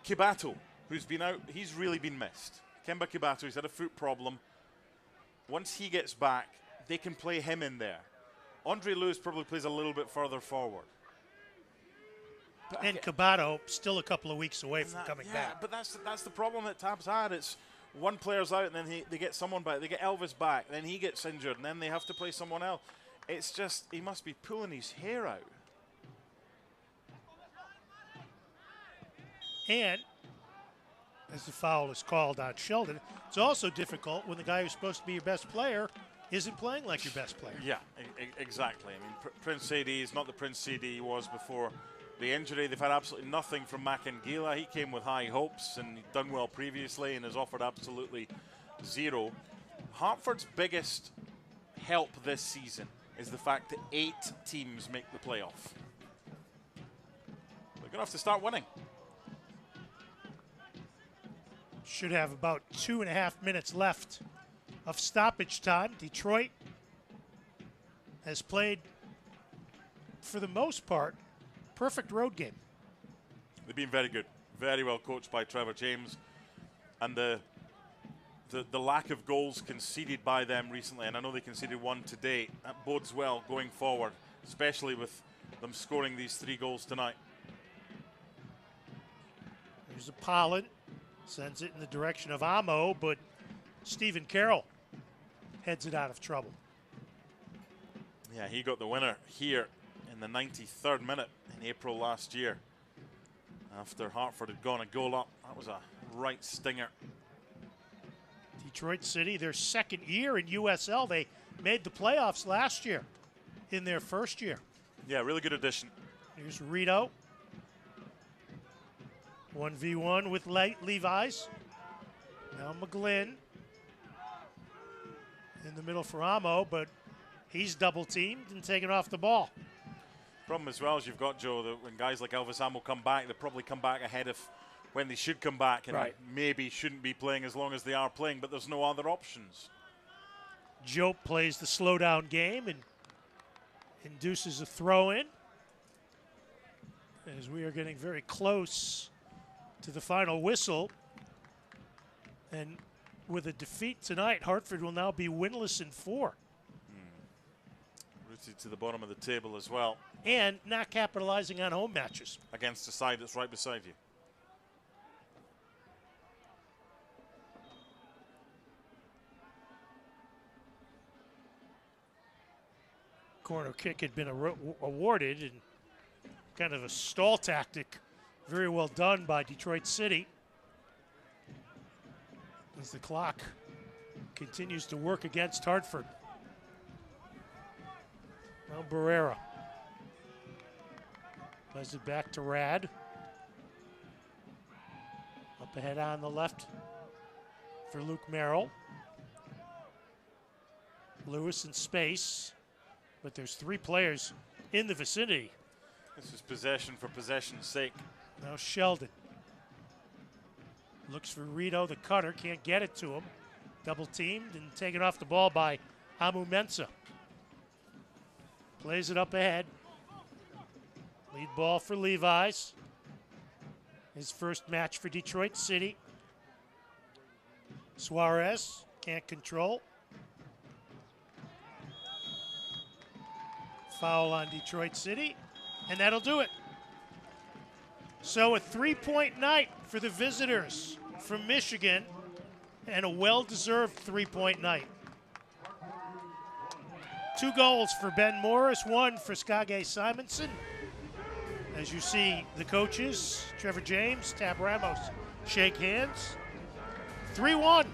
Kibato, who's been out, he's really been missed. Kemba Kibato, he's had a foot problem. Once he gets back, they can play him in there. Andre Lewis probably plays a little bit further forward. And Kibato still a couple of weeks away from coming back. But that's the problem that Tab's had. It's one player's out, and then they get someone back. They get Elvis back, then he gets injured, and then they have to play someone else. It's just, he must be pulling his hair out. And as the foul is called on Sheldon, it's also difficult when the guy who's supposed to be your best player isn't playing like your best player. Yeah, exactly. I mean, Prince CD is not the Prince CD he was before the injury. They've had absolutely nothing from Mackengill. He came with high hopes and he'd done well previously and has offered absolutely zero. Hartford's biggest help this season is the fact that 8 teams make the playoff. They're going to have to start winning. Should have about 2.5 minutes left of stoppage time. Detroit has played, for the most part, perfect road game. They've been very good, very well coached by Trevor James, and the lack of goals conceded by them recently, and I know they conceded one today, that bodes well going forward, especially with them scoring these 3 goals tonight. There's a Pollen, sends it in the direction of Amo, but Stephen Carroll heads it out of trouble. Yeah, he got the winner here in the 93rd minute in April last year. After Hartford had gone a goal up, that was a right stinger. Detroit City, their second year in USL. They made the playoffs last year in their first year. Yeah, really good addition. Here's Rito. 1v1 with Levi's. Now McGlynn in the middle for Amo, but he's double teamed and taken off the ball. Problem as well is you've got, Joe, that when guys like Elvis Amo come back, they probably come back ahead of when they should come back and maybe shouldn't be playing as long as they are playing, but there's no other options. Joe plays the slowdown game and induces a throw-in as we are getting very close to the final whistle. And with a defeat tonight, Hartford will now be winless in 4. Rooted to the bottom of the table as well. And not capitalizing on home matches. Against the side that's right beside you. Corner kick had been awarded, and kind of a stall tactic. Very well done by Detroit City. As the clock continues to work against Hartford. Well, Barrera plays it back to Rad. Up ahead on the left for Luke Merrill. Lewis in space, but there's 3 players in the vicinity. This is possession for possession's sake. Now Sheldon looks for Rito, the cutter, can't get it to him. Double teamed and taken off the ball by Amu Mensah. Plays it up ahead. Lead ball for Levi's. His first match for Detroit City. Suarez can't control. Foul on Detroit City, and that'll do it. So a 3-point night for the visitors from Michigan, and a well-deserved 3-point night. 2 goals for Ben Morris, 1 for Skage Simonson. As you see, the coaches, Trevor James, Tab Ramos, shake hands. 3-1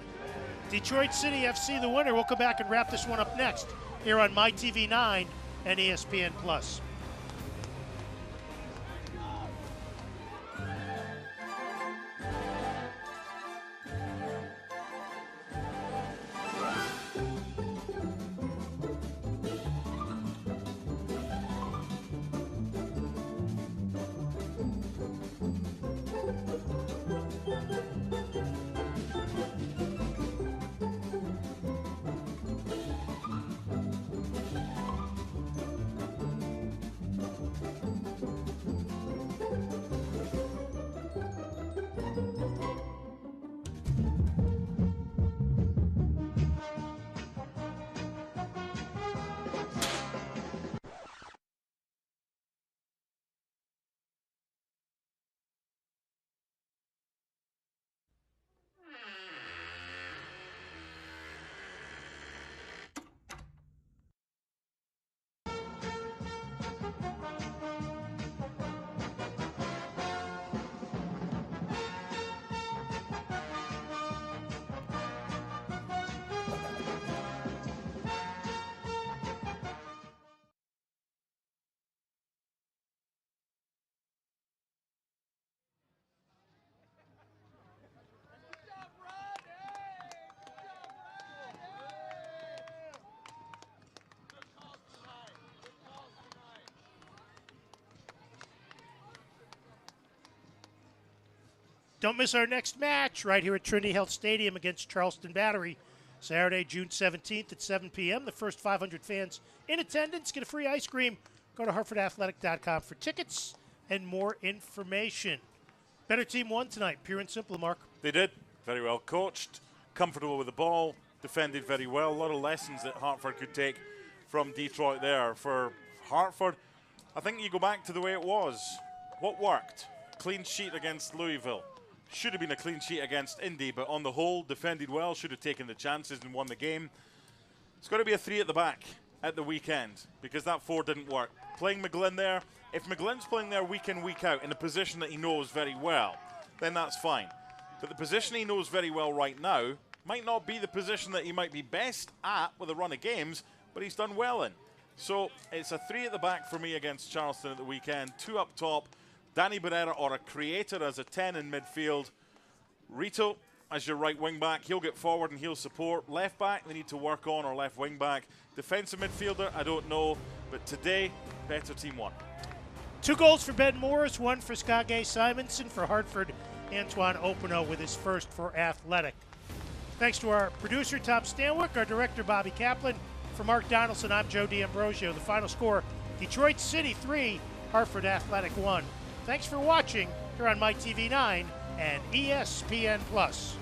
Detroit City FC the winner. We'll come back and wrap this one up next here on MyTV9 and ESPN+. Don't miss our next match right here at Trinity Health Stadium against Charleston Battery, Saturday, June 17th at 7 p.m. The first 500 fans in attendance get a free ice cream. Go to HartfordAthletic.com for tickets and more information. Better team won tonight, pure and simple, Mark. They did. Very well coached, comfortable with the ball, defended very well. A lot of lessons that Hartford could take from Detroit there. For Hartford, I think you go back to the way it was. What worked? Clean sheet against Louisville. Should have been a clean sheet against Indy, but on the whole, defended well, should have taken the chances and won the game. It's got to be a 3 at the back at the weekend because that 4 didn't work. Playing McGlynn there, if McGlynn's playing there week in, week out in a position that he knows very well, then that's fine. But the position he knows very well right now might not be the position that he might be best at with a run of games, but he's done well in. So it's a 3 at the back for me against Charleston at the weekend, 2 up top. Danny Barrera or a creator as a 10 in midfield. Rito as your right wing back. He'll get forward and he'll support. Left back, they need to work on, or left wing back. Defensive midfielder, I don't know. But today, better team won. 2 goals for Ben Morris, 1 for Scott Gay Simonson. For Hartford, Antoine Opino with his first for Athletic. Thanks to our producer, Tom Stanwyck, our director, Bobby Kaplan. For Mark Donaldson, I'm Joe D'Ambrosio. The final score, Detroit City 3, Hartford Athletic 1. Thanks for watching here on MyTV9 and ESPN+.